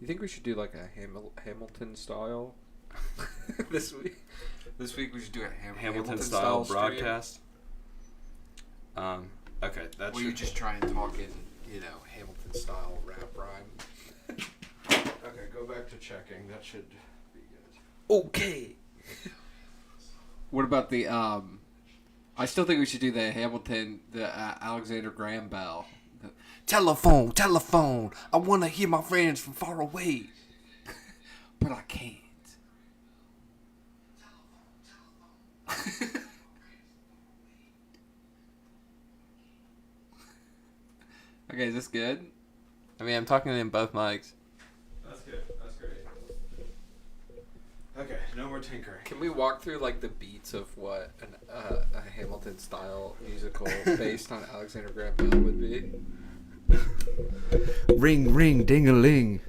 You think we should do like a Hamilton style this week? This week we should do a Hamilton style broadcast. Okay, that's. Will you just try and talk in, Hamilton style rap rhyme? Okay, go back to checking. That should be good. Okay. What about the I still think we should do the Hamilton, the Alexander Graham Bell. Telephone, telephone. I want to hear my friends from far away, but I can't. Okay, is this good? I mean, I'm talking in both mics. That's good. That's great. Okay, no more tinkering. Can we walk through like the beats of what a Hamilton style musical based on Alexander Graham Bell would be? Ring, ring, ding-a-ling.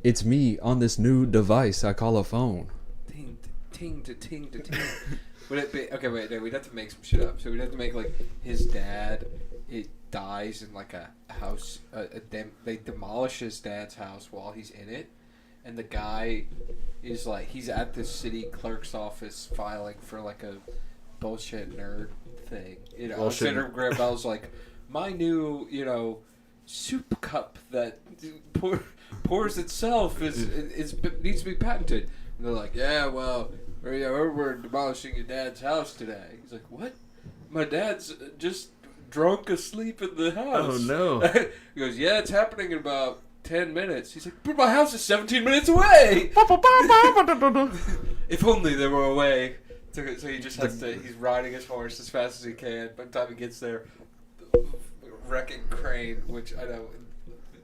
It's me on this new device I call a phone. Ting, ting, to ting, to ting. Would it be... Okay, wait, no, we'd have to make some shit up. So we'd have to make, like, his dad... It dies in, like, a house... they demolish his dad's house while he's in it. And the guy is, like... He's at the city clerk's office filing for, like, a bullshit nerd thing. Alexander Graham Bell's like... My new, soup cup that pours itself needs to be patented. And they're like, yeah, well, we're demolishing your dad's house today. He's like, what? My dad's just drunk asleep in the house. Oh, no. He goes, yeah, it's happening in about 10 minutes. He's like, but my house is 17 minutes away. If only they were away. So he just has to, he's riding his horse as fast as he can. By the time he gets there, wrecking crane, which I know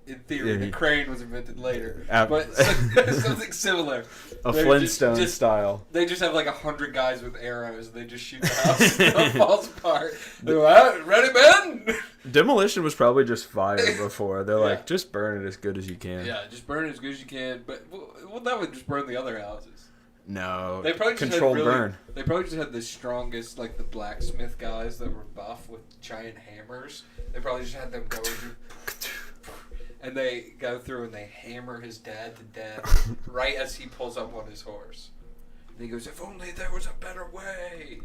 in theory the crane was invented later, but something similar. A Flintstone style. They just have like 100 guys with arrows, and they just shoot the house and it falls apart. They're like, ready, Ben? Demolition was probably just fire before. They're like, just burn it as good as you can. Yeah, just burn it as good as you can. But well, that would just burn the other houses. No, they probably controlled burn. They probably just had the strongest, like the blacksmith guys that were buff with giant hammers. They probably just had them go through, and they go through and they hammer his dad to death right as he pulls up on his horse. And he goes, "If only there was a better way."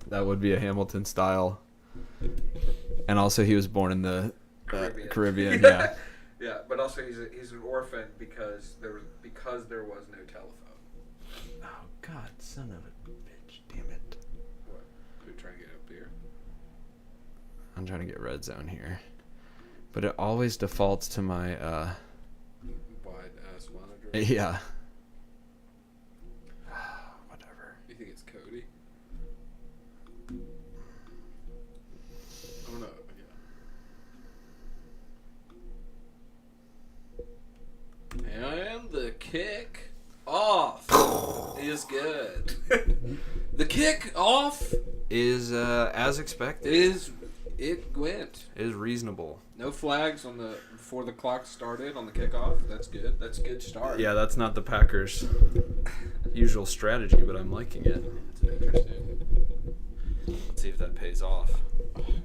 That would be a Hamilton style. And also, he was born in the Caribbean. Yeah. Yeah, but also he's an orphan because there was no telephone. Oh, God, son of a bitch. Damn it. What? Are we trying to get up here? I'm trying to get red zone here. But it always defaults to my, wide-ass monitor? Yeah. Whatever. You think it's Cody? Oh, no. Yeah. And the kick off is good. The kick off is as expected. It went. Is reasonable. No flags before the clock started on the kickoff. That's good. That's a good start. Yeah, that's not the Packers' usual strategy, but I'm liking it. It's interesting. Let's see if that pays off.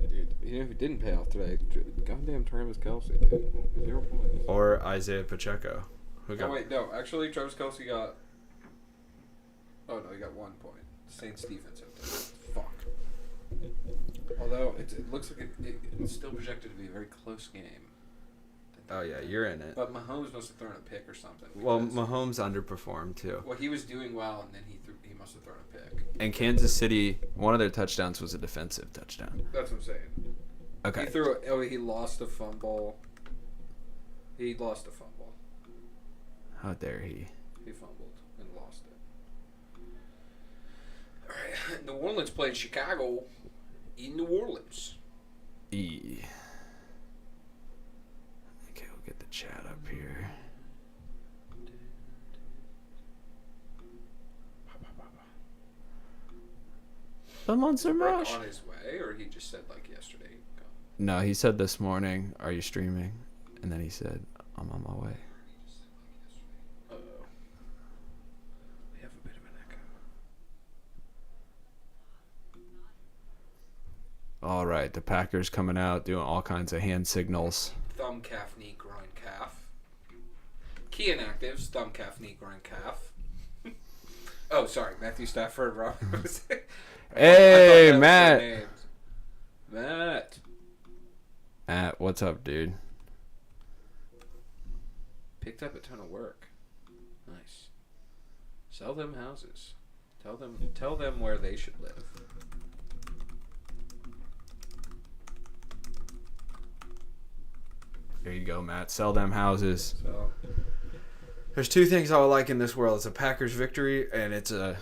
Dude, if it didn't pay off today, goddamn Travis Kelce, dude. 0 points. Or Isaiah Pacheco. Actually, Travis Kelce got... Oh, no, he got 1 point. Saints defense out there. Fuck. Although, it looks like it's still projected to be a very close game. Oh, yeah, you're in it. But Mahomes must have thrown a pick or something. Well, Mahomes underperformed, too. Well, he was doing well, and then he must have thrown a pick. And Kansas City, one of their touchdowns was a defensive touchdown. That's what I'm saying. Okay. He lost a fumble. He lost a fumble. How dare he? He fumbled and lost it. All right, New Orleans played Chicago in New Orleans. Okay, we'll get the chat up here. The Monster Mash. On his way, or he just said like yesterday? Go. No, he said this morning, "Are you streaming?" And then he said, "I'm on my way." We have a bit of an echo. All right, the Packers coming out doing all kinds of hand signals. Thumb, calf, knee, groin, calf. Key inactives: thumb, calf, knee, groin, calf. Oh, sorry, Matthew Stafford. Robert. Hey, Matt. Matt. Matt, what's up, dude? Picked up a ton of work. Nice. Sell them houses. Tell them where they should live. There you go, Matt. Sell them houses. So There's two things I would like in this world. It's a Packers victory, and it's a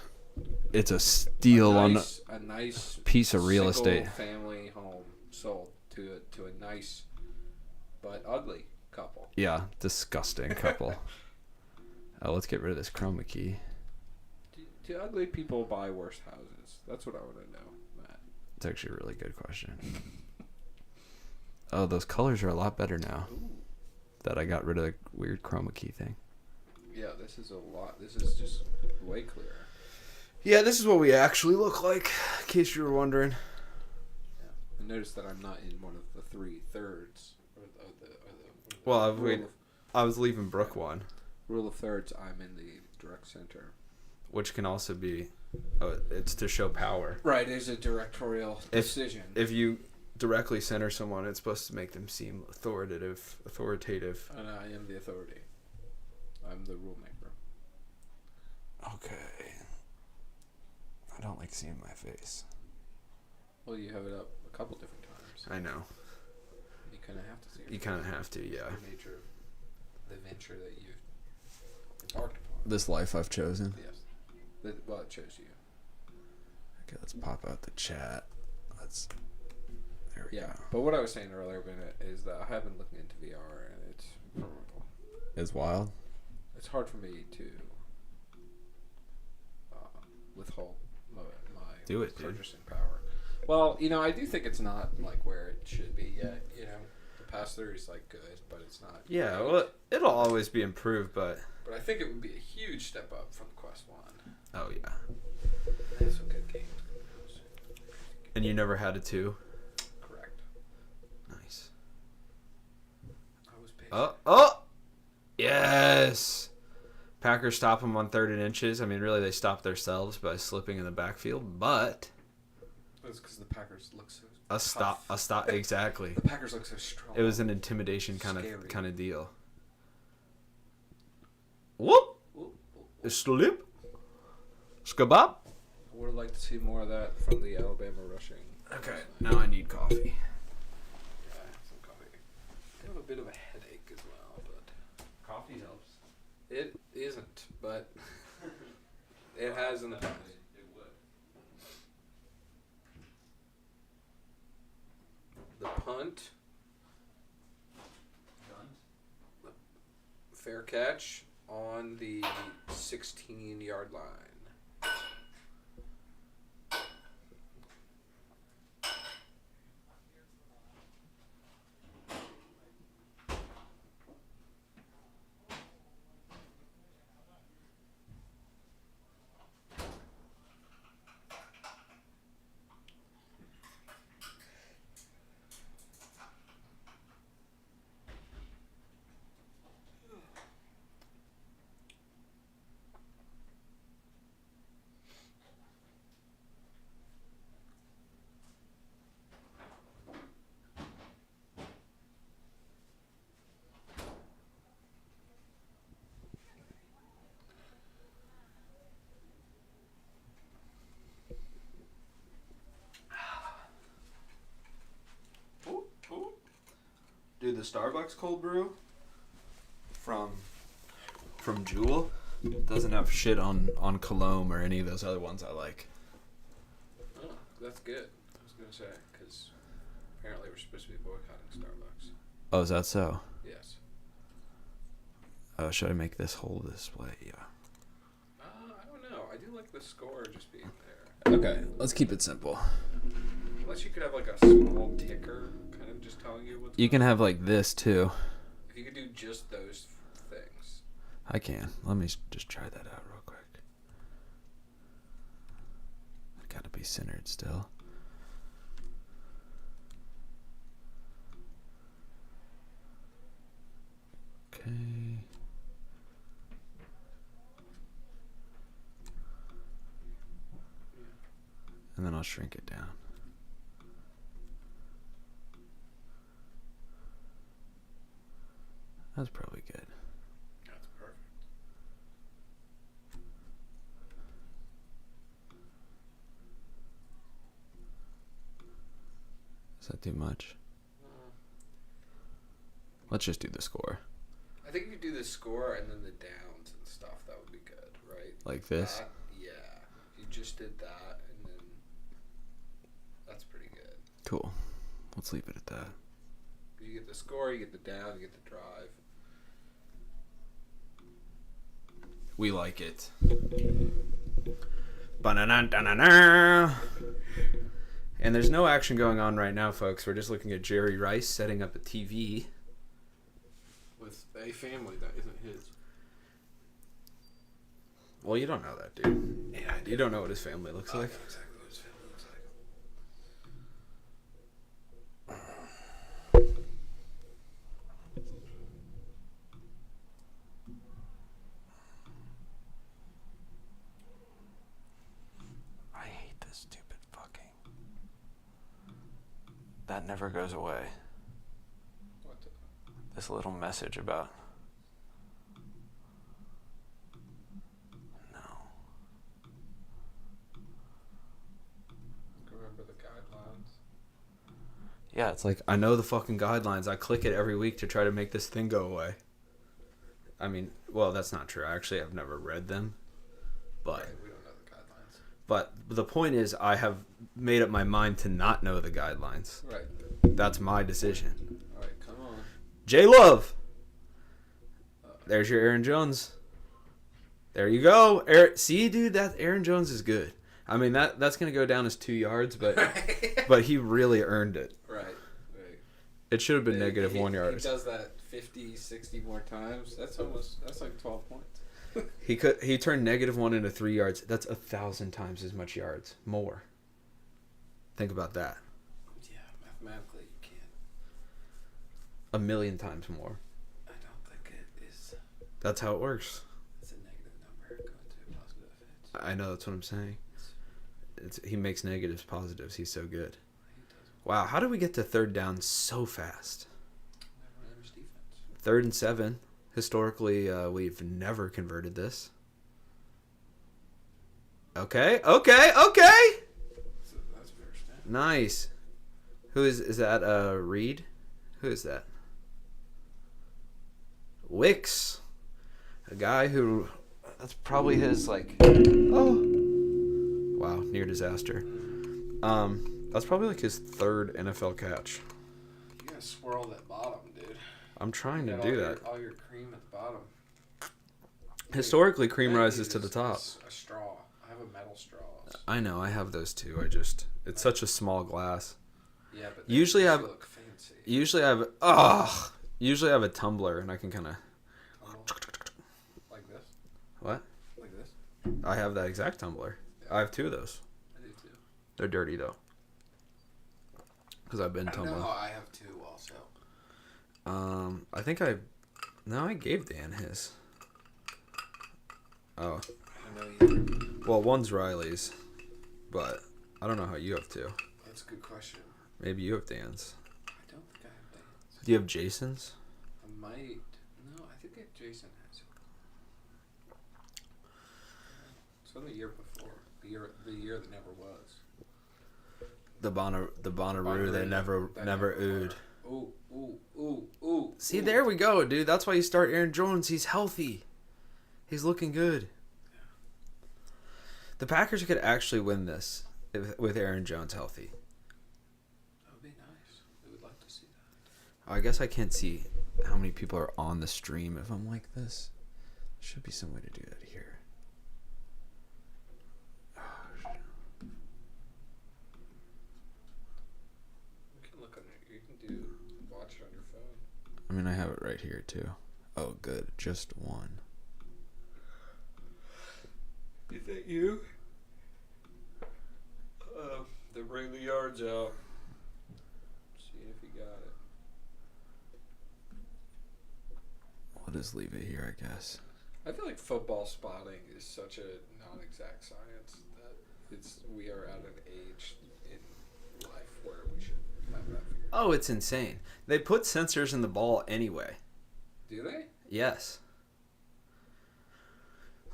steal a on nice piece of real estate. Family home sold to a nice but ugly couple. Yeah, disgusting couple. Let's get rid of this chroma key. Do ugly people buy worse houses? That's what I want to know, Matt. It's actually a really good question. Oh, those colors are a lot better now. Ooh. That I got rid of the weird chroma key thing. Yeah, this is a lot. This is just way clearer. Yeah, this is what we actually look like, in case you were wondering. Yeah. And notice that I'm not in one of the 3/3. Well, I was leaving Brook one. Rule of thirds, I'm in the direct center. Which can also be, it's to show power. Right, it's a directorial decision. If you directly center someone, it's supposed to make them seem authoritative. And I am the authority. I'm the rule maker. Okay. I don't like seeing my face. Well, you have it up a couple different times. I know. You kind of have to see it. You kind of have to, yeah. The nature of the venture that you've embarked upon. This life I've chosen. Yes. Well, it chose you. Okay, let's pop out the chat. There we go. But what I was saying earlier, Bennett, is that I have been looking into VR, and it's brutal. It's wild. It's hard for me to withhold my Do it, dude. purchasing power. Well, I do think it's not like where it should be yet. The pass-through is like good, but it's not. Yeah, great. well, it'll always be improved, but I think it would be a huge step up from Quest 1. oh yeah. They have some good games. And you never had a 2? Correct. Nice. I was paid. Oh! Yes! Packers stop them on 3rd and inches. I mean, really, they stopped themselves by slipping in the backfield, but That's because the Packers look so a stop, exactly. The Packers look so strong. It was an intimidation kind Scary. of deal. Whoop! Ooh. Slip! Skabop! I would have liked to see more of that from the Alabama rushing. Okay, now I need coffee. Yeah, some coffee. I have a bit of a headache as well, but Coffee helps. it isn't. But it has in the past. It would. The punt, fair catch on the 16-yard line. Dude, the Starbucks cold brew from Jewel doesn't have shit on Cologne or any of those other ones I like. Oh, that's good. I was going to say, because apparently we're supposed to be boycotting Starbucks. Oh, is that so? Yes. Should I make this whole display? Yeah. I don't know. I do like the score just being there. Okay, let's keep it simple. Unless you could have like a small ticker kind of just telling you what's You can have like this too. If you could do just those things. I can. Let me just try that out real quick. I gotta be centered still. Okay. I'll shrink it down. That's probably good. That's perfect. Is that too much? Let's just do the score. I think if you do the score and then the downs and stuff, that would be good, right? Like this? Yeah. You just did that, and then that's pretty good. Cool. Let's leave it at that. You get the score, you get the down, you get the drive. We like it. Ba-na-na-na-na-na. And there's no action going on right now, folks. We're just looking at Jerry Rice setting up a TV. With a family that isn't his. Well, you don't know that, dude. Yeah, I do. You don't know what his family looks I know like. exactly what his family looks like. I hate this stupid fucking. That never goes away. What the? This little message about. No. Remember the guidelines? Yeah, it's like, I know the fucking guidelines. I click it every week to try to make this thing go away. I mean, well, that's not true. Actually, I've never read them. But. Right, we don't know the guidelines. But the point is, I have made up my mind to not know the guidelines. Right. That's my decision. All right, come on. J Love. There's your Aaron Jones. There you go. See, dude, that Aaron Jones is good. I mean, that's gonna go down as 2 yards, but but he really earned it. Right. It should have been negative he, 1 yard. He does that 50, 60 more times. That's like 12 points. He turned -1 into 3 yards. That's 1,000 times as much yards more. Think about that. Yeah, mathematically you can't. 1,000,000 times more. I don't think it is. That's how it works. It's a negative number going to positive. I know, that's what I'm saying. He makes negatives positives. He's so good. He does. Wow, how did we get to third down so fast? Rams defense. 3rd and 7. Historically, we've never converted this. Okay. That's a fair stat. Nice. Who is that? Reed? Who is that? Wicks. A guy who, that's probably his, like, oh. Wow, near disaster. That's probably like his 3rd NFL catch. You gotta swirl that bottom, dude. I'm trying to Get do all that. All your cream at the bottom. Historically, cream That rises to is the top. A straw. I have a metal straw. I know, I have those too. It's such a small glass. Yeah, but Usually they I've- look fancy. Usually I have a tumbler and I can kind of. Like this. What? Like this. I have that exact tumbler. I have 2 of those. I do too. They're dirty though. Because I've been tumbling. No, I have 2 also. I think I gave Dan his. Oh. I know you. Well, one's Riley's, but I don't know how you have 2. That's a good question. Maybe you have Dan's. I don't think I have Dan's. Do you have Jason's? I might. No, I think Jason has it. It's from the year before. The year that never was. The Bonnaroo that never oohed. Ooh. See, there we go, dude. That's why you start Aaron Jones. He's healthy. He's looking good. The Packers could actually win this with Aaron Jones healthy. That would be nice. We would like to see that. I guess I can't see how many people are on the stream if I'm like this. There should be some way to do that here. You can look on it. You can watch it on your phone. I mean, I have it right here too. Oh, good. Just one. Is that you? They bring the yards out. Seeing if you got it. We'll just leave it here, I guess. I feel like football spotting is such a non-exact science that we are at an age in life where we should have that figured. Oh, it's insane. They put sensors in the ball anyway. Do they? Yes.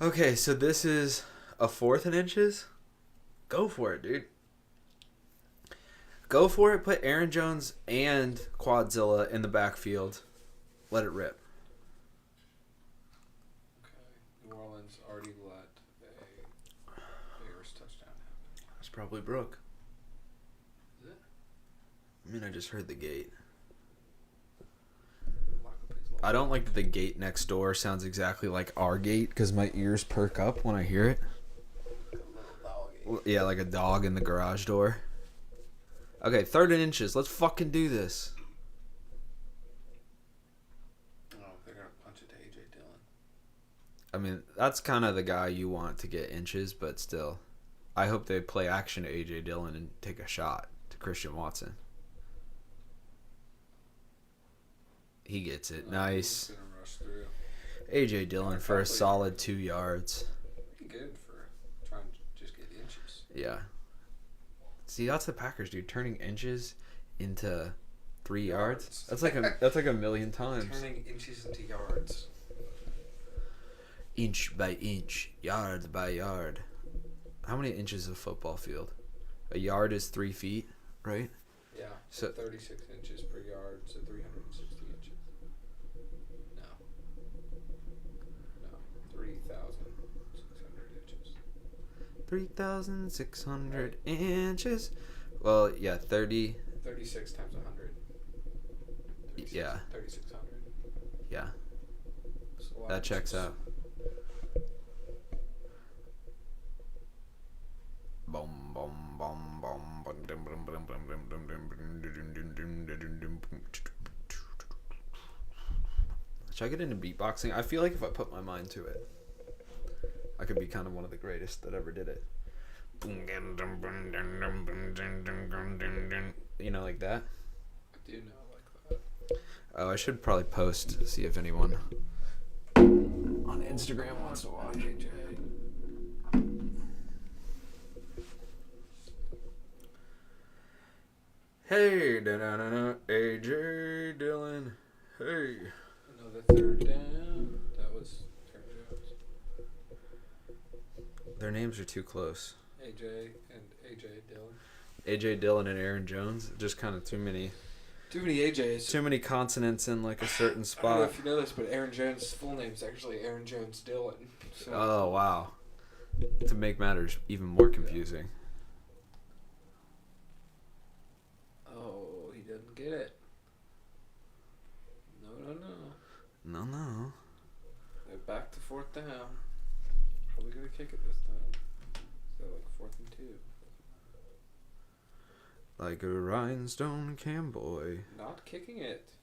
Okay, so this is a 4th in inches. Go for it, dude. Go for it. Put Aaron Jones and Quadzilla in the backfield. Let it rip. Okay. New Orleans already let a Bears touchdown happen. It's probably Brooke. Is it? I mean, I just heard the gate. Michael Pitt's I don't like that the gate next door sounds exactly like our gate because my ears perk up when I hear it. like a little doggy. Yeah, like a dog in the garage door. Okay, 3rd and inches. Let's fucking do this. Oh, they're gonna punch it to AJ Dillon. I mean, that's kind of the guy you want to get inches, but still. I hope they play action to A.J. Dillon and take a shot to Christian Watson. He gets it. Nice. He's gonna rush through. A.J. Dillon for a solid 2 yards. Pretty good for trying to just get inches. Yeah. See, that's the Packers, dude. Turning inches into 3 yards. That's like a million times. Turning inches into yards. Inch by inch, yard by yard. How many inches of football field? A yard is 3 feet, right? Yeah. So 36 inches per yard, so 360 inches. No. 3,600 inches. 3,600 inches. Well, yeah, 30. 36 times 100. Yeah. 3,600. Yeah, That's a lot that of checks inches. out. Boom, boom, boom, boom, boom, dum, dum, dum, dum, dum, dum, dum, dum, dum, dum, dum, dum. Should I get into beatboxing? I feel like if I put my mind to it, I could be kind of one of the greatest that ever did it. You know, like that? I do know like that. Oh, I should probably post, see if anyone on Instagram wants to watch. AJ. Hey, da-da-da-da, AJ Dillon. Hey. Another 3rd down. That was Aaron Jones. Their names are too close. AJ and AJ Dillon. AJ Dillon and Aaron Jones. Just kind of too many AJs. Too many consonants in like a certain I don't know spot. if you know this, but Aaron Jones' full name is actually Aaron Jones Dillon. So, Oh wow. To make matters even more confusing. Oh, he didn't get it. No. No. They're back to 4th down. Probably gonna kick it this time. So like 4th and 2. Like a rhinestone cowboy. Not kicking it.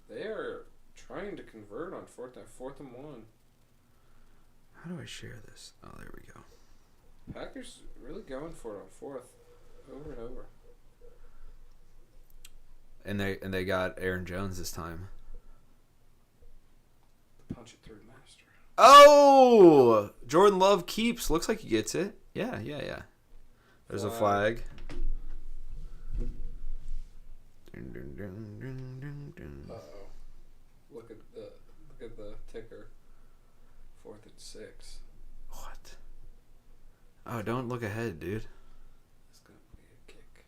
They are trying to convert on 4th down. 4th and 1. How do I share this? Oh, there we go. Packers really going for it on 4th, over and over. And they got Aaron Jones this time. Punch it through master. Oh! Jordan Love keeps. Looks like he gets it. Yeah. There's a flag. Uh-oh. Look at the ticker. 4th and 6. What? Oh, don't look ahead, dude. It's gonna be a kick.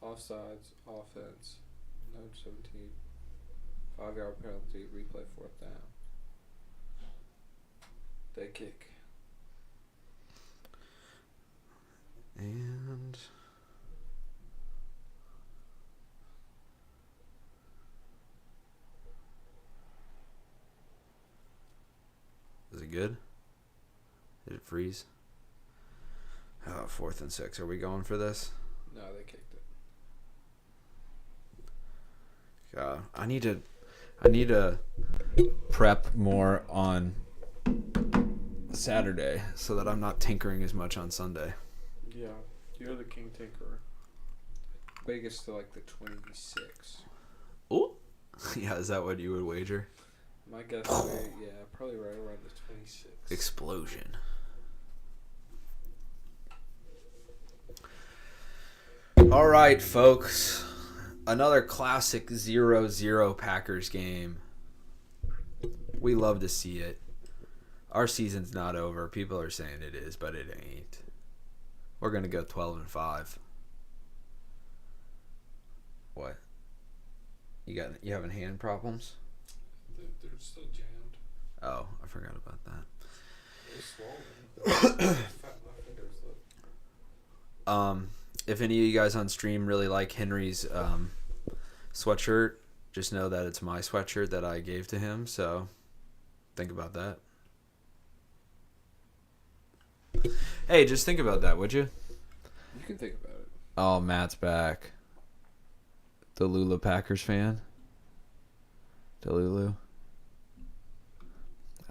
Offsides, offense, no 17. 5-yard penalty, replay 4th down. They kick. And is it good? Did it freeze? Oh, 4th and 6. Are we going for this? No, they kicked it. God, I need to prep more on Saturday so that I'm not tinkering as much on Sunday. Yeah, you're the king tinkerer. Vegas to like the 26. Ooh. Yeah, is that what you would wager? My guess would be, yeah, probably right around the 26. Explosion. All right, folks. Another classic 0-0 Packers game. We love to see it. Our season's not over. People are saying it is, but it ain't. We're going to go 12-5. What? You having hand problems? They're still jammed. Oh, I forgot about that. They're swollen. Fat my fingers look. If any of you guys on stream really like Henry's sweatshirt, just know that it's my sweatshirt that I gave to him, so think about that. Hey, just think about that, would you? You can think about it. Oh, Matt's back. The Lula Packers fan. Delulu.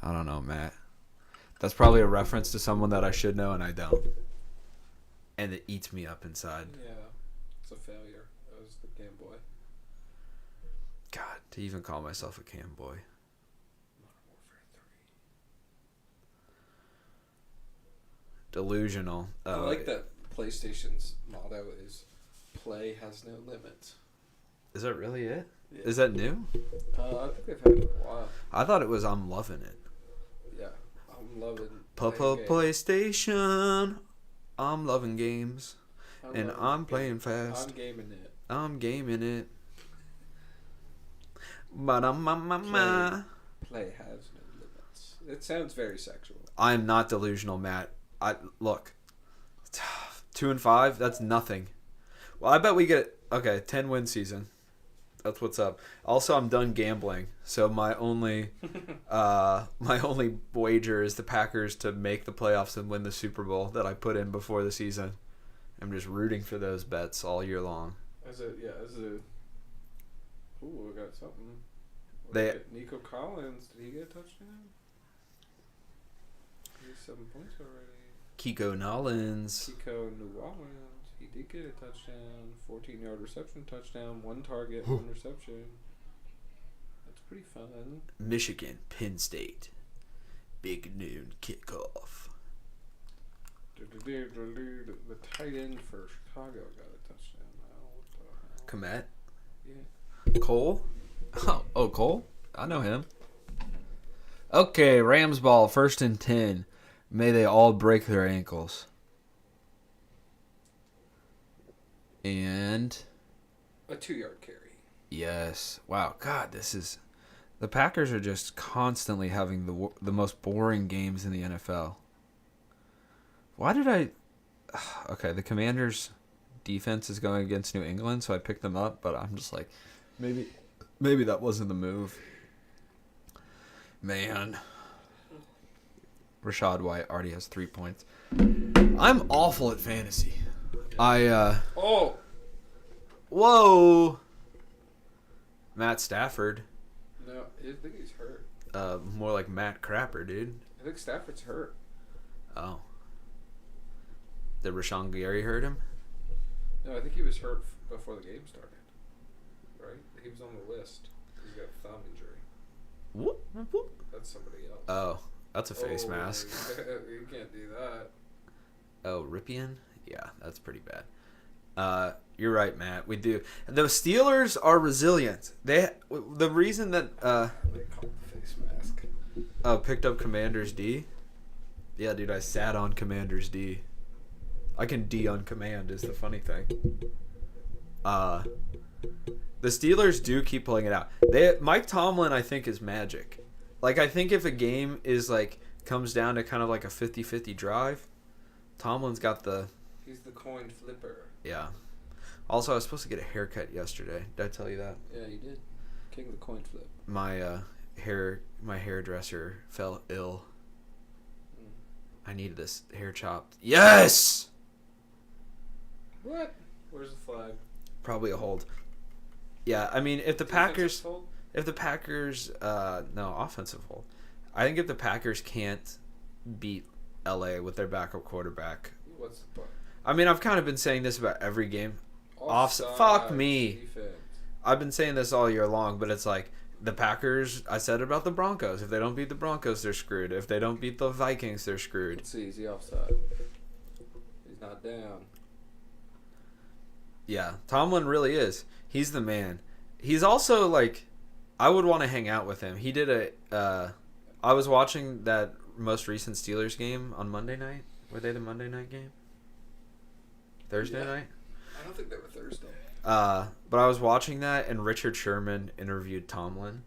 I don't know, Matt. That's probably a reference to someone that I should know and I don't. And it eats me up inside. Yeah, it's a failure. That was the Game Boy. God, to even call myself a cam boy. Modern Warfare 3. Delusional. I like that PlayStation's motto is "Play has no limits." Is that really it? Yeah. Is that new? I think they've had it a while. I thought it was I'm loving it. Yeah, I'm loving PlayStation. I'm loving games. And I'm playing fast. I'm gaming it. I'm gaming it. But Play has no limits. It sounds very sexual. I'm not delusional, Matt. Look. 2-5, that's nothing. Well, I bet we get 10-win season. That's what's up. Also, I'm done gambling, so my only wager is the Packers to make the playoffs and win the Super Bowl that I put in before the season. I'm just rooting for those bets all year long. Ooh, we got something. Nico Collins, did he get a touchdown? He's 7 points already. Kiko Nolans. Chico New Orleans, he did get a touchdown. 14-yard reception touchdown. 1 target, 1 reception. That's pretty fun. Michigan, Penn State. Big noon kickoff. The tight end for Chicago got a touchdown now. What the hell? Komet. Yeah. Cole? Oh, Cole? I know him. Okay, Rams ball, 1st and 10. May they all break their ankles. And A 2-yard carry. yes. Wow, God, the Packers are just constantly having the most boring games in the NFL. Why did I... Okay, the Commanders' defense is going against New England, so I picked them up, but I'm just like, maybe that wasn't the move. Man. Rashad White already has 3 points. I'm awful at fantasy. Oh! Whoa! Matt Stafford. No, I think he's hurt. More like Matt Crapper, dude. I think Stafford's hurt. Oh. Did Rashawn Gary hurt him? No, I think he was hurt before the game started. Right? He was on the list. He's got a thumb injury. Whoop, whoop. That's somebody else. Oh, that's a face mask. You can't do that. Oh, Ripien? Yeah, that's pretty bad. You're right, Matt. We do. The Steelers are resilient. The reason that They call it the face mask. picked up Commander's D. Yeah, dude, I sat on Commander's D. I can D on command is the funny thing. The Steelers do keep pulling it out. Mike Tomlin, I think, is magic. Like, I think if a game is like comes down to kind of like a 50-50 drive, Tomlin's got the... He's the coin flipper. Yeah. Also, I was supposed to get a haircut yesterday. Did I tell you that? Yeah, you did. King of the coin flip. My hairdresser fell ill. I needed this hair chopped. Yes! What? Where's the flag? Probably a hold. Yeah, I mean, if the Packers... Hold? If the Packers... no, offensive hold. I think if the Packers can't beat LA with their backup quarterback... What's the point? I mean, I've kind of been saying this about every game. Offside, Fuck me. Defense. I've been saying this all year long, but it's like the Packers. I said it about the Broncos. If they don't beat the Broncos, they're screwed. If they don't beat the Vikings, they're screwed. Let's see. Is he offside? He's not down. Yeah, Tomlin really is. He's the man. He's also like, I would want to hang out with him. He did I was watching that most recent Steelers game on Monday night. Were they the Monday night game? Thursday night? I don't think they were Thursday. But I was watching that, and Richard Sherman interviewed Tomlin,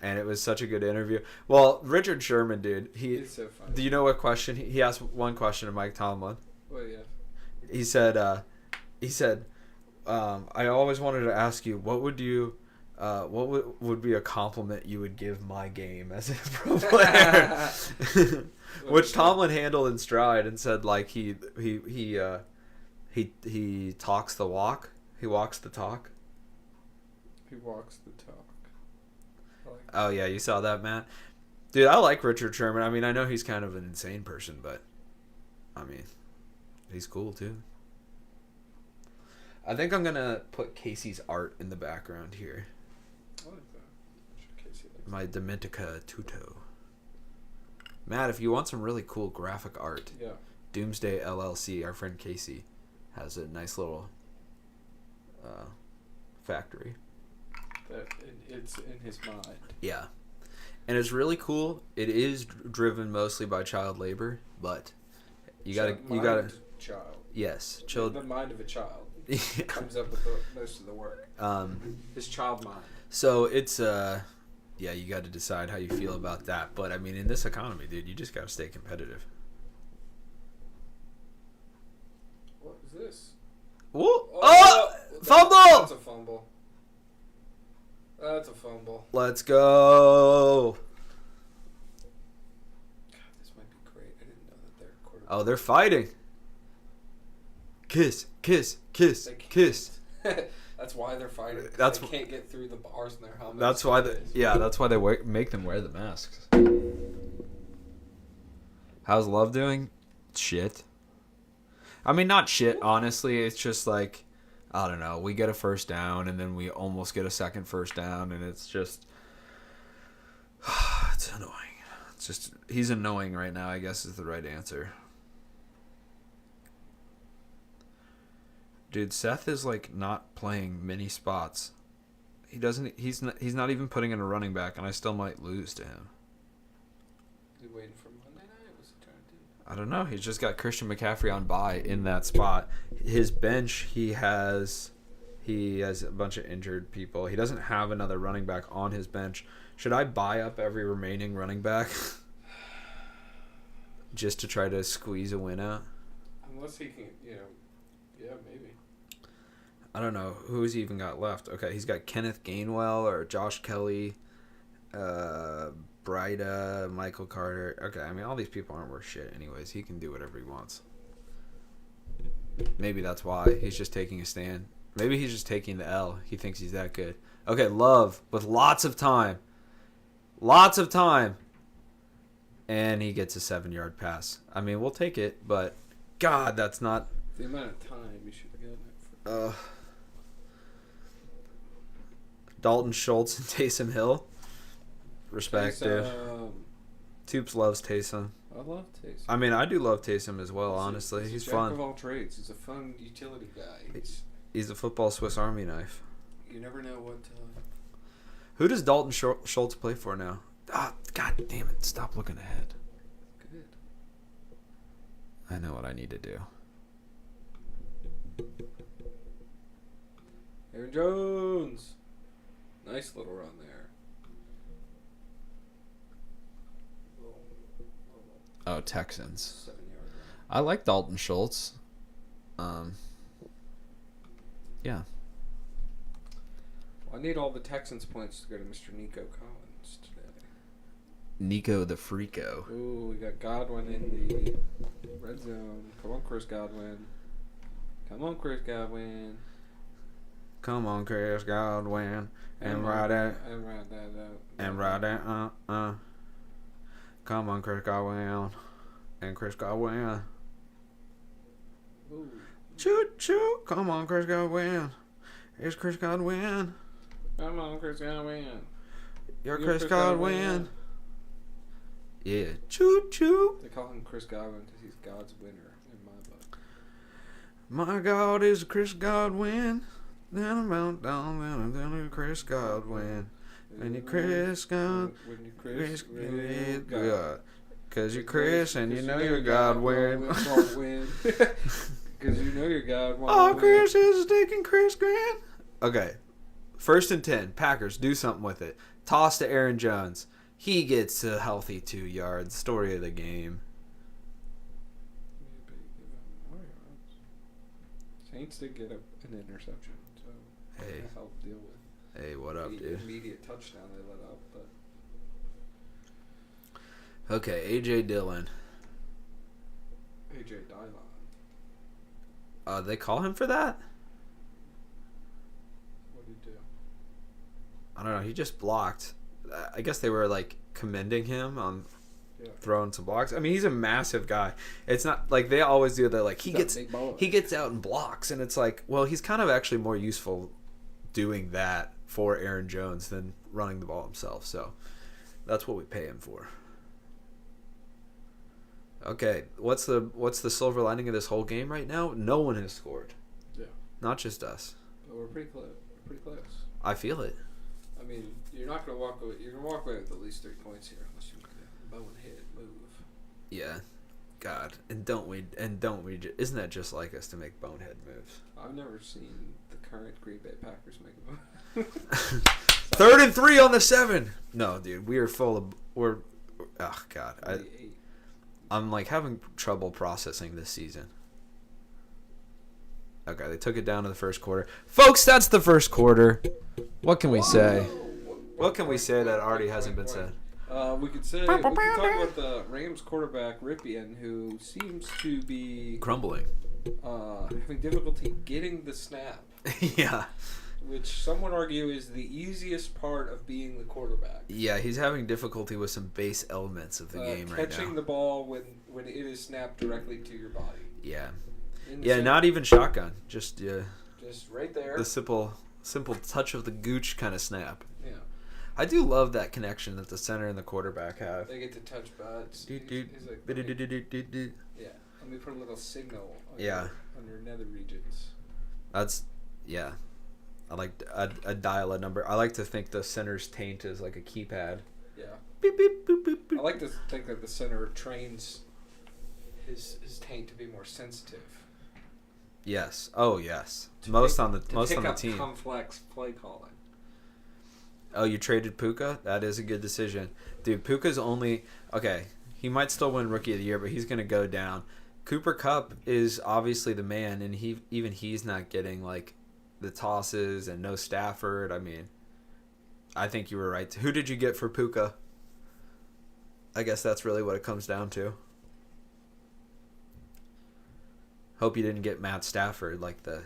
and it was such a good interview. Well, Richard Sherman, dude, He's so funny. do you know what question he asked? One question to Mike Tomlin. Well, yeah. He said, I always wanted to ask you, what would would be a compliment you would give my game as a pro player? Which Tomlin handled in stride and said like he talks the walk, he walks the talk. He walks the talk. Oh yeah, you saw that, Matt? Dude, I like Richard Sherman. I mean, I know he's kind of an insane person, but I mean, he's cool too. I think I'm gonna put Casey's art in the background here. I like that. Casey likes My Dominica Tuto. Matt, if you want some really cool graphic art, yeah. Doomsday LLC, our friend Casey, has a nice little factory. It's in his mind. Yeah. And it's really cool. It is driven mostly by child labor, but you gotta Child. yes, The mind of a child comes up with most of the work. His child mind. So it's yeah, you got to decide how you feel about that. But I mean, in this economy, dude, you just got to stay competitive. What is this? Oh, fumble! That's a fumble. That's a fumble. Let's go. God, this might be great. I didn't know that they're quarterback. Oh, they're fighting. Kiss, kiss, kiss, kiss. That's why they're fighting. That's they can't get through the bars in their helmets. That's why that's why they make them wear the masks. How's Love doing? Shit. I mean, not shit, honestly. It's just like, I don't know. We get a first down, and then we almost get a second first down, and it's just, it's annoying. It's just, he's annoying right now, I guess is the right answer. Dude, Seth is like not playing many spots. He's not even putting in a running back, and I still might lose to him. Is he waiting for Monday night? What's he trying to do? I don't know. He's just got Christian McCaffrey on bye in that spot. His bench, he has a bunch of injured people. He doesn't have another running back on his bench. Should I buy up every remaining running back just to try to squeeze a win out? Unless he can, yeah, maybe. I don't know. Who's he even got left? Okay, he's got Kenneth Gainwell or Josh Kelly, Bryda, Michael Carter. Okay, I mean, all these people aren't worth shit anyways. He can do whatever he wants. Maybe that's why he's just taking a stand. Maybe he's just taking the L. He thinks he's that good. Okay, Love with lots of time. And he gets a 7-yard pass. I mean, we'll take it, but God, that's not... The amount of time you should have gotten it for. Dalton Schultz and Taysom Hill. Respect, dude. Toops loves Taysom. I love Taysom. I mean, I do love Taysom as well, honestly. He's jack fun. of all trades. He's a fun utility guy. He's a football Swiss Army knife. You never know what... Who does Dalton Schultz play for now? Ah, God damn it. Stop looking ahead. Good. I know what I need to do. Aaron Jones. Nice little run there. Oh, Texans. 7-yard run. I like Dalton Schultz. Yeah. Well, I need all the Texans points to go to Mr. Nico Collins today. Nico the Freako. Ooh, we got Godwin in the red zone. Come on, Chris Godwin. Come on, Chris Godwin. Come on, Chris Godwin. And ride that. And ride that out. And ride that. Come on, Chris Godwin. And Chris Godwin. Ooh. Choo choo. Come on, Chris Godwin. It's Chris Godwin. Come on, Chris Godwin. You're Chris Godwin. Yeah. Choo choo. They call him Chris Godwin because he's God's winner in my book. My God is Chris Godwin. Then I'm out down, then Chris Godwin. When you Chris God, When you Chris God. God. Cause you're Chris and you know you're Godwin. Won't win. Because you know your God won't Oh, win. Chris is taking Chris Grant. Okay. 1st and 10. Packers, do something with it. Toss to Aaron Jones. He gets a healthy 2 yards. Story of the game. Saints did get an interception, so Hey. that helped deal with Hey, what up, the dude? immediate touchdown they let up. But Okay, A.J. Dillon. AJ Dillon. They call him for that? What did he do? I don't know. He just blocked. I guess they were, like, commending him on throwing some blocks. I mean, he's a massive guy. It's not like they always do. They're like, he gets out and blocks. And it's like, well, he's kind of actually more useful doing that for Aaron Jones than running the ball himself. So that's what we pay him for. Okay, what's the silver lining of this whole game right now? No one has scored. Yeah. Not just us. But we're pretty close. We're pretty close. I feel it. I mean, you're not gonna walk away. You're gonna walk away with at least 3 points here, unless you make a bonehead move. Yeah. God, isn't that just like us to make bonehead moves? I've never seen the current Green Bay Packers make a move. 3rd and 3 on the 7. No, dude, oh God, I'm like having trouble processing this season. Okay, they took it down to the first quarter. Folks, that's the first quarter. What can we say? What can we say that already hasn't been said? We could talk about the Rams quarterback Ripien, who seems to be Crumbling. having difficulty getting the snap. Yeah. Which some would argue is the easiest part of being the quarterback. Yeah, he's having difficulty with some base elements of the game right now. Catching the ball when it is snapped directly to your body. Yeah. Center. Not even shotgun. Just right there. The simple touch of the gooch kind of snap. Yeah. I do love that connection that the center and the quarterback have. They get to touch butts. He's like, Yeah. let me put a little signal on your nether regions. Yeah. I like a dial a number. I like to think the center's taint is like a keypad. Yeah. Beep, beep, boop, boop, boop. I like to think that the center trains his taint to be more sensitive. Yes. Oh, yes. Most on the team. Complex play calling. Oh, you traded Puka? That is a good decision. Dude, Puka's only... Okay, he might still win Rookie of the Year, but he's going to go down. Cooper Kupp is obviously the man, and he's not getting, like, the tosses and no Stafford. I mean, I think you were right. Who did you get for Puka? I guess that's really what it comes down to. Hope you didn't get Matt Stafford like the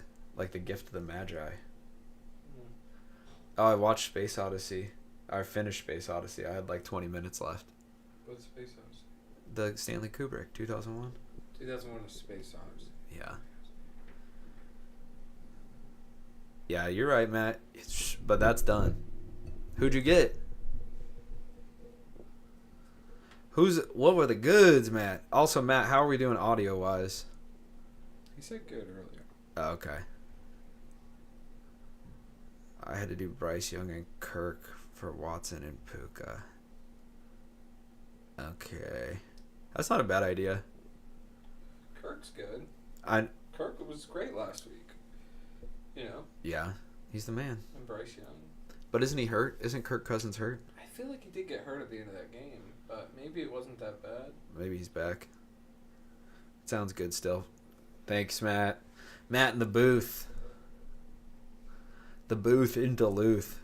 gift of the Magi. Oh, I watched Space Odyssey. I finished Space Odyssey. I had like 20 minutes left. What's Space Odyssey? The Stanley Kubrick, 2001. 2001 is Space Odyssey. Yeah. Yeah, you're right, Matt. But that's done. Who'd you get? What were the goods, Matt? Also, Matt, how are we doing audio-wise? He said good earlier. Oh, okay. I had to do Bryce Young and Kirk for Watson and Puka. Okay. That's not a bad idea. Kirk's good. Kirk was great last week. You know? Yeah, he's the man. And Bryce Young. But isn't he hurt? Isn't Kirk Cousins hurt? I feel like he did get hurt at the end of that game, but maybe it wasn't that bad. Maybe he's back. Sounds good still. Thanks, Matt. Matt in the booth. The booth in Duluth.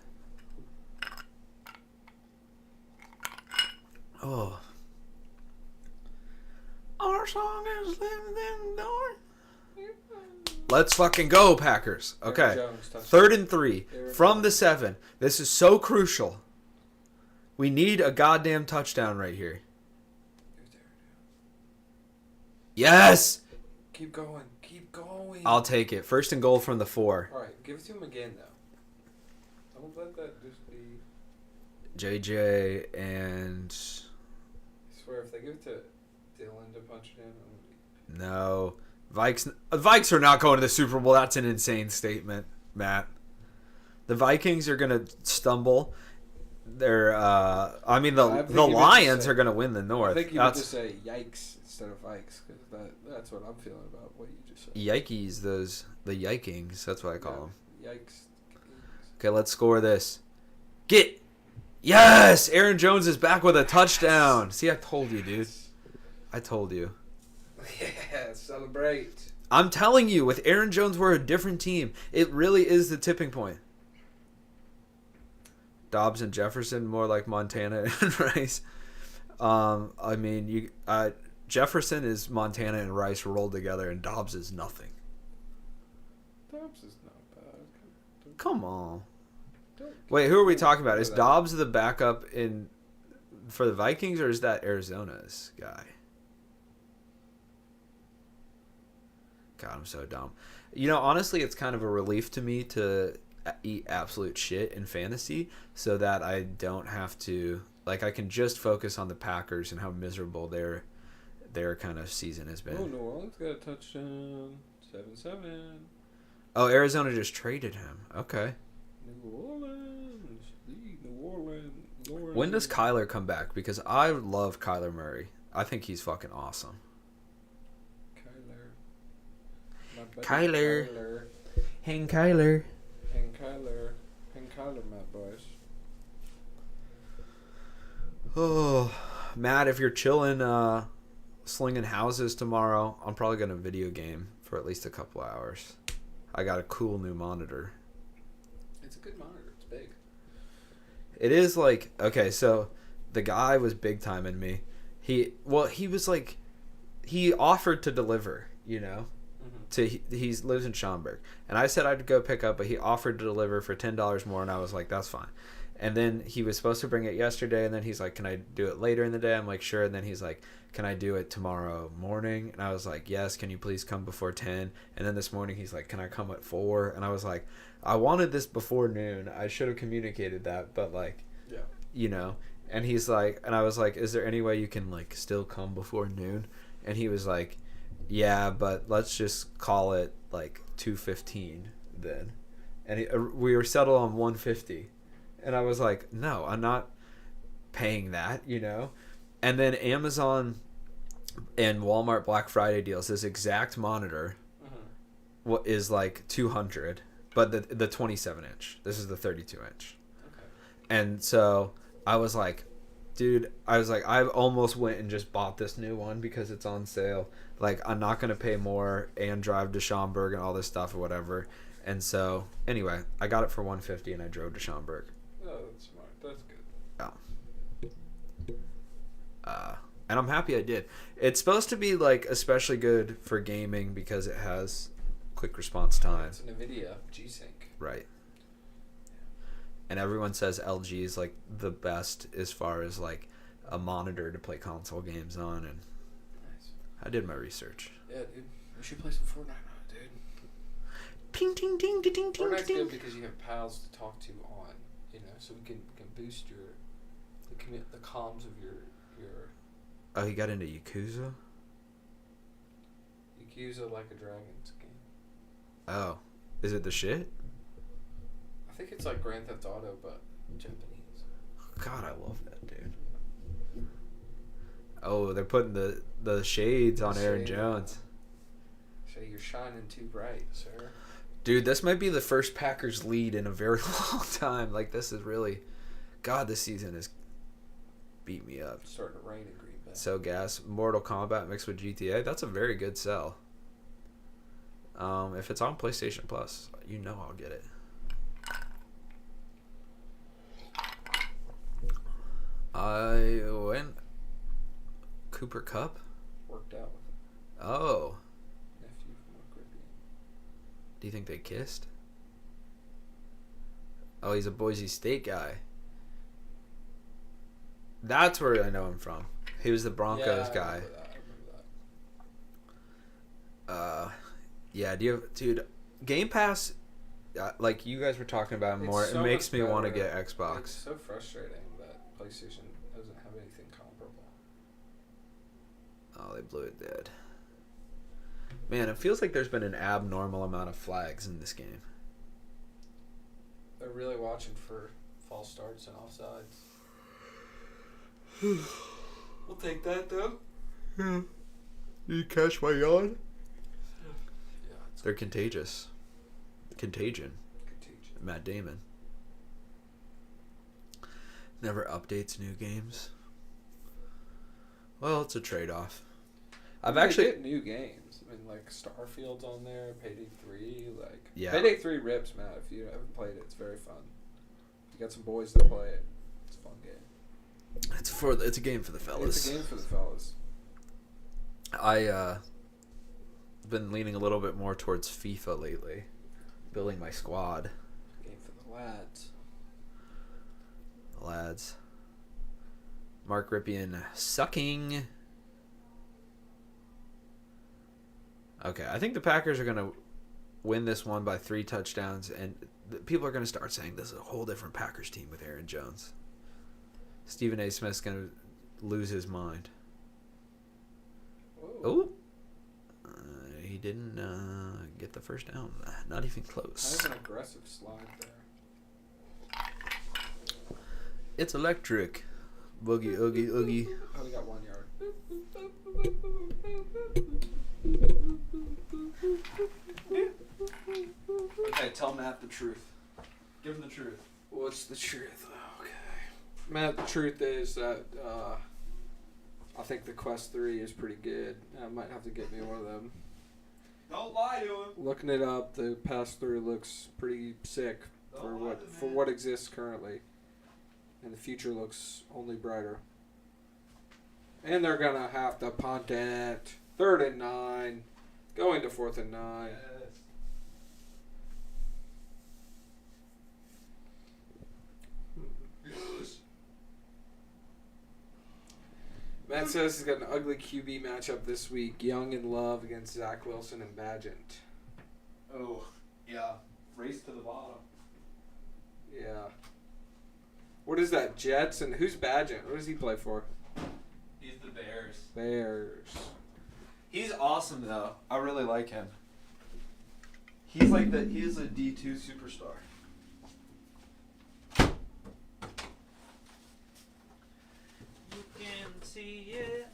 Oh. Our song is living in the door. Let's fucking go, Packers. Okay. 3rd and 3 from the 7. This is so crucial. We need a goddamn touchdown right here. Yes! Keep going. Keep going. I'll take it. 1st and goal from the 4. All right. Give it to him again, though. Don't let that just be... JJ and... I swear, if they give it to Dylan to punch it in... No. Vikes are not going to the Super Bowl. That's an insane statement, Matt. The Vikings are going to stumble. The Lions are going to win the North. I think you would just say yikes instead of Vikes, because that's what I'm feeling about what you just said. Yikes, the Yikings. That's what I call them. Yikes. Okay, let's score this. Yes! Aaron Jones is back with a touchdown. See, I told you, dude. I told you. Yeah, celebrate. I'm telling you, with Aaron Jones, we're a different team. It really is the tipping point. Dobbs and Jefferson, more like Montana and Rice. Jefferson is Montana and Rice rolled together, and Dobbs is nothing. Dobbs is not bad. Come on. Wait, who are we talking about? Is Dobbs the backup for the Vikings, or is that Arizona's guy? God, I'm so dumb. Honestly, it's kind of a relief to me to eat absolute shit in fantasy so that I don't have to, I can just focus on the Packers and how miserable their kind of season has been. Oh, New Orleans got a touchdown. 7-7. Oh, Arizona just traded him. Okay. New Orleans. When does Kyler come back? Because I love Kyler Murray. I think he's fucking awesome. Kyler. Hang Kyler. Hang Kyler, my boys. Oh, Matt, if you're chilling, slinging houses tomorrow, I'm probably going to video game for at least a couple hours. I got a cool new monitor. It's a good monitor. It's big. It is okay, so the guy was big time in me. He offered to deliver, he lives in Schaumburg, and I said I'd go pick up, but he offered to deliver for $10 more, and I was like, that's fine. And then he was supposed to bring it yesterday, and then he's like, can I do it later in the day? I'm like, sure. And then he's like, can I do it tomorrow morning? And I was like, yes. Can you please come before 10? And then this morning he's like, can I come at 4? And I was like, I wanted this before noon. I should have communicated that, but yeah. And he's like, and I was like, is there any way you can still come before noon? And he was like, yeah, but let's just call it 2:15 then. And we were settled on 1:50. And I was like, no, I'm not paying that, And then Amazon and Walmart Black Friday deals, this exact monitor is $200, but the 27-inch. This is the 32-inch. Okay. And so I was like, dude, I almost went and just bought this new one because it's on sale. I'm not going to pay more and drive to Schaumburg and all this stuff or whatever. And so, anyway, I got it for $150 and I drove to Schaumburg. Oh, that's smart. That's good. Yeah. And I'm happy I did. It's supposed to be especially good for gaming because it has quick response time. It's an NVIDIA G-Sync. Right. And everyone says LG is the best as far as a monitor to play console games on, and nice. I did my research. Yeah, dude. We should play some Fortnite on it, dude. Ping, ting, ting, ting, ting, ting. Fortnite's good because you have pals to talk to on, so we can boost the comms of your. Oh, he got into Yakuza? Yakuza Like a Dragon's game. Oh. Is it the shit? I think it's like Grand Theft Auto, but Japanese. God, I love that, dude. Oh, they're putting the shades on Aaron Jones. So you're shining too bright, sir. Dude, this might be the first Packers lead in a very long time. This is really... God, this season has beat me up. It's starting to rain in Green Bay. So gas. Mortal Kombat mixed with GTA. That's a very good sell. If it's on PlayStation Plus, I'll get it. I went Cooper Kupp. Worked out with him. Oh. Nephew from the Caribbean. Do you think they kissed? Oh, he's a Boise State guy. That's where I know him from. He was the Broncos guy. I remember that. Yeah. Dude? Game Pass, you guys were talking about it more. So it makes me better. want to get Xbox. It's so frustrating that PlayStation doesn't have anything comparable. Oh, they blew it dead. Man, it feels like there's been an abnormal amount of flags in this game. They're really watching for false starts and offsides. We'll take that, though. Yeah. You catch my yawn? Yeah, They're contagious. Contagion. contagion. Matt Damon. Never updates new games. Well, it's a trade-off. I've actually get new games. I mean, like Starfield's on there, Payday 3, like Yeah. Payday 3 rips, Matt. If you haven't played it, it's very fun. You got some boys that play it. It's a fun game. it's a game for the fellas. It's a game for the fellas. I been leaning a little bit more towards FIFA lately, building my squad. Game for the lads. Lads. Mark Ripien sucking. Okay, I think the Packers are going to win this one by 3 touchdowns, and people are going to start saying this is a whole different Packers team with Aaron Jones. Stephen A. Smith's going to lose his mind. Oh, he didn't get the first down. Not even close. That was an aggressive slide there. It's electric. Boogie, oogie, oogie. Oh, we got 1 yard. Okay, tell Matt the truth. Give him the truth. What's the truth? Okay. Matt, the truth is that I think the Quest 3 is pretty good. I might have to get me one of them. Don't lie to him. Looking it up, the pass-through looks pretty sick for what exists currently. And the future looks only brighter. And they're going to have to punt it. 3rd and 9. Going to 4th and 9. Yes. Matt says he's got an ugly QB matchup this week. Young and Love against Zach Wilson and Badgett. Oh, yeah. Race to the bottom. Yeah. What is that? Jets? And who's Badgett? What does he play for? He's the Bears. Bears. He's awesome though. I really like him. He's like he's a D2 superstar. You can see it.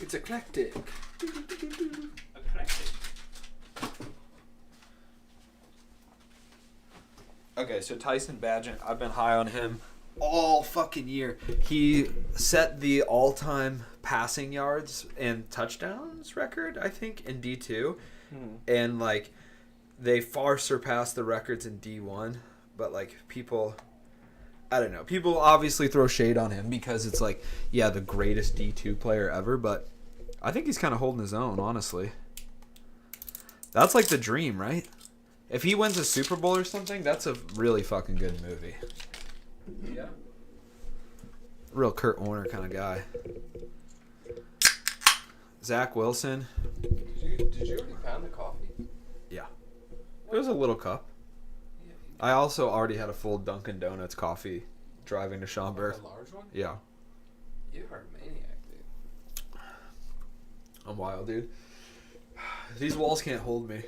It's eclectic. Eclectic. Okay, so Tyson Badgett, I've been high on him all fucking year. He set the all-time passing yards and touchdowns record, I think, in D2. And, like, they far surpassed the records in D1. But, like, people... I don't know. People obviously throw shade on him because it's like, yeah, the greatest D2 player ever. But I think he's kind of holding his own, honestly. That's, like, the dream, right? If he wins a Super Bowl or something, that's a really fucking good movie. Yeah. Real Kurt Warner kind of guy. Zach Wilson. Did you already pound the coffee? Yeah. It was a little cup. Yeah. I also already had a full Dunkin' Donuts coffee driving to A Schaumburg. large one? Yeah. You are a maniac, dude. I'm wild, dude. These walls can't hold me.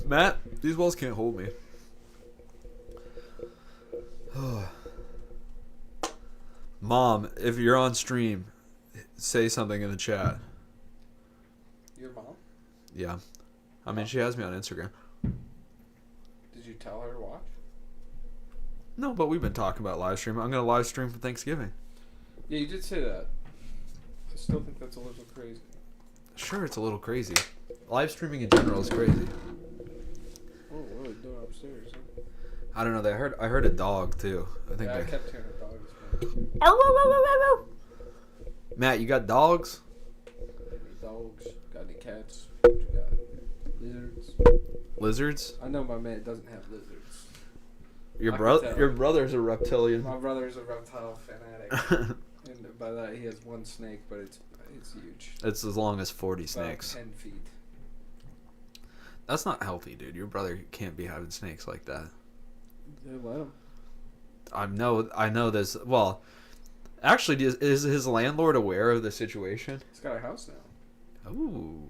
Matt, these walls can't hold me. Mom, if you're on stream, say something in the chat. Your mom? Yeah. I mean, she has me on Instagram. Did you tell her to watch? No, but we've been talking about live stream. I'm going to live stream for Thanksgiving. Yeah, you did say that. I still think that's a little crazy. Sure, it's a little crazy. Live streaming in general is crazy. Oh, what are they doing upstairs? Huh? I don't know. I heard a dog too. I think. Yeah, I they... kept hearing a dog this morning. Matt, you got dogs? Any dogs? Got any cats? What you got? Lizards? Lizards? I know my man doesn't have lizards. Your I can brother? tell. Your brother's a reptilian. My brother's a reptile fanatic. And by that, he has one snake, but it's huge. It's as long as 40 About snakes. 10 feet. That's not healthy, dude. Your brother can't be having snakes like that. They let him. I know this. Well, actually, is his landlord aware of the situation? He's got a house now. Ooh.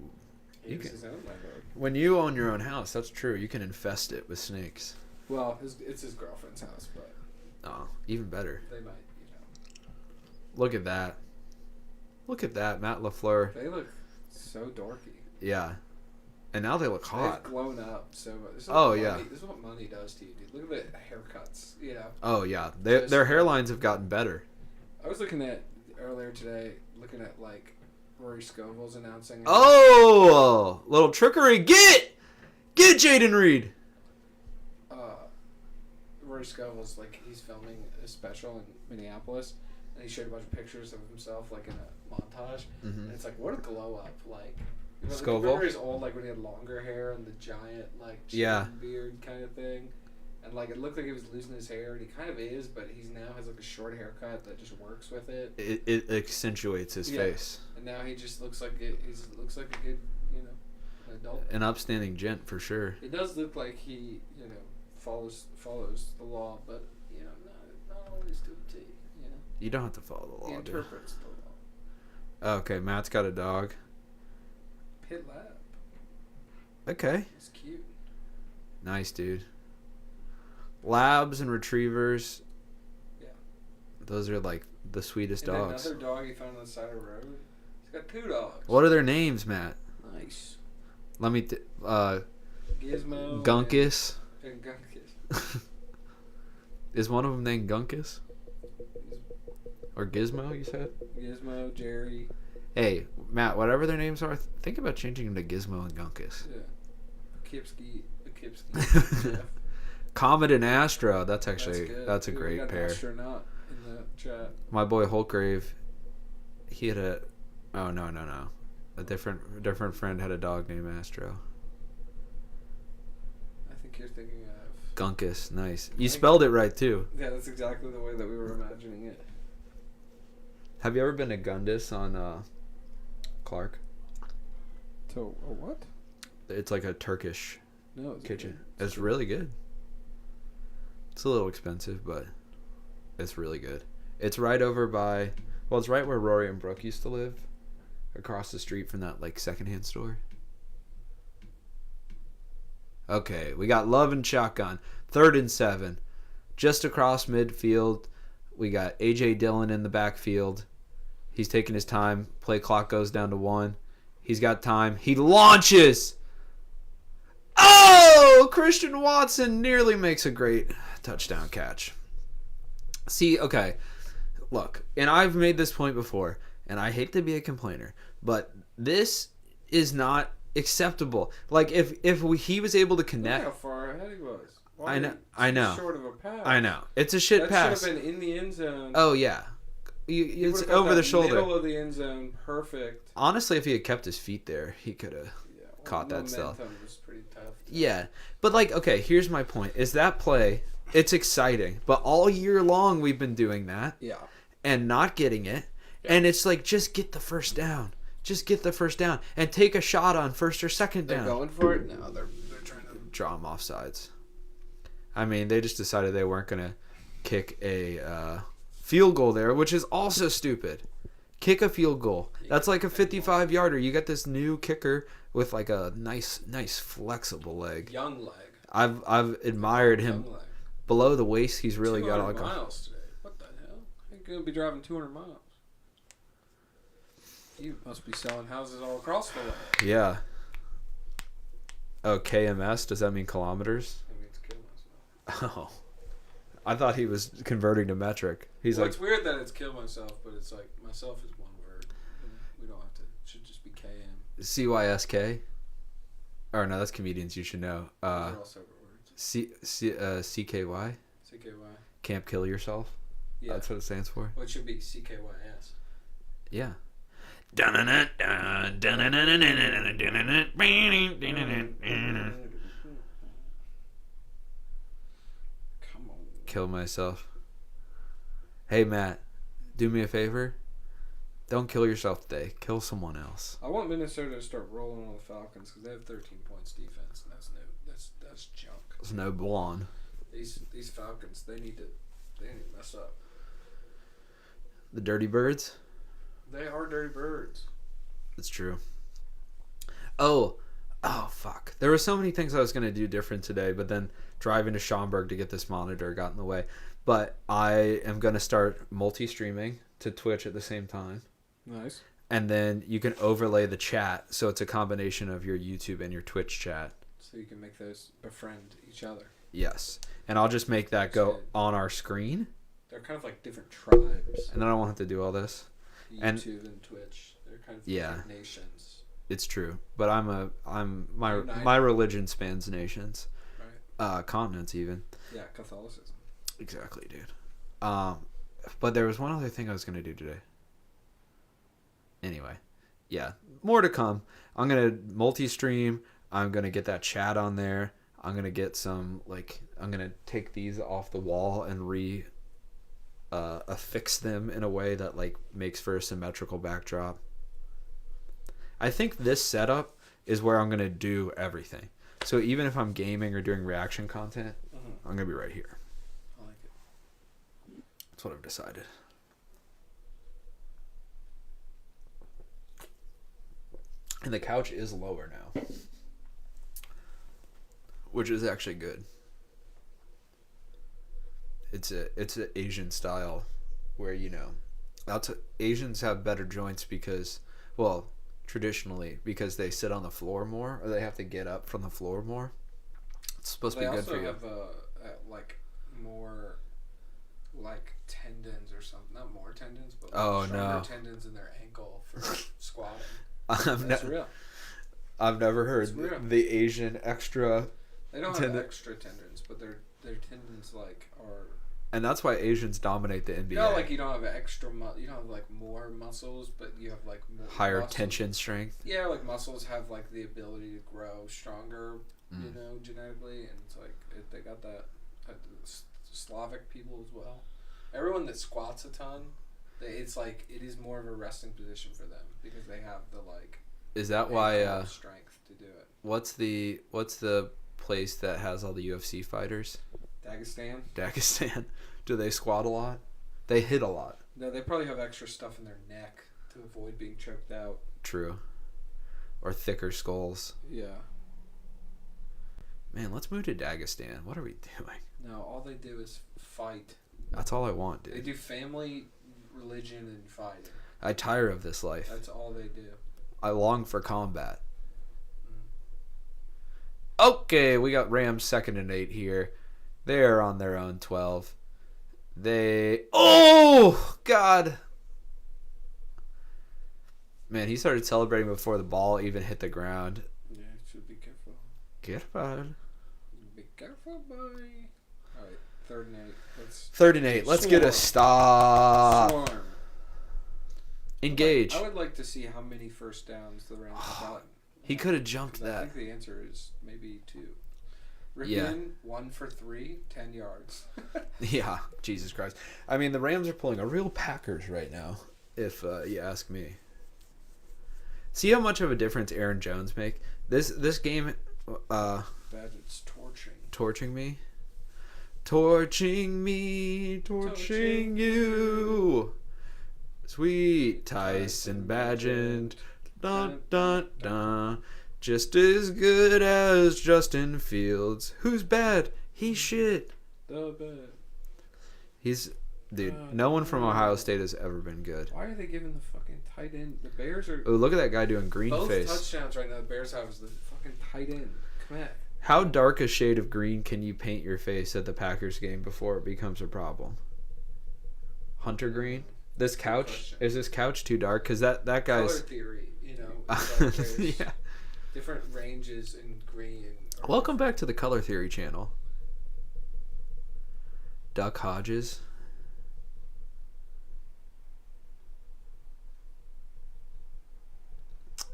He You has can, his own landlord. when you own your own house, that's true. You can infest it with snakes. Well, it's his girlfriend's house, but Oh, even better. they might, you know. Look at that. Look at that, Matt LaFleur. They look so dorky. Yeah. And now they look hot. They've blown up so much. This is Oh, what yeah. money, this is what money does to you, dude. Look at the haircuts, you know. Oh, yeah. Their hairlines have gotten better. I was looking at, earlier today, like, Rory Scovel's announcing. Oh! Little trickery. Get Jaden Reed! Rory Scovel's, like, he's filming a special in Minneapolis, and he showed a bunch of pictures of himself, like, in a montage. Mm-hmm. And it's like, what a glow up, like. You know, Scoville? remember his old, like, when he had longer hair and the giant, like, chin Yeah. beard kind of thing? And, like, it looked like he was losing his hair, and he kind of is, but he's now has, like, a short haircut that just works with it. It accentuates his face. And now he just looks like he looks like a good, you know, an adult. An upstanding gent, for sure. It does look like he, you know, follows the law, but, you know, not always to a T, you know. You don't have to follow the He law, dude. interprets the law. Okay, Matt's got a dog. Pit lab. Okay. It's cute. Nice, dude. Labs and retrievers. Yeah. Those are like the sweetest And dogs. another dog he found on the side of the road. He's got 2 dogs. What are their names, Matt? Nice. Let me. Gizmo. Gunkus. And Gunkus. Is one of them named Gunkus? Or Gizmo, you said? Gizmo, Jerry. Hey, Matt, whatever their names are, think about changing them to Gizmo and Gunkus. Yeah. Poughkeepsie. Jeff. Comet and Astro. That's actually good. that's a Dude, we great got an pair. astronaut in the chat. My boy Holtgrave, he had a. Oh no. A different friend had a dog named Astro. I think you're thinking of. Gunkus, nice. You spelled it right too. Yeah, that's exactly the way that we were imagining it. Have you ever been to Gundus on Clark? So, a what? It's like a Turkish No, it's kitchen. good. It's really good. It's a little expensive, but it's really good. It's right over by, well, it's right where Rory and Brooke used to live, across the street from that like secondhand store. Okay, we got Love and Shotgun, 3rd and 7, just across midfield. We got AJ Dillon in the backfield. He's taking his time. Play clock goes down to 1. He's got time. He launches. Oh, Christian Watson nearly makes a great touchdown catch. See, okay, look, and I've made this point before, and I hate to be a complainer, but this is not acceptable. Like, if he was able to Look connect, how far ahead he was. I know. Short of a pass. I know it's a shit That pass. should have been in the end zone. Oh yeah, He it's would've got over that the shoulder. Middle of the end zone, perfect. Honestly, if he had kept his feet there, he could have. Yeah, Caught that stuff. Momentum was pretty tough. Yeah, but like, okay, here's my point: is that play? It's exciting, but all year long we've been doing that Yeah. and not getting it, and it's like just get the first down, just get the first down, and take a shot on first or second They're down. going for it? No, they're trying to. Draw them off sides. I mean, they just decided they weren't gonna kick a field goal there, which is also stupid. Kick a field goal. That's like a 55-yarder. You got this new kicker with like a nice flexible leg. Young leg. I've admired him. Young leg. Below the waist, he's really got 200 like a. miles today. What the hell? You're going to be driving 200 miles. You must be selling houses all across the land. Yeah. Oh, KMS? Does that mean kilometers? That means kill myself. Oh. I thought he was converting to metric. He's Well, like, it's weird that it's kill myself, but it's like myself is one word. We don't have to. It should just be KM. CYSK? Or no, that's comedians. You should know. Those are all separate words. CKY? CKY. Can't kill yourself? Yeah. That's what it stands for? Well, it should be CKYS. Yeah. Come on. Kill myself. Hey, Matt, do me a favor. Don't kill yourself today. Kill someone else. I want Minnesota to start rolling on the Falcons because they have 13 points defense, and that's junk. There's no blonde. These Falcons, they need to mess up. The Dirty Birds? They are dirty birds. It's true. Oh, fuck. There were so many things I was going to do different today, but then driving to Schaumburg to get this monitor got in the way. But I am going to start multi-streaming to Twitch at the same time. Nice. And then you can overlay the chat, so it's a combination of your YouTube and your Twitch chat. So you can make those befriend each other. Yes. And I'll just make that go on our screen. They're kind of like different tribes. And then I won't have to do all this. YouTube and Twitch. They're kind of different nations. It's true. But my religion spans nations. Right. Continents even. Yeah, Catholicism. Exactly, dude. But there was one other thing I was going to do today. Anyway, yeah, more to come. I'm going to multi-stream. I'm going to get that chat on there. I'm going to get some, I'm going to take these off the wall and affix them in a way that, makes for a symmetrical backdrop. I think this setup is where I'm going to do everything. So even if I'm gaming or doing reaction content, I'm going to be right here. I like it. That's what I've decided. And the couch is lower now, which is actually good. It's an Asian style where, Asians have better joints because, traditionally, because they sit on the floor more or they have to get up from the floor more. It's supposed to be good for you. They also have more tendons or something. Not more tendons, but stronger tendons in their ankle for squatting. That's real. I've never heard the Asian extra. They don't have extra tendons, but their tendons are. And that's why Asians dominate the NBA. You don't have you don't have more muscles, but you have more higher muscles. tension strength. Yeah, muscles have the ability to grow stronger, genetically, and it's they got that. Slavic people as well. Everyone that squats a ton, it is more of a resting position for them because they have the Is that why strength to do it? What's the place that has all the UFC fighters? Dagestan. Do they squat a lot? They hit a lot. No, they probably have extra stuff in their neck to avoid being choked out. True. Or thicker skulls. Yeah. Man, let's move to Dagestan. What are we doing? No, all they do is fight. That's all I want, dude. They do family, religion, and fighting. I tire of this life. That's all they do. I long for combat. Okay, we got Rams 2nd and 8 here. They're on their own 12. Oh, God. Man, he started celebrating before the ball even hit the ground. Yeah, should be careful. Careful. Be careful, boy. All right, 3rd and 8. 3rd and 8. Let's get a stop. Swarm. Engage. I would like to see how many first downs the Rams have gotten. He could have jumped that. I think the answer is maybe 2. Ripken, 1 for 3, 10 yards. Yeah, Jesus Christ. I mean, the Rams are pulling a real Packers right now, if you ask me. See how much of a difference Aaron Jones make? This game... Badgett's Torching me? Torching me, torching you. Sweet Tyson Badgett. Dun, dun, dun. Just as good as Justin Fields. Who's bad? He's shit. The bad. Dude, no one from Ohio State has ever been good. Why are they giving the fucking tight end? The Bears are... Oh, look at that guy doing green face. Both touchdowns right now the Bears have is the fucking tight end. Come at. How dark a shade of green can you paint your face at the Packers game before it becomes a problem? Hunter green? This couch? Is this couch too dark? Because that guy's... Color theory, yeah. Different ranges in green. Welcome back to the Color Theory channel. Duck Hodges.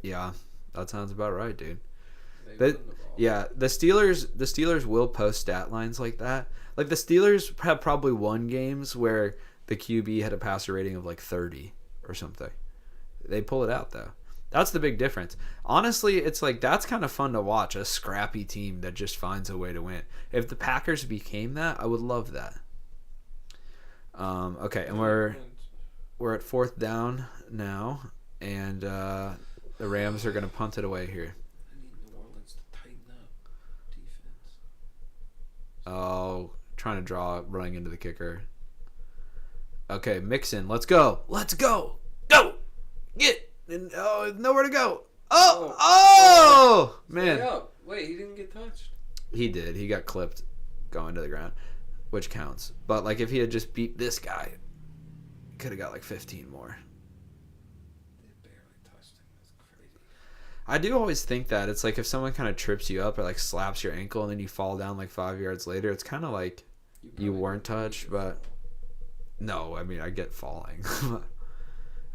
Yeah, that sounds about right, dude. The Steelers will post stat lines like that. Like the Steelers have probably won games where the QB had a passer rating of 30 or something. They pull it out though. That's the big difference. Honestly, it's that's kind of fun to watch, a scrappy team that just finds a way to win. If the Packers became that, I would love that. Okay, and we're at 4th down now, and the Rams are going to punt it away here. Oh, trying to draw, running into the kicker. Okay, Mixon, let's go. Let's go. Go. Get. And, oh, nowhere to go. Oh, man. Wait, he didn't get touched. He did. He got clipped going to the ground, which counts. But, like, if he had just beat this guy, he could have got, like, 15 more. They barely touched him. That's crazy. I do always think that. It's like if someone kind of trips you up or, like, slaps your ankle and then you fall down, like, 5 yards later, it's kind of like you weren't touched, but... No, I mean, I get falling.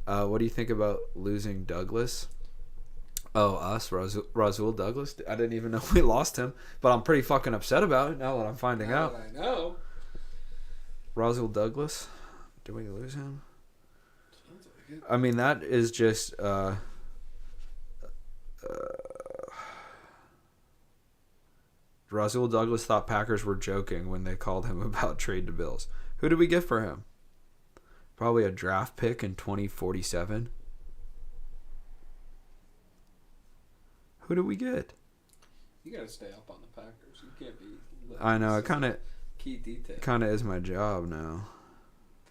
What do you think about losing Douglas? Oh, us? Rasul Douglas? I didn't even know we lost him, but I'm pretty fucking upset about it now that I'm finding out. I know. Rasul Douglas? Did we lose him? I mean, that is just... Rasul Douglas thought Packers were joking when they called him about trade to Bills. Who did we get for him? Probably a draft pick in 2047. Who did we get? You gotta stay up on the Packers. You can't be. I know, it kind of key detail. Kind of is my job now.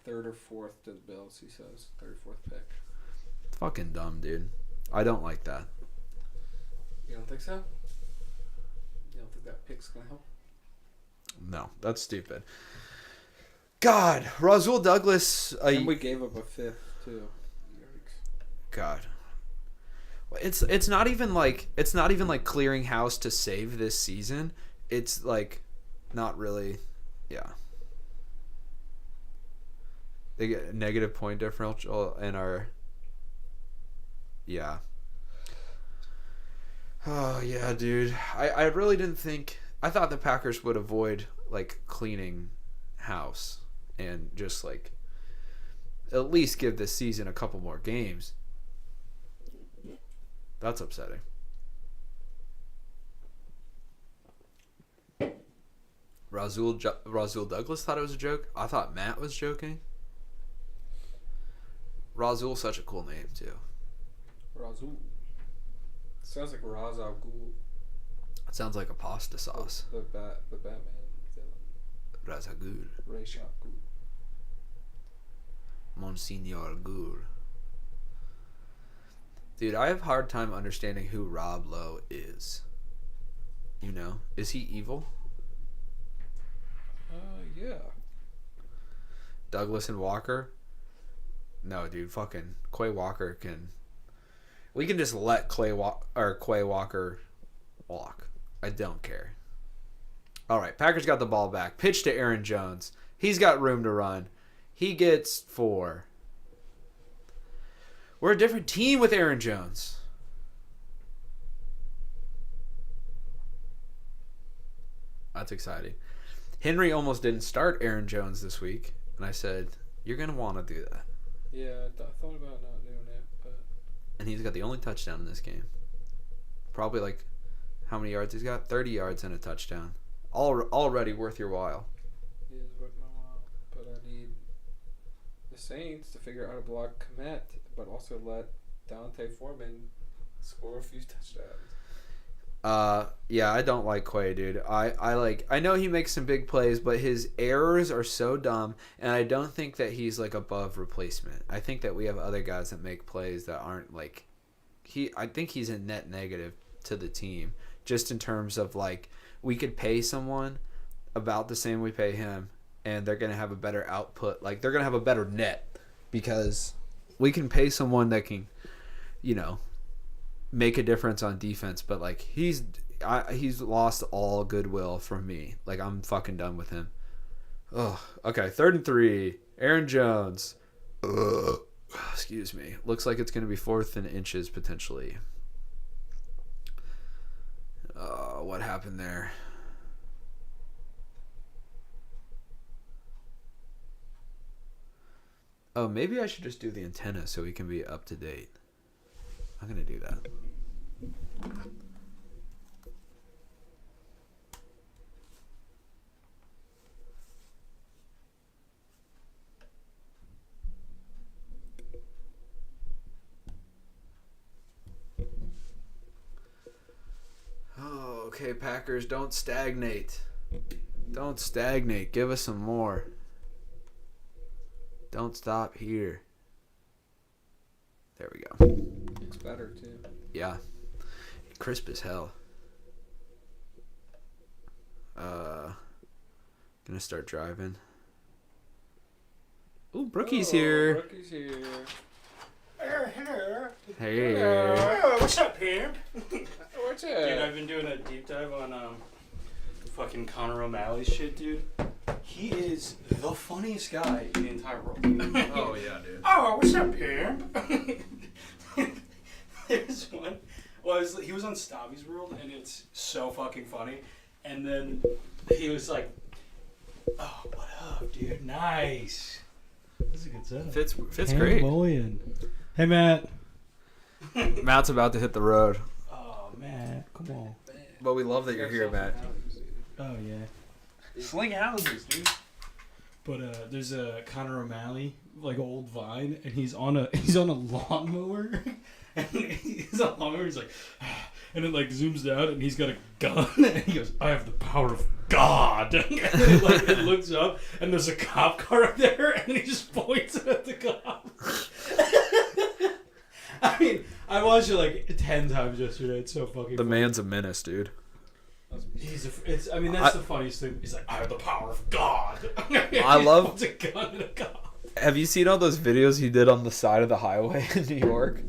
Third or fourth to the Bills, he says. Third or fourth pick. It's fucking dumb, dude. I don't like that. You don't think so? You don't think that pick's gonna help? No, that's stupid. God, Rasul Douglas. And we gave up a fifth too. God, it's not even like clearing house to save this season. It's like not really, yeah. They get a negative point differential in our. Yeah. Oh yeah, dude. I really didn't think. I thought the Packers would avoid like cleaning house. And just like at least give this season a couple more games. That's upsetting. Rasul Douglas thought it was a joke. I thought Matt was joking. Rasul's such a cool name too. Rasul. Sounds like Ra's al Ghul. It sounds like a pasta sauce. The Batman villain. Ra's al Ghul. Ra's al Ghul. Monsignor Ghul. Dude, I have a hard time understanding who Rob Lowe is. You know? Is he evil? Yeah. Douglas and Walker? No, dude, fucking Quay Walker can... We can just let Quay Walker walk. I don't care. Alright, Packers got the ball back. Pitch to Aaron Jones. He's got room to run. He gets 4. We're a different team with Aaron Jones. That's exciting. Henry almost didn't start Aaron Jones this week. And I said, you're going to want to do that. Yeah, I thought about not doing it. But And he's got the only touchdown in this game. Probably like, how many yards he's got? 30 yards and a touchdown. Already worth your while. He is worth my while. But I need the Saints to figure out how to block Komet, but also let Dante Foreman score a few touchdowns. Yeah, I don't like Quay, dude. I know he makes some big plays, but his errors are so dumb, and I don't think that he's like above replacement. I think that we have other guys that make plays that aren't like I think he's a net negative to the team, just in terms of like we could pay someone about the same we pay him, and they're gonna have a better output. Like they're gonna have a better net because we can pay someone that can, you know, make a difference on defense, but like he's lost all goodwill from me. Like I'm fucking done with him. Oh, okay. 3rd and 3. Aaron Jones. Excuse me. Looks like it's gonna be 4th and inches potentially. What happened there? Oh, maybe I should just do the antenna so we can be up to date. I'm gonna do that. Oh, okay, Packers, don't stagnate. Don't stagnate. Give us some more. Don't stop here. There we go. It's better too. Yeah. Crisp as hell. Gonna start driving. Ooh, Brookie's here. Brookie's here. Hey. Oh, what's up, pimp? What's Dude, up? I've been doing a deep dive on fucking Conor O'Malley shit, dude. He is the funniest guy in the entire world. Oh yeah, dude. Oh, what's up, pimp? There's one. Well, he was on Stabby's World, and it's so fucking funny. And then he was like, "Oh, what up, dude? Nice. This is a good setup. Fits great. Hey, Matt. Matt's about to hit the road. Oh, Matt, come on. But we love that you're here, Matt. Oh yeah. Sling houses, dude. But there's a Conor O'Malley like old Vine, and he's on a lawnmower, and he's on a lawnmower. He's like, and it like zooms out, and he's got a gun, and he goes, "I have the power of God." And it looks up, and there's a cop car up there, and he just points at the cop. I mean, I watched it like 10 times yesterday. It's so fucking. The funny. man's a menace, dude. That's the funniest thing. He's like, I have the power of God. I love. Puts a gun at a cop. Have you seen all those videos he did on the side of the highway in New York?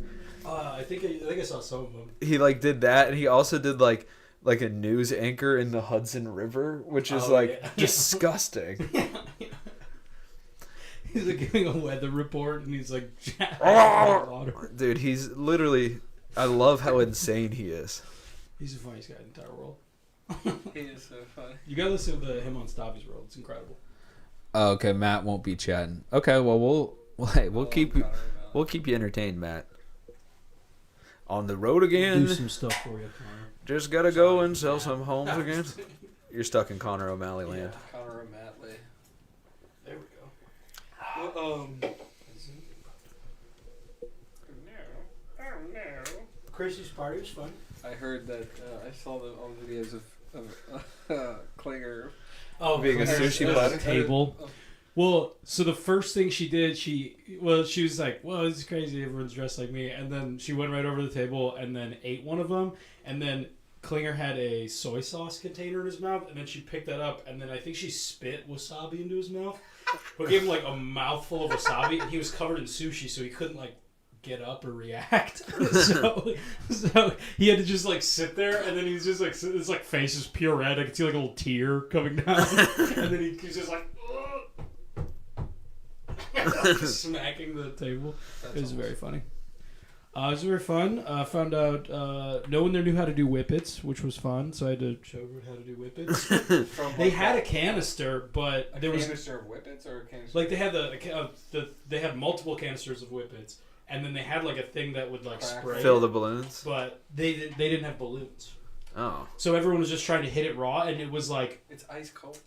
I think I saw some of them. He like did that, and he also did like a news anchor in the Hudson River, which is disgusting. He's like giving a weather report, and he's like, water. Dude, he's literally. I love how insane he is. He's the funniest guy in the entire world. He is so funny. You gotta listen to him on Stabby's World. It's incredible. Oh, okay, Matt won't be chatting. Okay, well we'll keep you entertained, Matt. On the road again. Do some stuff for you, Connor. Just gotta go and sell some homes again. You're stuck in Conor O'Malley land. Yeah, Conor O'Malley. There we go. Well, Chrissy's party was fun. I heard that. I saw all the videos of Klinger. Oh, being a sushi platter. Table. Well, so the first thing she did, she was like, "Whoa, this is crazy! Everyone's dressed like me." And then she went right over to the table and then ate one of them. And then Klinger had a soy sauce container in his mouth, and then she picked that up, and then I think she spit wasabi into his mouth. But gave him like a mouthful of wasabi, and he was covered in sushi, so he couldn't like get up or react. so he had to just like sit there, and then he's just like his like face is pure red. I could see like a little tear coming down, and then he's just like. Smacking the table. It was very funny. It was very fun. Found out no one there knew how to do whippets, which was fun. So I had to show her how to do whippets. They had a canister, but there was a canister of whippets or a canister. like they had they had multiple canisters of whippets, and then they had like a thing that would like spray Fill the balloons. But they didn't have balloons. Oh. So everyone was just trying to hit it raw, and it was like It's ice cold.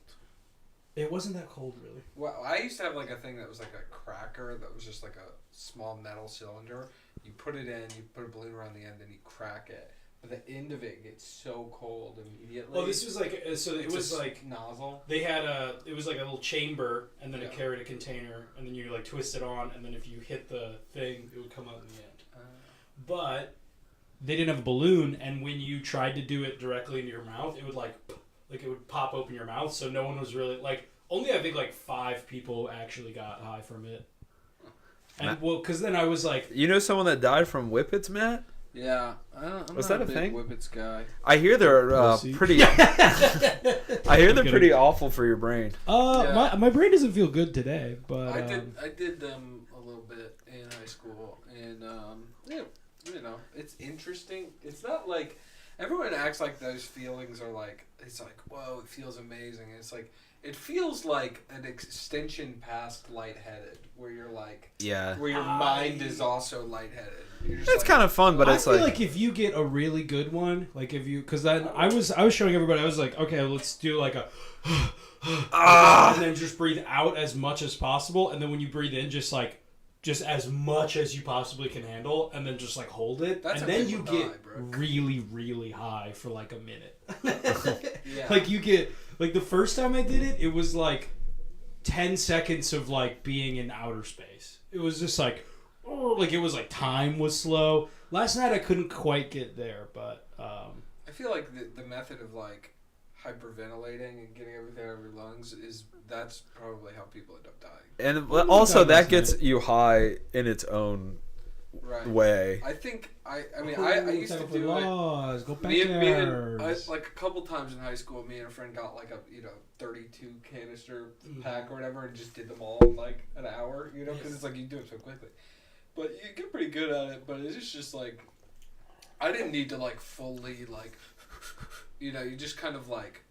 it wasn't that cold really. Well, I used to have like a thing that was like a cracker that was just like a small metal cylinder. You put it in, you put a balloon around the end, and you crack it. But the end of it gets so cold immediately. Oh, this was like so. It was like nozzle. they had it was like a little chamber, and then it carried a container, and then you like twist it on, and then if you hit the thing, it would come out in the end. But they didn't have a balloon, and when you tried to do it directly into your mouth, it would like it would pop open your mouth. So no one was really like only I think like 5 people actually got high from it. And well, because then I was like, you know someone that died from whippets, Matt? Yeah, Was that a thing? Whippets guy. I hear they're pretty. I hear they're pretty awful for your brain. my brain doesn't feel good today, but I did them a little bit in high school, and you know, it's interesting. It's not like everyone acts like those feelings are like it's like whoa, it feels amazing. It's like it feels like an extension past lightheaded, where you're like where your mind is also lightheaded. It's kind of fun, but it's I feel like if you get a really good one, like if you, because then I was showing everybody, I was like, okay, let's do like a, and then just breathe out as much as possible, and then when you breathe in, just as much as you possibly can handle, and then just like hold it, and then you get really, really high for like a minute. Yeah. Like you get Like the first time I did it, it was like 10 seconds of like being in outer space. It was just like, it was like time was slow. Last night I couldn't quite get there, but I feel like the method of like hyperventilating and getting everything out of your lungs that's probably how people end up dying. And also that gets you high in its own way. I think I used to do laws. Go back like a couple times in high school. Me and a friend got like a 32 canister pack or whatever, and just did them all in like an hour. Because it's like you do it so quickly. But you get pretty good at it. But it's just like I didn't need to like fully like you just kind of like.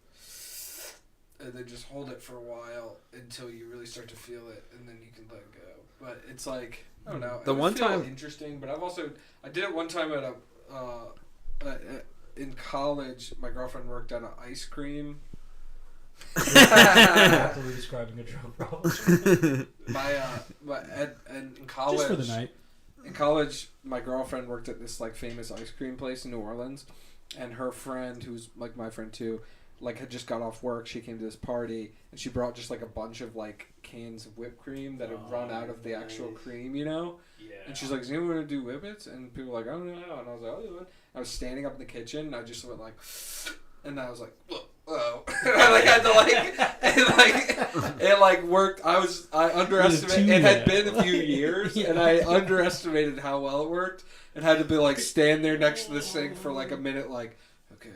And then just hold it for a while until you really start to feel it, and then you can let it go. But it's like I don't know. The one time interesting, but I did it one time at in college. My girlfriend worked at an ice cream. Totally describing a drug problem. In college, just for the night. In college, my girlfriend worked at this like famous ice cream place in New Orleans, and her friend, who's like my friend too. Like had just got off work, she came to this party and she brought just like a bunch of like cans of whipped cream that had run out of the actual cream, Yeah. And she's like, "Is anyone gonna do whippets?" And people were like, "I don't know." And I was like, "Oh, I was standing up in the kitchen and I just went like, and I was like, "Oh," and I like had to it worked. I underestimated. It had been a few years, and I underestimated how well it worked, and had to be like stand there next to the sink for like a minute, like, okay.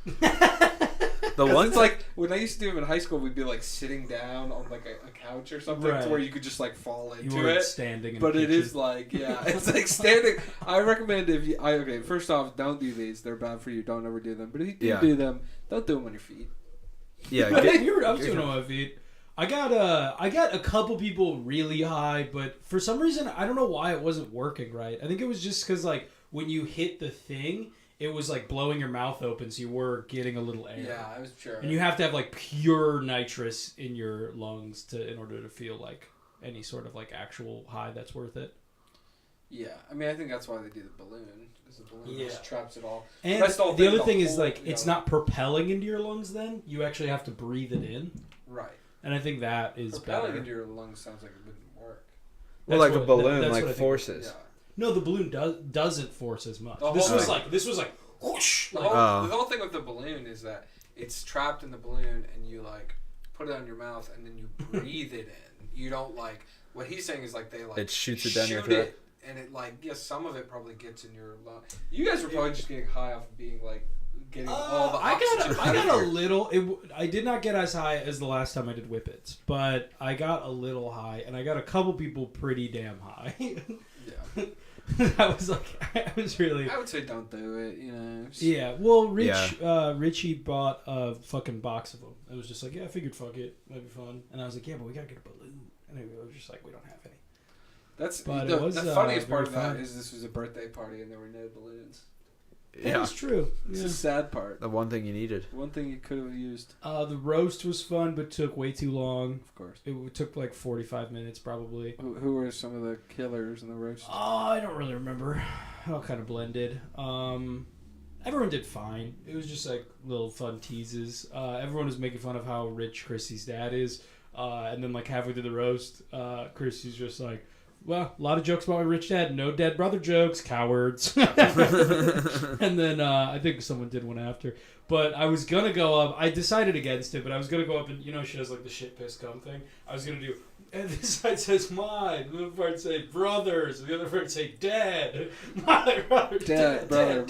It's like when I used to do them in high school, we'd be like sitting down on like a couch or something to where you could just like fall into it. Standing, but it is like it's like standing. I recommend first off, don't do these. They're bad for you. Don't ever do them. But if you do them, don't do them on your feet. Yeah, I'm doing them on my feet. I got a couple people really high, but for some reason I don't know why it wasn't working right. I think it was just because like when you hit the thing. It was like blowing your mouth open, so you were getting a little air. Yeah, I was sure. And you have to have like pure nitrous in your lungs in order to feel like any sort of like actual high that's worth it. Yeah, I mean, I think that's why they do the balloon, because the balloon just traps it all. And the other thing is like it's not propelling into your lungs. Then you actually have to breathe it in. Right. And I think that is propelling better. into your lungs sounds like it wouldn't work. Well, like a balloon, like forces. Yeah. No, the balloon doesn't force as much. This was like whoosh. The whole thing with the balloon is that it's trapped in the balloon, and you like put it on your mouth, and then you breathe it in. You don't like what he's saying is like they like it shoots it down your throat, and it like some of it probably gets in your lung. You guys were probably just getting high off of being like getting all the oxygen. I got a little. I did not get as high as the last time I did whippets, but I got a little high, and I got a couple people pretty damn high. Yeah. I was really. I would say don't do it. Yeah. Well, Richie bought a fucking box of them. It was just like, yeah, I figured, fuck it, that'd be fun. And I was like, yeah, but we gotta get a balloon. And it was just like, we don't have any. The funniest part of that is this was a birthday party and there were no balloons. Yeah, that's true. It's the sad part. The one thing you needed. One thing you could have used. The roast was fun, but took way too long. Of course. It took like 45 minutes, probably. Who were some of the killers in the roast? I don't really remember. All kind of blended. Everyone did fine. It was just like little fun teases. Everyone was making fun of how rich Chrissy's dad is. And then like halfway through the roast, Chrissy's just like, well, a lot of jokes about my rich dad. No dead brother jokes. Cowards. And then I think someone did one after. But I was going to go up. I decided against it, but I was going to go up and, she does like the shit piss cum thing. I was going to do, and this side says mine. The other part say brothers. And the other part say dad. My brother, dad. Brother,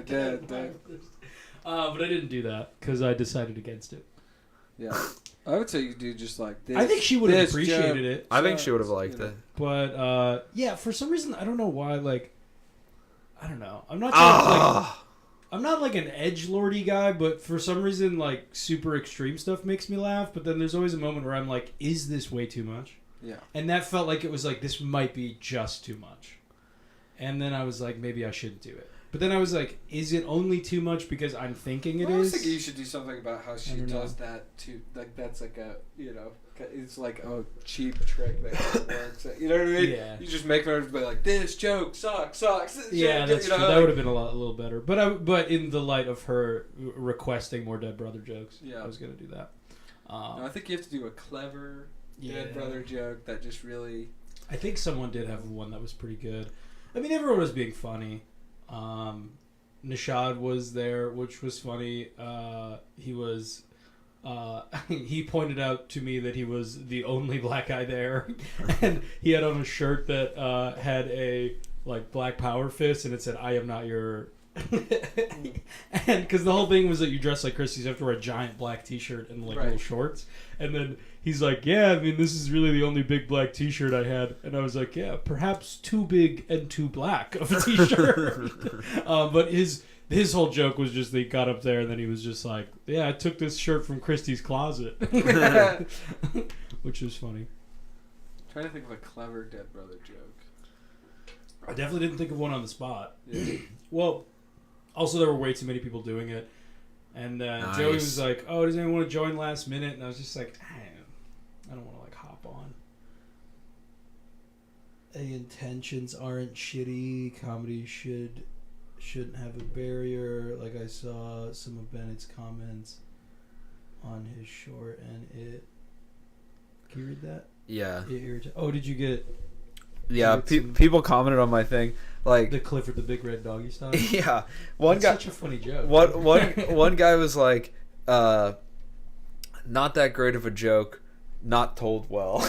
dad. But I didn't do that because I decided against it. Yeah. I would say you do just like this. I think she would have appreciated it. I think she would have liked it. But, yeah, for some reason, I don't know why, like, I don't know. I'm not like an edgelordy guy, but for some reason, like, super extreme stuff makes me laugh. But then there's always a moment where I'm like, is this way too much? Yeah. And that felt like it was like, this might be just too much. And then I was like, maybe I shouldn't do it. But then I was like, is it only too much because I'm thinking it is? I was thinking you should do something about how she does that too. Like, that's like a, it's like a cheap trick that works. You know what I mean? Yeah. You just make everybody like, this joke sucks. This Yeah, joke, that's you know, true. like- That would have been a little better. But in the light of her requesting more Dead Brother jokes, Yeah. I was gonna do that. No, I think you have to do a clever Yeah. dead brother joke that just really. I think someone did have one that was pretty good. I mean, everyone was being funny. Nishad was there, which was funny. He was. He pointed out to me that he was the only black guy there, and he had on a shirt that had a like Black Power fist, and it said "I am not your." And because the whole thing was that you dress like Christy, so you have to wear a giant black T-shirt and like Right. little shorts. And then he's like, "Yeah, I mean, this is really the only big black T-shirt I had." And I was like, "Yeah, perhaps too big and too black of a T-shirt." But his whole joke was just that he got up there and then he was just like, "Yeah, I took this shirt from Christy's closet," which was funny. Trying to think of a clever dead brother joke. I definitely didn't think of one on the spot. Yeah. Well, also there were way too many people doing it, and Nice. Joey was like, "Oh, does anyone want to join last minute?" And I was just like, I don't want to like hop on. The intentions aren't shitty. Comedy shouldn't have a barrier. Like I saw some of Bennett's comments on his short, and it. Can you read that? Yeah. Oh, did you get Yeah, Get some- people commented on my thing. Like, the Clifford the Big Red Doggy style? yeah. One That's guy. such a funny joke. One guy was like, not that great of a joke, not told well.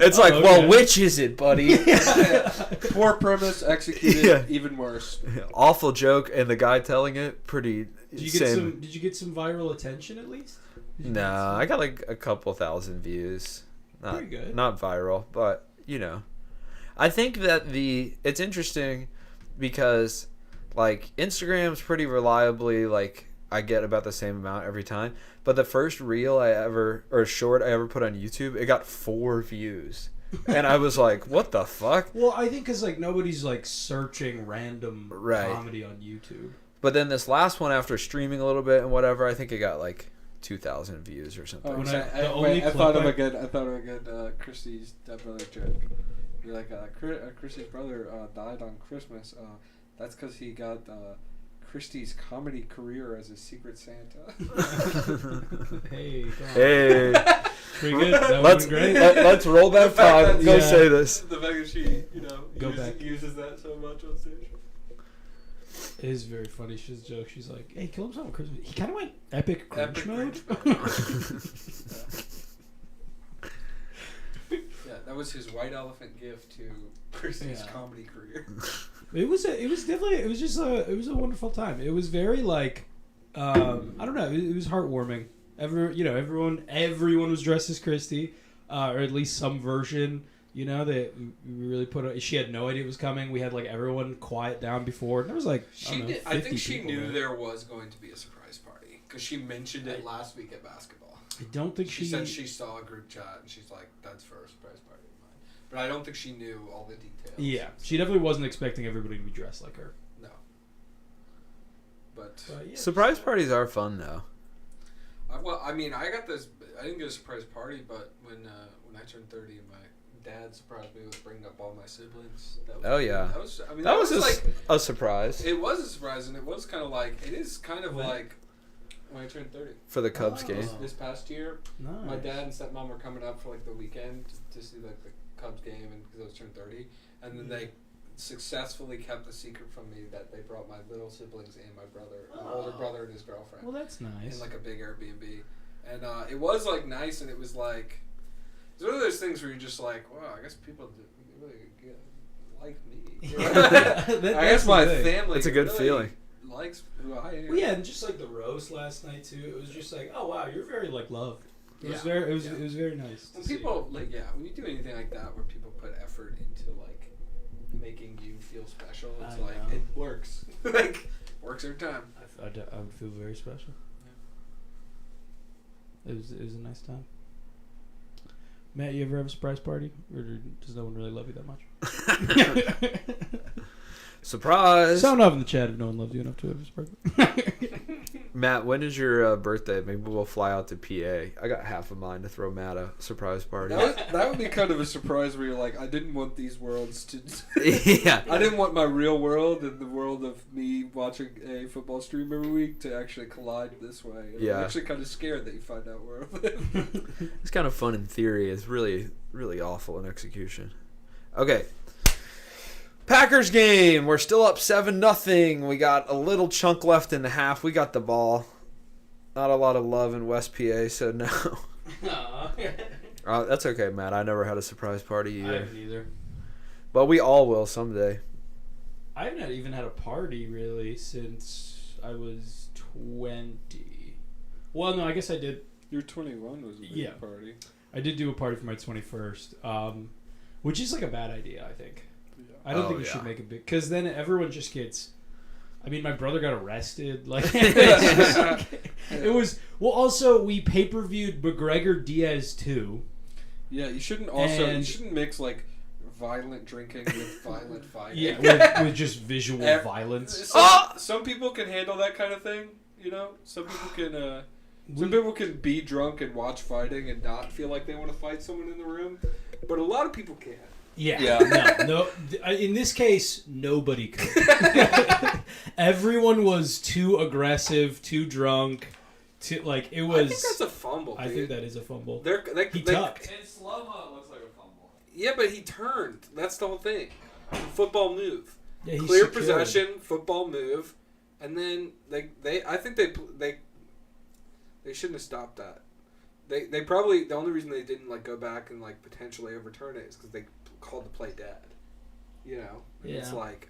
It's like, okay. well, which is it, buddy? Poor premise, executed Yeah. even worse. Awful joke, and the guy telling it, pretty Did you get same. Did you get some viral attention at least? Did you No, get some- I got like a couple thousand views. Not, Pretty good. Not viral, but you know. I think that it's interesting because like Instagram's pretty reliably like I get about the same amount every time. But the first reel short I ever put on YouTube, it got 4 views. And I was like, what the fuck? Well, I think because like nobody's like searching random Right. comedy on YouTube. But then this last one, after streaming a little bit and whatever, I think it got like 2,000 views or something. Oh, When so the only I thought of clip a good Christy's dead brother joke. You're like, Christy's brother died on Christmas. That's because he got Christy's comedy career as a secret Santa. Hey, go on. Hey, Pretty good. That let's was great. let's roll back time. Go Yeah. say this. The fact that she, Go back. uses that so much on stage. It is very funny. She's a joke. She's like, "Hey, kill himself on Christmas." He kind of went epic Grinch Epic mode. Grinch Yeah, that was his white elephant gift to Christy's Yeah. comedy career. It was just a wonderful time. It was very like, I don't know. It was heartwarming. Everyone was dressed as Christy, or at least some version. You know, we really she had no idea it was coming. We had like everyone quiet down before, and there was like I think she 50 knew people there was going to be a surprise party because she mentioned it last week at basketball. I don't think She said she saw a group chat and she's like, "That's for a surprise party of mine." But I don't think she knew all the details. Yeah, she definitely wasn't expecting everybody to be dressed like her. No. But Yeah, Surprise parties are fun though. I got this. I didn't get a surprise party, but when I turned 30, my dad surprised me with bringing up all my siblings. Oh yeah, That was just a surprise It was a surprise, and it was kind of like it is kind of When? like when I turned 30. for the Cubs Oh. game. This past year, Nice. my dad and stepmom were coming up for like the weekend to see like the Cubs game, and because I was turned 30, and then they successfully kept the secret from me that they brought my little siblings and my brother, my older brother and his girlfriend, Well, that's nice. in like a big Airbnb, and it was like nice, and it was like it's one of those things where you're just like, wow, I guess people really like me. I guess my family. It's a good really feeling. Likes who I am. Well, yeah, and just like the roast last night too. It was just like, oh wow, you're very like loved. It was Yeah. very, it was very nice. When to see. people when you do anything like that where people put effort into like making you feel special, it's I like know. it works. Like works every time. I would feel very special. It was a nice time. Matt, you ever have a surprise party, or does no one really love you that much? Surprise! Sound off in the chat if no one loves you enough to have a surprise party. Matt, when is your birthday? Maybe we'll fly out to PA. I got half of mine to throw Matt a surprise party. That would be kind of a surprise where you're like, I didn't want these worlds to... Yeah. I didn't want my real world and the world of me watching a football stream every week to actually collide this way. Yeah. I'm actually kind of scared that you find out where I live. It's kind of fun in theory. It's really, really awful in execution. Okay. Packers game. We're still up 7-0. We got a little chunk left in the half. We got the ball. Not a lot of love in West PA, so no. That's okay, Matt. I never had a surprise party either. I haven't either. But we all will someday. I haven't even had a party, really, since I was 20. Well, no, I guess I did. Your 21 was a big party. I did do a party for my 21st, which is like a bad idea, I think. I don't think you should make a big... Because then everyone just gets... I mean, my brother got arrested. Like, it was... Well, also, we pay-per-viewed McGregor-Diaz 2. Yeah, you shouldn't also... you shouldn't mix, like, violent drinking with violent fighting. Yeah, with just visual violence. Some people can handle that kind of thing, you know? Some people can be drunk and watch fighting and not feel like they want to fight someone in the room. But a lot of people can't. No. In this case, nobody could. Everyone was too aggressive, too drunk. It was. I think that's a fumble. I think that is a fumble. He tucked. In slow-mo, it looks like a fumble. Yeah, but he turned. That's the whole thing. Football move. Yeah, he's Clear secured. possession, football move, and then I think they shouldn't have stopped that. They probably, the only reason they didn't go back and potentially overturn it is because they called the play dead. You know? And it's like,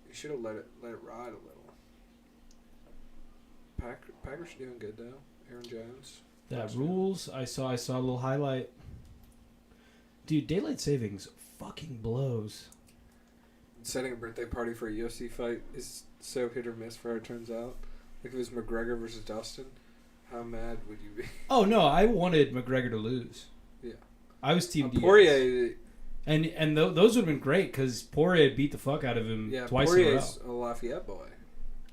you should have let it ride a little. Packers are doing good though. Aaron Jones. That rules. I saw a little highlight. Dude, daylight savings fucking blows. Setting a birthday party for a UFC fight is so hit or miss for how it turns out. Like if it was McGregor versus Dustin, how mad would you be? Oh no, I wanted McGregor to lose. Yeah, I was team Diaz. Poirier. And those would have been great because Poirier beat the fuck out of him twice Poirier's in a row. a Lafayette boy.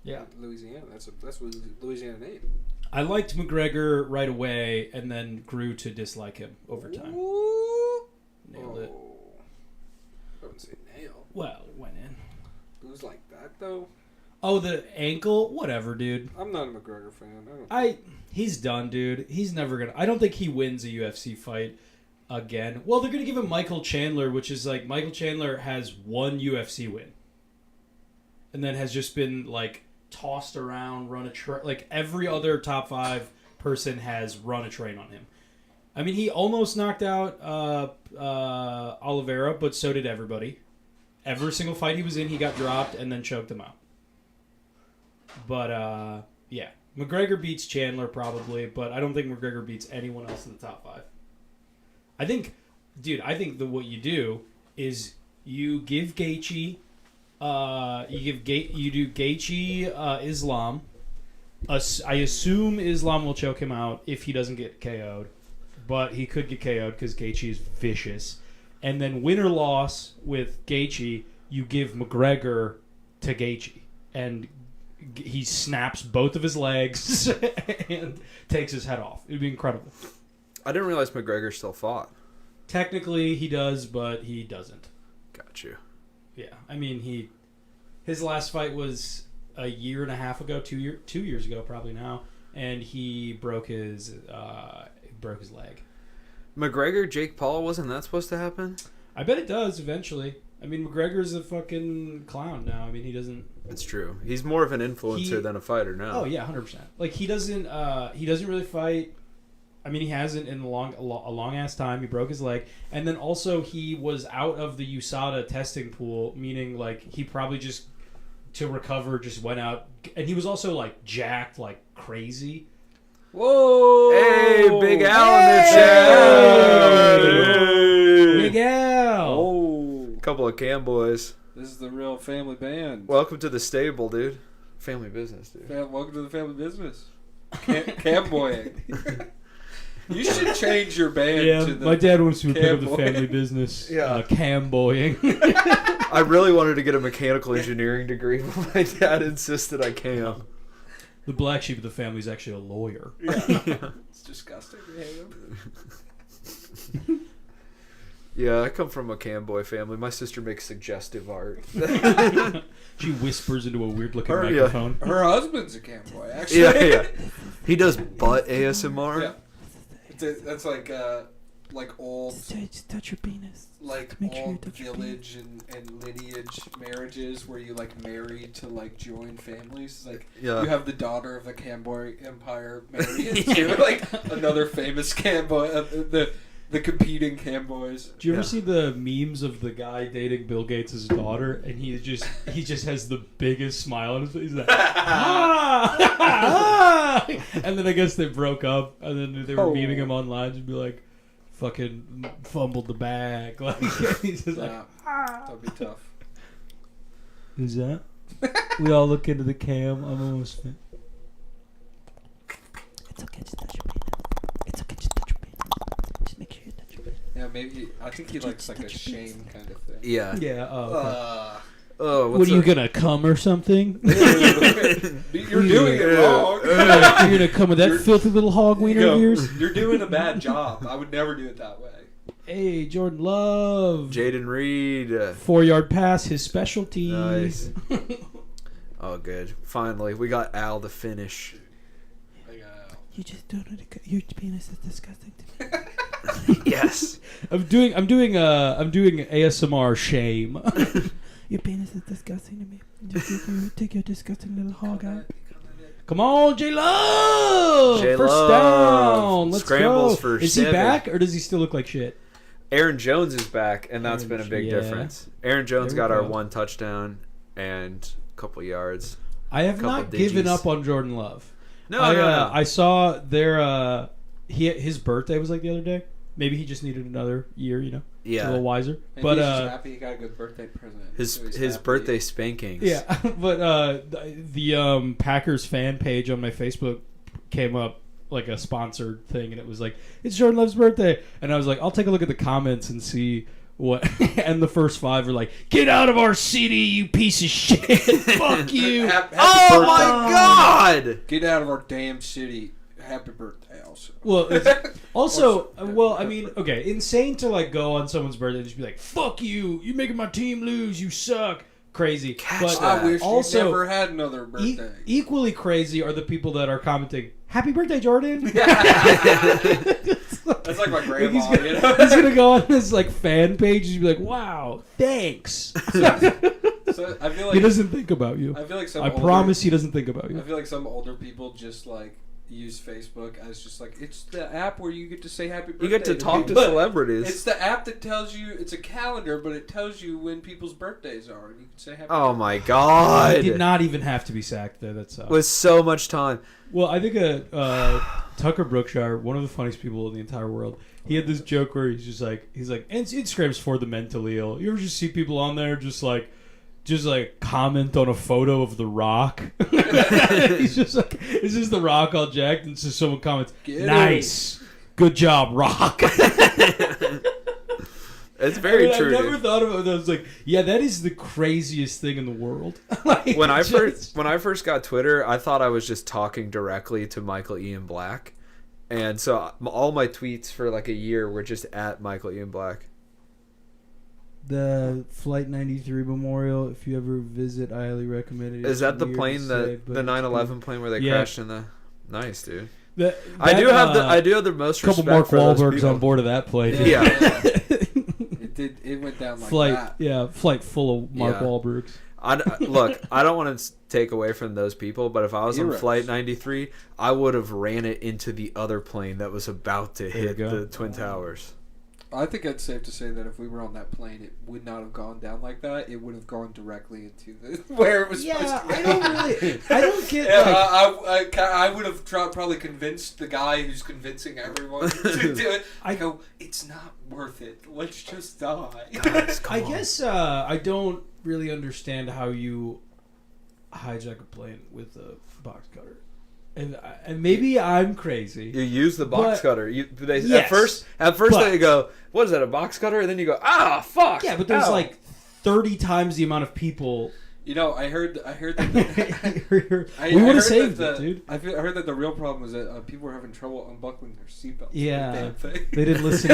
Yeah, Louisiana. That's what Louisiana name. I liked McGregor right away, and then grew to dislike him over time. Ooh. Nailed it. I wouldn't say nail. Well, went in. Who's like that though? Oh, the ankle? Whatever, dude. I'm not a McGregor fan. He's done, dude. He's never gonna. I don't think he wins a UFC fight again. Well, they're gonna give him Michael Chandler, which is Michael Chandler has one UFC win, and then has just been tossed around, run a train. Every other top 5 person has run a train on him. I mean, he almost knocked out Oliveira, but so did everybody. Every single fight he was in, he got dropped and then choked him out. But, yeah. McGregor beats Chandler probably, but I don't think McGregor beats anyone else in the top 5. I think what you do is you give Gaethje, you do Gaethje, Islam. I assume Islam will choke him out if he doesn't get KO'd, but he could get KO'd because Gaethje is vicious. And then win or loss with Gaethje, you give McGregor to Gaethje, and he snaps both of his legs and takes his head off. It would be incredible. I didn't realize McGregor still fought. Technically, he does, but he doesn't. Got you. Yeah, I mean, his last fight was a year and a half ago, 2 years ago, probably now, and he broke his leg. McGregor, Jake Paul, wasn't that supposed to happen? I bet it does eventually. I mean, McGregor's a fucking clown now. I mean, he doesn't. It's true. He's more of an influencer than a fighter now. Oh yeah, 100%. He doesn't really fight. I mean, he hasn't in a long ass time. He broke his leg, and then also he was out of the USADA testing pool, meaning he probably just to recover just went out, and he was also jacked like crazy. Whoa! Hey, Big Al in the chat. Hey. Big Al. Oh, Couple of Cam boys. This is the real family band. Welcome to the stable, dude. Family business, dude. Welcome to the family business. Cam boying. You should change your band to the... my dad wants to pick up the Camboying. family business. Yeah. Camboying. I really wanted to get a mechanical engineering degree, but my dad insisted I cam. The black sheep of the family is actually a lawyer. Yeah. It's disgusting. I hate him. Yeah, I come from a camboy family. My sister makes suggestive art. She whispers into a weird-looking Yeah. microphone. Her husband's a cowboy, actually. Yeah. He does butt ASMR. Yeah. That's like old, Just touch your penis. like Make sure you old touch your village and lineage marriages where you like marry to like join families. Like Yeah. you have the daughter of a Camboy empire marry into like another famous Camboy, the competing Camboys. Do you ever Yeah. see the memes of the guy dating Bill Gates' daughter, and he just has the biggest smile on his face? He's like, ah! Ah! And then I guess they broke up, and then they were memeing him online to be like, fucking fumbled the bag. Like he's just like, Yeah, that'd be tough. who's that? We all look into the cam. I'm almost. It's okay, just touch your penis. It's okay, just touch your penis. Just make sure you touch your penis. Yeah, maybe I think he likes like a shame kind of thing. Yeah. Yeah. Oh, okay. Oh, What what's are you up? gonna come or something? You're doing it wrong. You're gonna come with that filthy little hog wiener of yours? You're doing a bad job. I would never do it that way. Hey, Jordan Love. Jaden Reed. 4-yard pass, his specialty. Nice. Oh, good. Finally, we got Al to finish. Like, You just don't know your penis is disgusting to me. Yes. I'm doing ASMR shame. Your penis is disgusting to me. Just take your disgusting little hog out. Come on, J Love. J-Love. First down. Let's Scrambles go. for Is 7. he back or does he still look like shit? Aaron Jones is back, and that's been a big Yeah. difference. Aaron Jones There we got our go. 1 touchdown and a couple yards. I have Couple not given digits. up on Jordan Love. No, I, no, no. I saw their his birthday was like the other day. Maybe he just needed another year, you know, a little Yeah. wiser. maybe But he's just happy he got a good birthday present. His So he's his happy. birthday spankings. yeah, but the Packers fan page on my Facebook came up like a sponsored thing, and it was like, it's Jordan Love's birthday, and I was like, I'll take a look at the comments and see what. And the first 5 were like, get out of our city, you piece of shit, fuck you. Happy Oh birthday. my God! Get out of our damn city. Happy birthday, also. Well, it's also, well, I mean, okay, insane to like go on someone's birthday and just be like, fuck you, you're making my team lose, you suck. Crazy. But that. I wish also, you never had another birthday. equally crazy are the people that are commenting, happy birthday, Jordan. That's like my grandma, He's you know? gonna go on this like fan page and be like, "Wow, thanks." So I feel like He doesn't think about you. I feel like some I older, promise he doesn't think about I you. feel like some older people just like use Facebook as just like it's the app where you get to say happy birthday. You get to talk to people. celebrities. It's the app that tells you it's a calendar, but it tells you when people's birthdays are, and you can say happy. Oh birthday. my I God! did not even have to be sacked there. That's With so much time. well. I think Tucker Brookshire, one of the funniest people in the entire world. He had this joke where he's like, and Instagram's for the mentally ill. You ever just see people on there just like comment on a photo of The Rock? He's just like, it's just The Rock all jacked, and so someone comments, Get "Nice, good job, Rock." It's very I true. never dude. thought of it. I was like, yeah, that is the craziest thing in the world. Like, When I just- first got Twitter, I thought I was just talking directly to Michael Ian Black, and so all my tweets for like a year were just at Michael Ian Black. The Flight 93 Memorial, if you ever visit, I highly recommend it. Is It's that the weird plane to that say, but the it's 9/11 plane where they Yeah. crashed in the? Nice, dude. good. I do have the most couple respect Mark for those Wahlbergs people. on board of that plane. Yeah. It went down like flight, that. yeah, flight full of Mark Yeah. Wahlbergs. Look, I don't want to take away from those people, but if I was on Heroes. Flight 93, I would have ran it into the other plane that was about to you hit go. the Twin Towers. I think it's safe to say that if we were on that plane, it would not have gone down like that. It would have gone directly into the where it was supposed Yeah, to go. I don't get Yeah, I would have probably convinced the guy who's convincing everyone to do it. I go, it's not worth it. Let's just die. Guys, come I on. guess I don't really understand how you hijack a plane with a box cutter, and maybe I'm crazy. You use the box But- cutter. At Yes. first But- they go, "What is that? A box cutter?" And then you go, "Ah, fuck!" Yeah, but there's Ow." like 30 times the amount of people You know, I heard that. We would have saved it, dude. I heard that the real problem was that people were having trouble unbuckling their seatbelts. Yeah, Damn thing. they didn't listen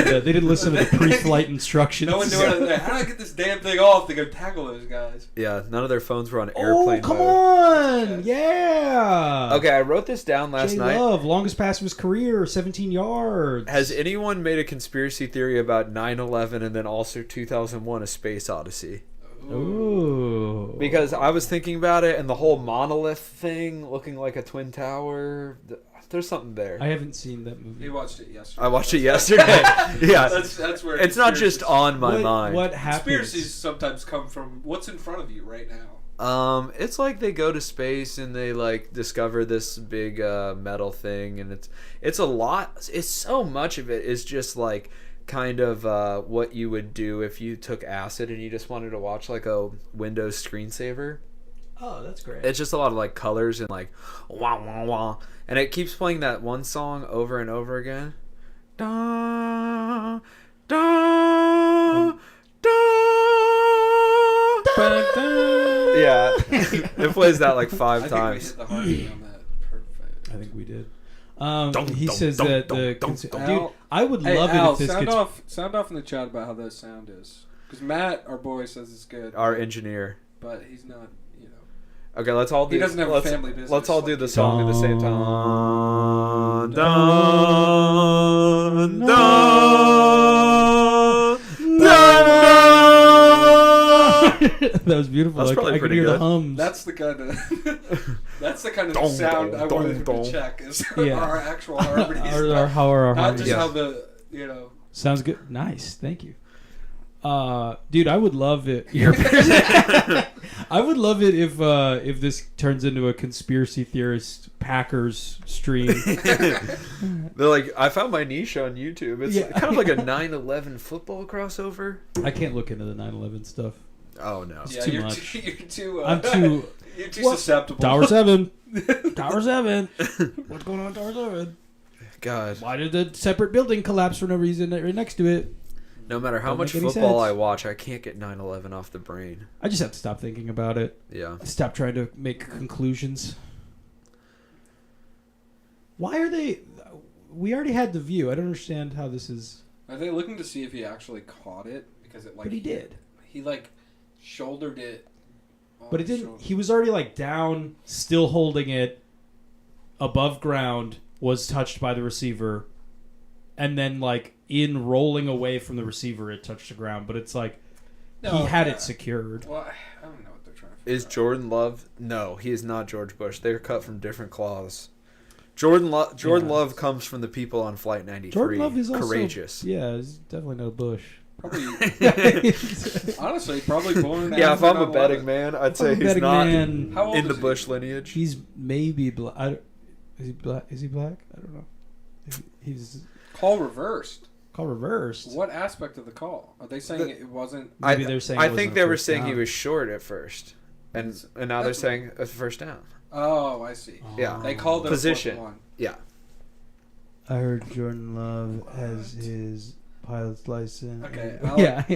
to the pre-flight instructions. No one knew how do I get this damn thing off to go tackle those guys. Yeah, none of their phones were on airplane come mode. on, yeah. Okay, I wrote this down last J night. Love, longest pass of his career, 17 yards. Has anyone made a conspiracy theory about 9/11 and then also 2001: A Space Odyssey? Ooh. Because I was thinking about it, and the whole monolith thing looking like a twin tower. There's something there. I haven't seen that movie. You watched it yesterday. I watched it yesterday. Yeah, that's where it's not just on my mind. What happens? Conspiracies sometimes come from what's in front of you right now. It's like they go to space and they like discover this big metal thing, and it's a lot. It's so much of it is just like kind of what you would do if you took acid and you just wanted to watch like a Windows screensaver. Oh, that's great. It's just a lot of like colors and like wah wah wah, and it keeps playing that one song over and over again. Da da da. Yeah, it plays that like 5 times. I think we hit the harmony on that. Perfect. I think we did. He dunk, says dunk, that dunk, the dunk, dunk. dude, I would Hey, love Al, it if this sound gets off in the chat about how that sound is. Because Matt, our boy, says it's good. Our engineer. But he's not, you know. Okay, let's all do. He doesn't have a family business. Let's all do like the you. song at the same time. Dun, Dun, dun, dun. That was beautiful. That's probably I could pretty hear good. the hums. That's the kind of that's the kind of Dong, sound dong, I wanted dong, him to dong. check is Yeah. our actual harmonies. how our Not harmonies. just Yeah. how the, you know. Sounds good. Nice. Thank you. Dude, I would love it. I would love it if this turns into a conspiracy theorist Packers stream. They're like, I found my niche on YouTube. It's Yeah. kind of like a 9/11 football crossover. I can't look into the 9/11 stuff. Oh no. Yeah, too you're much. Too, you're too. I'm too. You're too What? susceptible. Tower 7. Tower 7. What's going on, Tower 7? God. Why did the separate building collapse for no reason right next to it? No matter how Don't much make any football sense. I watch, I can't get 9/11 off the brain. I just have to stop thinking about it. Yeah. Stop trying to make conclusions. Why are they... We already had the view. I don't understand how this is... Are they looking to see if he actually caught it? Because it like. But he did. He like shouldered it. on But it his didn't... shoulder. He was already like down, still holding it above ground, was touched by the receiver, and then like in rolling away from the receiver, it touched the ground. But it's like he had it secured. Well, I don't know what they're trying to figure Is out. Jordan Love? No, he is not George Bush. They're cut from different cloths. Jordan Yeah. Love comes from the people on Flight 93. Jordan Love is also courageous. Yeah, he's definitely no Bush. Probably. Honestly, probably born. Yeah, if after I'm a 9/11. betting man, I'd say I'm a he's betting not man. How old in the is he? Bush lineage. He's maybe black. Is he black? Is he black? I don't know. He's Call reversed. call reversed. What aspect of the call? Are they saying it wasn't? Maybe they're saying I it think wasn't they a were first saying down. he was short at first, and now they're saying a first down. Oh, I see. Yeah. They called it Position. A 4th and 1. Yeah. I heard Jordan Love has his pilot's license. Okay,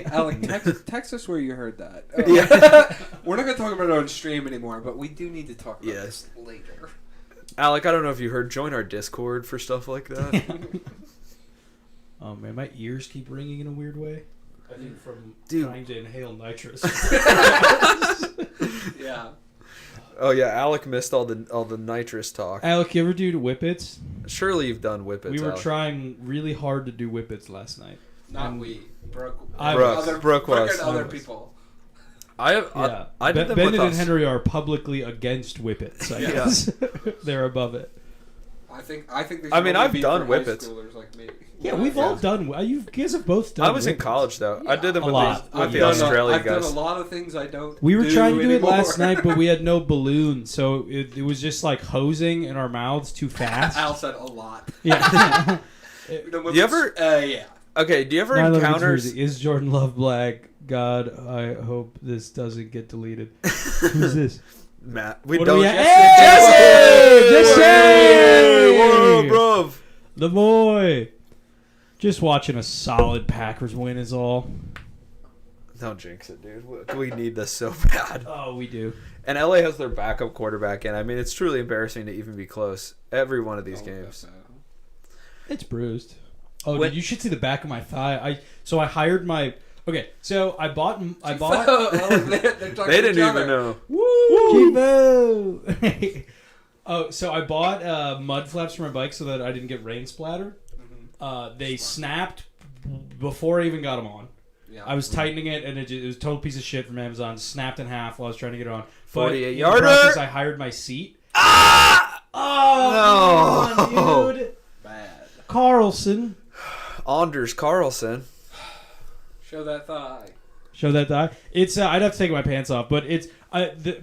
Alec, text us where you heard that. Yeah. We're not going to talk about it on stream anymore, but we do need to talk about Yes. this later. Alec, I don't know if you heard. Join our Discord for stuff like that. Oh man, my ears keep ringing in a weird way. I think from Dude. trying to inhale nitrous. Yeah. Oh yeah, Alec missed all the nitrous talk. Alec, you ever do whippets? Surely you've done whippets. We were Alec. trying really hard to do whippets last night. Not we. Brooke. Brooke was. and other I was. people. Yeah, I did them Bennett with and us. Henry are publicly against whippets. I Yeah. guess they're above it. I think they should I mean, only I've be done for whippets. high schoolers like me. Yeah, we've all done. You guys have both done. I was in whippets. college though. I did them A with lot. the, with I've the done Australian I've guys. done a lot of things I don't. We were trying to do it anymore. last night, but we had no balloon, so it was just like hosing in our mouths too fast. Al said a lot. Yeah. You ever- Yeah. Okay, do you ever 9/11 encounter? conspiracy. Is Jordan Love black? God, I hope this doesn't get deleted. Who's this? Matt, we What do don't. we have? Jesse! Jesse! Jesse! Whoa, bro. The boy. Just watching a solid Packers win is all. Don't jinx it, dude. We need this so bad. Oh, we do. And LA has their backup quarterback, and I mean, it's truly embarrassing to even be close. Every one of these games. It's bruised. Oh, When- dude, you should see the back of my thigh. I hired my. Okay, so I bought. They didn't even know. Woo! Oh, so I bought mud flaps for my bike so that I didn't get rain splatter. They snapped before I even got them on. Yeah. I was tightening it, and it was a total piece of shit from Amazon. Snapped in half while I was trying to get it on. 48 in the yarder! process, I hired my seat. Ah! Oh, No. come on, dude. Bad. Carlson. Anders Carlson. Show that thigh. Show that thigh. It's I'd have to take my pants off, but it's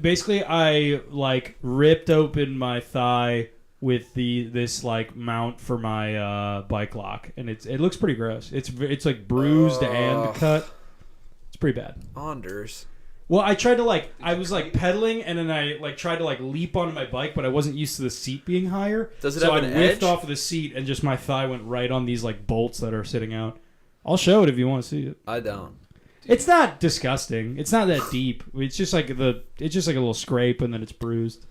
basically I like ripped open my thigh with this like mount for my bike lock, and it looks pretty gross. It's like bruised and cut. It's pretty bad. Anders. Well, I tried to I was pedaling, and then I tried to leap onto my bike, but I wasn't used to the seat being higher. Does it so have I an whiffed edge? off of the seat, and just my thigh went right on these bolts that are sitting out. I'll show it if you want to see it. I don't. It's not disgusting. It's not that deep. It's just like a little scrape, and then it's bruised.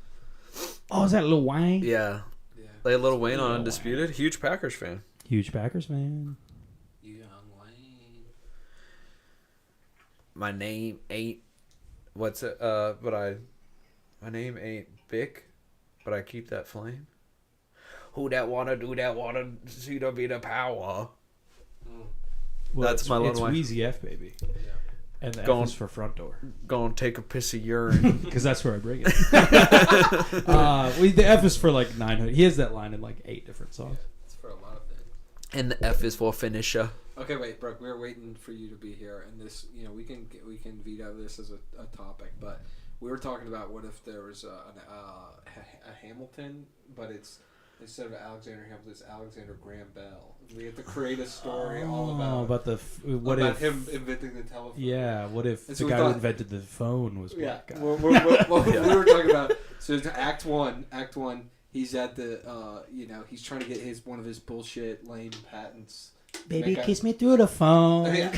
Oh, is that Lil Wayne? Yeah. Yeah. Like Lil Wayne on Lil Undisputed. Huge Packers fan. Huge Packers fan. Young Wayne. My name ain't. What's it? My name ain't Bick, but I keep that flame. Who that wanna do that wanna see the be the power? Well, That's it's, my Lil It's Wayne. Wheezy F, baby. Yeah. And the Going- F is for front door. Gonna take a piss of urine. Because that's where I bring it. The F is for 900. He has that line in 8 different songs. It's for a lot of things. And the F is for finisher. Okay, wait, Brooke. We're waiting for you to be here, and this, we can veto this as a topic, but we were talking about what if there was a Hamilton, but it's instead of Alexander Hamilton, it's Alexander Graham Bell. We have to create a story all about what about if him inventing the telephone. Yeah, what if And the so we guy who thought- invented the phone was Yeah, black guy? we were talking about. So it's Act One. He's at the, he's trying to get one of his bullshit lame patents. Baby, Make a- kiss me through the phone. Yeah.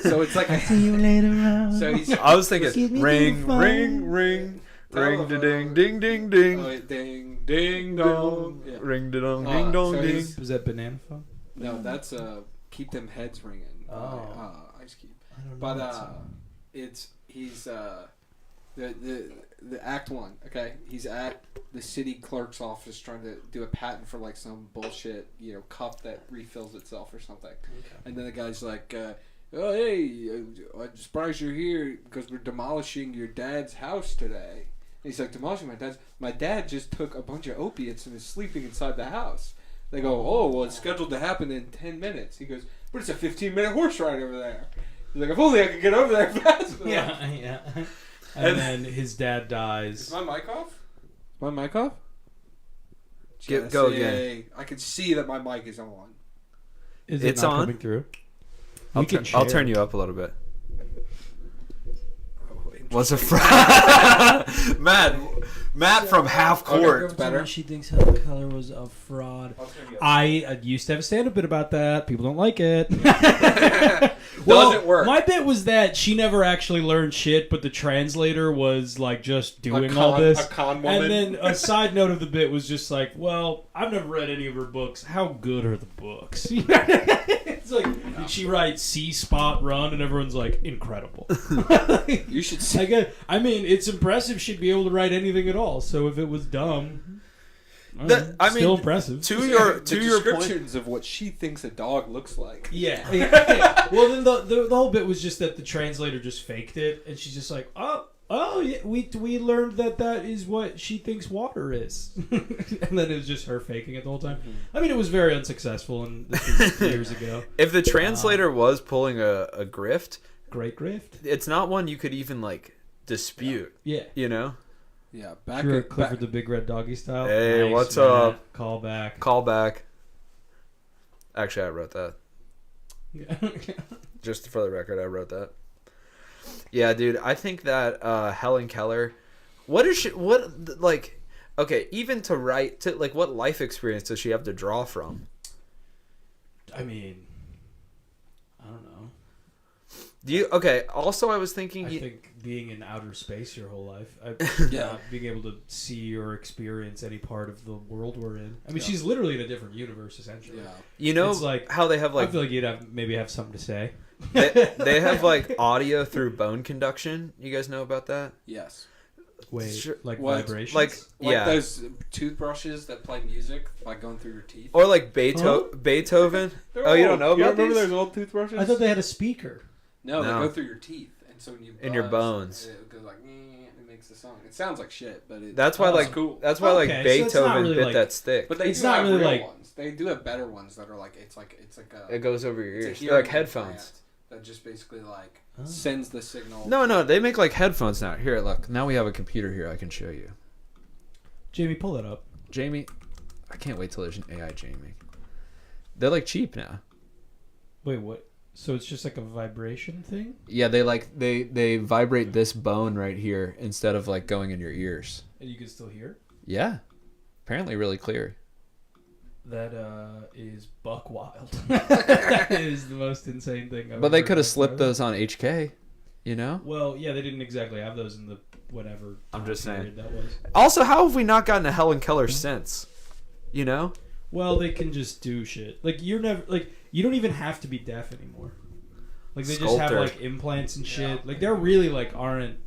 So it's like See you later on. So he's I was thinking, Excuse me, ring, phone. ring, ring, ring, da ding, ding, ding, oh, ding, wait, ding ding dong. Yeah. ring, da dong, Uh, ding, dong, so ding. he's- Was that banana phone? No, that's keep them heads ringing. by, Oh. Ice Cube. I don't know But that song. he's the Act One. Okay, he's at the city clerk's office trying to do a patent for some bullshit cup that refills itself or something. And then the guy's like, "Oh hey, I'm surprised you're here because we're demolishing your dad's house today." And he's like, "Demolishing my dad's? My dad just took a bunch of opiates and is sleeping inside the house." They go, "Oh well, it's scheduled to happen in 10 minutes." He goes, "But it's a 15-minute horse ride over there." He's like, "If only I could get over there fast enough." Yeah. And then his dad dies. Is my mic off? Is my mic off? Go again. I can see that my mic is on. Is It's it not on? coming through? I'll, We can I'll share. turn you up a little bit. Oh, What's a Matt from half court. it's better. She thinks Helen Keller was a fraud. I used to have a stand-up bit about that. People don't like it. Doesn't work. My bit was that she never actually learned shit, but the translator was just doing all this. A con woman. And then a side note of the bit was just well, I've never read any of her books. How good are the books? It's did she write C Spot Run? And everyone's incredible. You should see. I mean, it's impressive she'd be able to write anything at all. So if it was dumb, still impressive. To your the your point. descriptions of what she thinks a dog looks like. Yeah. Well, then the whole bit was just that the translator just faked it, and she's just oh yeah, we learned that is what she thinks water is, and then it was just her faking it the whole time. I mean, it was very unsuccessful, and this was years ago. If the translator was pulling a grift, Great grift. it's not one you could even dispute. Yeah. You know? Yeah, back Sure, at Clifford the Big Red Doggy style. Hey, what's man. up? Call back. Call back. Actually, I wrote that. Yeah. Just for the record, I wrote that. Yeah, dude, I think that Helen Keller, okay, even to write, what life experience does she have to draw from? I mean, I don't know. Do you? Okay. Also, I was thinking. I think being in outer space your whole life, Yeah. not being able to see or experience any part of the world we're in. I mean, Yeah. she's literally in a different universe, essentially. Yeah. You know It's like- how they have I like feel like you'd maybe have something to say. they have like audio through bone conduction. You guys know about that? Yes. Wait, Sure. like What? vibrations? Like yeah, those toothbrushes that play music by going through your teeth. or like Beethoven. They're Oh, you old. don't know about remember these? those old toothbrushes? I thought they had a speaker. No, No. they go through your teeth, and so when you In your buzz, bones. it goes like it makes the song. It sounds like shit, but That's why Oh, like it's cool. that's why like Okay, so it's not Beethoven really, bit like- that stick. But they It's do not have really real like- ones. They do have better ones that are like it's like a It goes over your it's a ears. They're like hearing headphones. implant that just basically like Oh. sends the signal. No, they make like headphones now. Here, look. Now we have a computer here. I can show you. Jamie, pull that up. Jamie, I can't wait till there's an AI Jamie. They're like cheap now. Wait, what? So it's just like a vibration thing? Yeah, they vibrate this bone right here instead of like going in your ears. And you can still hear? Yeah, apparently really clear. That is buck wild. That is the most insane thing I've But they ever could have heard. slipped those on HK, you know. Well, yeah, they didn't exactly have those in the whatever. I'm time just saying. period that was. Also, how have we not gotten a Helen Keller since? You know? Well, they can just do shit. Like you don't even have to be deaf anymore. Like they just have Sculptor. like implants and shit. Yeah. Like they're really like aren't.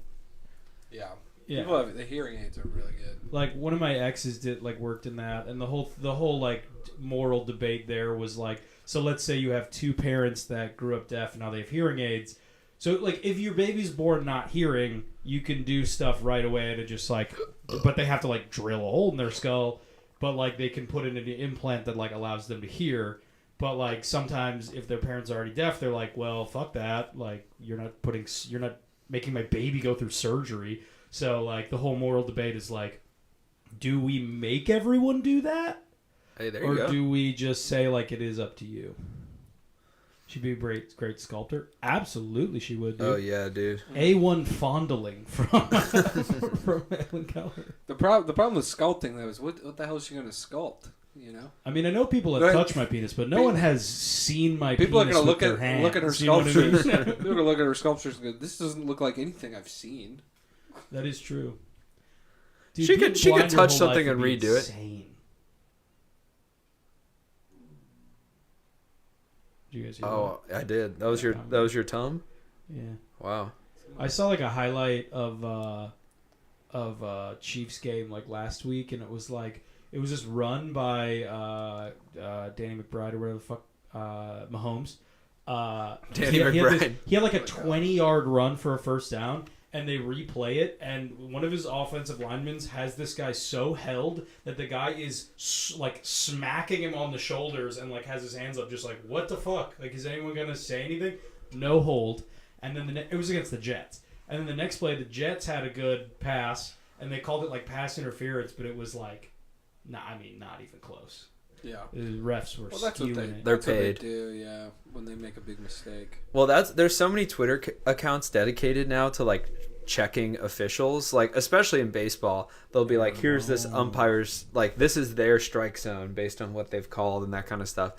Yeah. Yeah. People have the hearing aids are really good. Like one of my exes worked in that, and the whole like moral debate there was like, so let's say you have two parents that grew up deaf and now they have hearing aids. So like if your baby's born not hearing, you can do stuff right away to just like, but they have to like drill a hole in their skull. But like they can put in an implant that like allows them to hear. But like sometimes if their parents are already deaf, they're like, well, fuck that. Like you're not making my baby go through surgery. So like the whole moral debate is like, do we make everyone do that? Hey, there Or you go. do we just say like it is up to you? She'd be a great sculptor. Absolutely, she would. Dude. Oh yeah, dude. A1 fondling from Helen Keller. The problem with sculpting though is what the hell is she going to sculpt? You know, I mean, I know people have Right. touched my penis, but no one has seen my people are penis going to with their hands. look at her You know what I mean? sculptures. They're going to look at her sculptures and go, "This doesn't look like anything I've seen." That is true. She being could blind your touch whole something life and would be redo it. insane. Did you guys hear Oh, I did. That was your tongue. that? Yeah. Wow. I saw like a highlight of Chiefs game like last week, and it was this run by Danny McBride or whatever the fuck Mahomes. Danny He had McBride. he had like a 20-yard run for a first down, and they replay it, and one of his offensive linemen has this guy so held that the guy is like smacking him on the shoulders and like has his hands up, just like, what the fuck? Like, is anyone gonna say anything? No hold. And then it was against the Jets. And then the next play, the Jets had a good pass, and they called it like pass interference, but it was like, not even close. Yeah. The refs were Well, that's what skewing they it. They're that's what paid. they do. Yeah, when they make a big mistake. Well, there's so many Twitter accounts dedicated now to like checking officials, like especially in baseball. They'll be like, here's this umpire's, like this is their strike zone based on what they've called and that kind of stuff.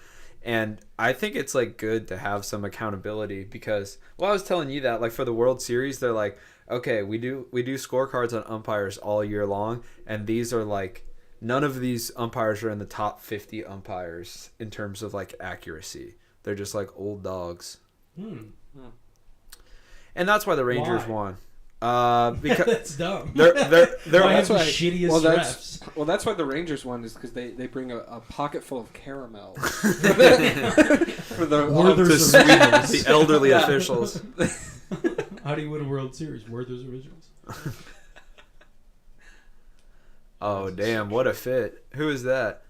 And I think it's like good to have some accountability because, well, I was telling you that like for the World Series, they're like, okay, we do scorecards on umpires all year long, and these are like, none of these umpires are in the top 50 umpires in terms of like accuracy. They're just like old dogs. And that's why the Rangers Why? won. Because That's dumb. they're Why that's have the why- shittiest well, refs? that's why the Rangers won is because they bring a pocket full of caramel for the Werther's to Originals. sweeten the elderly officials. How do you win a World Series? Werther's Originals. Oh damn! What a fit. Who is that?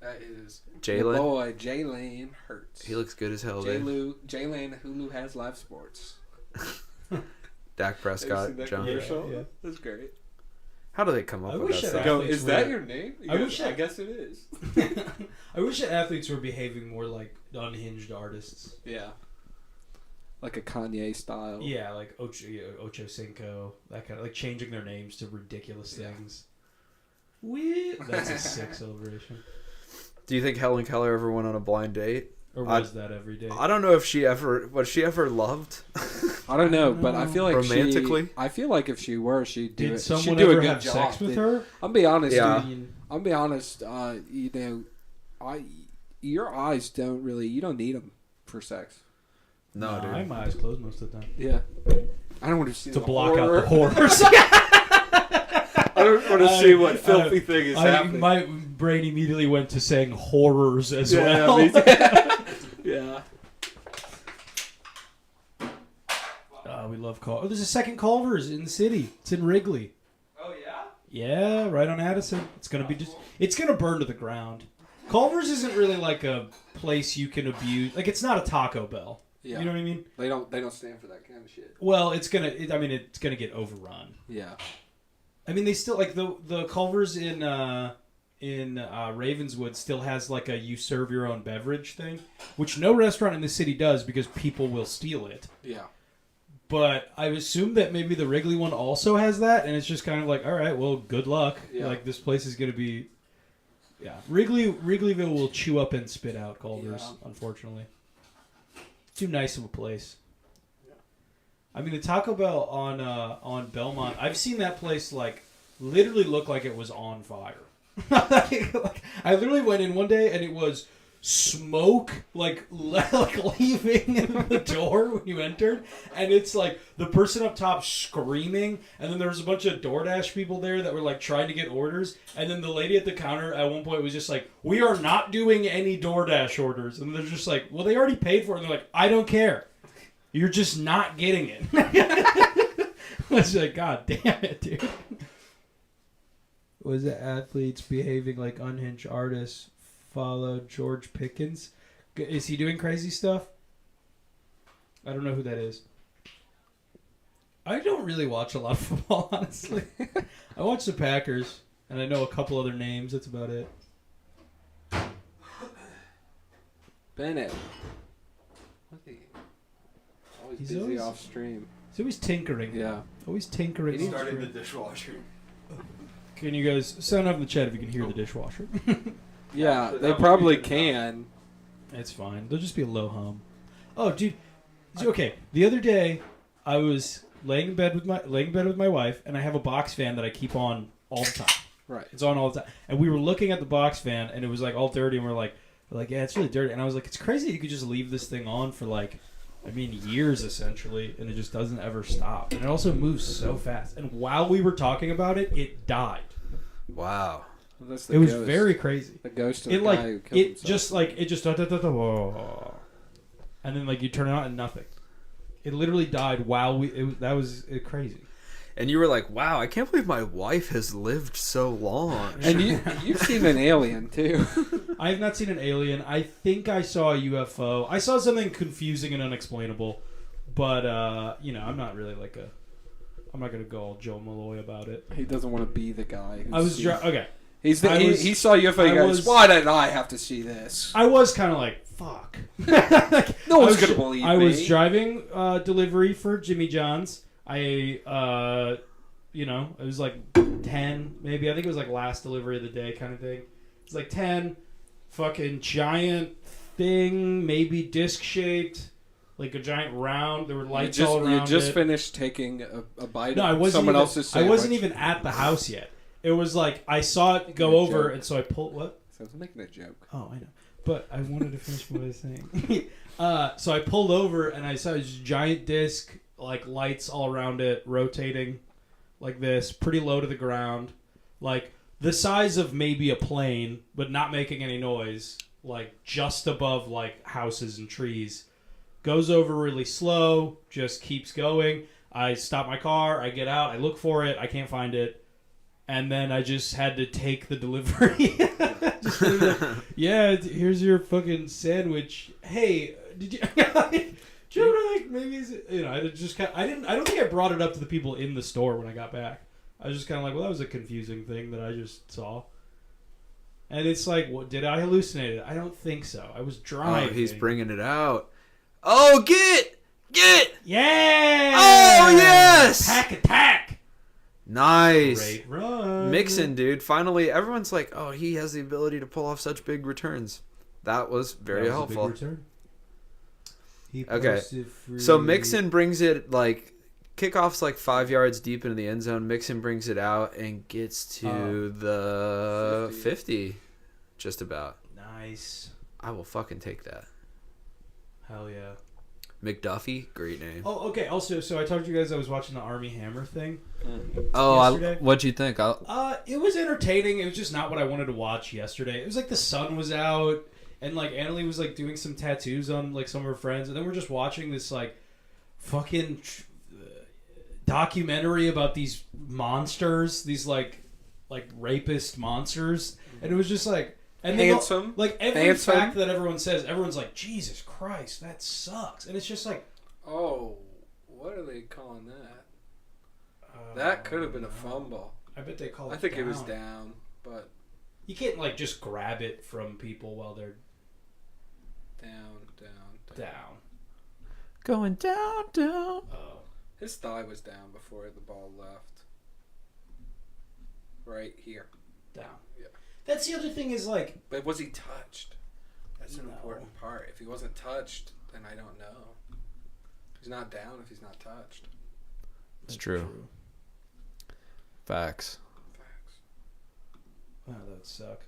That is Jalen? the boy Jalen Hurts. He looks good as hell, dude. Jalen Hulu has live sports. Dak Prescott. Have you seen that John. commercial? Yeah. That's great. How do they come up I with wish that that stuff? Go, athletes is that were- your name? I wish I that- guess it is. I wish that athletes were behaving more like unhinged artists. Yeah. Like a Kanye style. Yeah, like Ocho Cinco, that kind of like changing their names to ridiculous Yeah. things. That's a sick celebration. Do you think Helen Keller ever went on a blind date? Or was that every day? I don't know if she ever was she ever loved. I don't know, but I feel like Romantically? I feel like if she were, she'd do Did it. someone She'd do a ever good have job. sex with dude. her? I'll be honest, Yeah. dude. I'll be honest. Your eyes don't really. You don't need them for sex. No, Nah, dude. I have my eyes closed most of the time. Yeah. I don't want to see To the block horror. out the horrors. I don't want to see what filthy thing is happening. My brain immediately went to saying horrors as Yeah, well. me too. Yeah. We love Culver's. Oh, there's a second Culver's in the city. It's in Wrigley. Oh yeah. Yeah, right on Addison. It's gonna be it's gonna burn to the ground. Culver's isn't really like a place you can abuse. Like it's not a Taco Bell. Yeah. You know what I mean? They don't stand for that kind of shit. Well, it's gonna get overrun. Yeah. I mean, they still like the Culver's in Ravenswood still has like a you serve your own beverage thing, which no restaurant in the city does because people will steal it. Yeah. But I assume that maybe the Wrigley one also has that, and it's just kind of like, all right, well, good luck. Yeah. Like this place is gonna be, yeah. Wrigleyville will chew up and spit out Culver's, unfortunately. Too nice of a place. I mean, the Taco Bell on Belmont, I've seen that place like literally look like it was on fire. Like, I literally went in one day and it was smoke like leaving the door when you entered, and it's like the person up top screaming, and then there was a bunch of DoorDash people there that were like trying to get orders, and then the lady at the counter at one point was just like, "We are not doing any DoorDash orders," and they're just like, "Well, they already paid for it," and they're like, "I don't care. You're just not getting it." I was like, God damn it, dude. Was it athletes behaving like unhinged artists follow George Pickens? Is he doing crazy stuff? I don't know who that is. I don't really watch a lot of football, honestly. I watch the Packers, and I know a couple other names. That's about it. Bennett. Always He's busy always- off stream. He's always tinkering. Yeah. Always tinkering. He off started the screen. dishwasher. Can you guys sound up in the chat if you can hear the dishwasher? Yeah, That they would probably be good can. It's fine. There'll just be a low hum. Oh, dude. Okay. The other day, I was laying in bed with my wife, and I have a box fan that I keep on all the time. Right. It's on all the time. And we were looking at the box fan, and it was like all dirty, and we're like, yeah, it's really dirty. And I was like, it's crazy you could just leave this thing on for like, I mean, years essentially, and it just doesn't ever stop. And it also moves so fast. And while we were talking about it, it died. Wow. Well, that's the It was ghost. very crazy. The ghost of It the like guy who killed it just whoa, and then like you turn it on and nothing. It literally died while that was crazy. And you were like, wow, I can't believe my wife has lived so long. And you've seen an alien too. I have not seen an alien. I think I saw a UFO. I saw something confusing and unexplainable, but I'm not really like I'm not gonna go all Joe Malloy about it. He doesn't want to be the guy. Who's I was okay. he saw UFO. He goes, why did I have to see this? I was kind of like, fuck. No one's gonna believe I me. was driving delivery for Jimmy John's. It was like 10, maybe. I think it was like last delivery of the day kind of thing. It's like 10, fucking giant thing, maybe disc shaped, like a giant round. There were lights all around You just it. finished taking a bite No, I of wasn't someone even, else's I sandwich. wasn't even at the house yet. It was like I saw it go Making a over, joke. and so I pulled what? So I was making a joke. Oh, I know. But I wanted to finish what I was saying. So I pulled over, and I saw this giant disc, like lights all around it, rotating like this, pretty low to the ground. Like the size of maybe a plane, but not making any noise. Like just above like houses and trees. Goes over really slow, just keeps going. I stop my car, I get out, I look for it, I can't find it. And then I just had to take the delivery. Just like, yeah, here's your fucking sandwich. Hey, did you? Do you ever like maybe I just I don't think I brought it up to the people in the store when I got back. I was just kind of like, well, that was a confusing thing that I just saw. And it's like, what did I hallucinate it? I don't think so. I was driving. Oh, he's bringing it out. Oh, get! Yeah. Oh, yes! Pack attack. Nice. Great run. Mixon, dude. Finally, everyone's like, oh, he has the ability to pull off such big returns. That was very That was a big helpful. return. He Okay. posted free. So Mixon brings it like kickoff's like 5 yards deep into the end zone. Mixon brings it out and gets to the 50, just about. Nice. I will fucking take that. Hell yeah. McDuffie, great name. Oh, okay. Also, so I told you guys I was watching the Army Hammer thing. Oh, what'd you think? It was entertaining. It was just not what I wanted to watch yesterday. It was like the sun was out, and like Annalie was like doing some tattoos on like some of her friends, and then we're just watching this like fucking documentary about these monsters, these like rapist monsters, and it was just like. And Handsome. Like every Handsome. fact that everyone says, everyone's like, Jesus Christ, that sucks. And it's just like, Oh, what are they calling that? That could have been a fumble. I bet they call it I think down. it was down, but You can't like just grab it from people while they're down. Going down. Oh. His thigh was down before the ball left. Right here. Down. Yeah. That's the other thing is like, But was he touched? That's an No. important part. If he wasn't touched, then I don't know. He's not down if he's not touched. It's true. Facts. Facts. Oh, that would suck.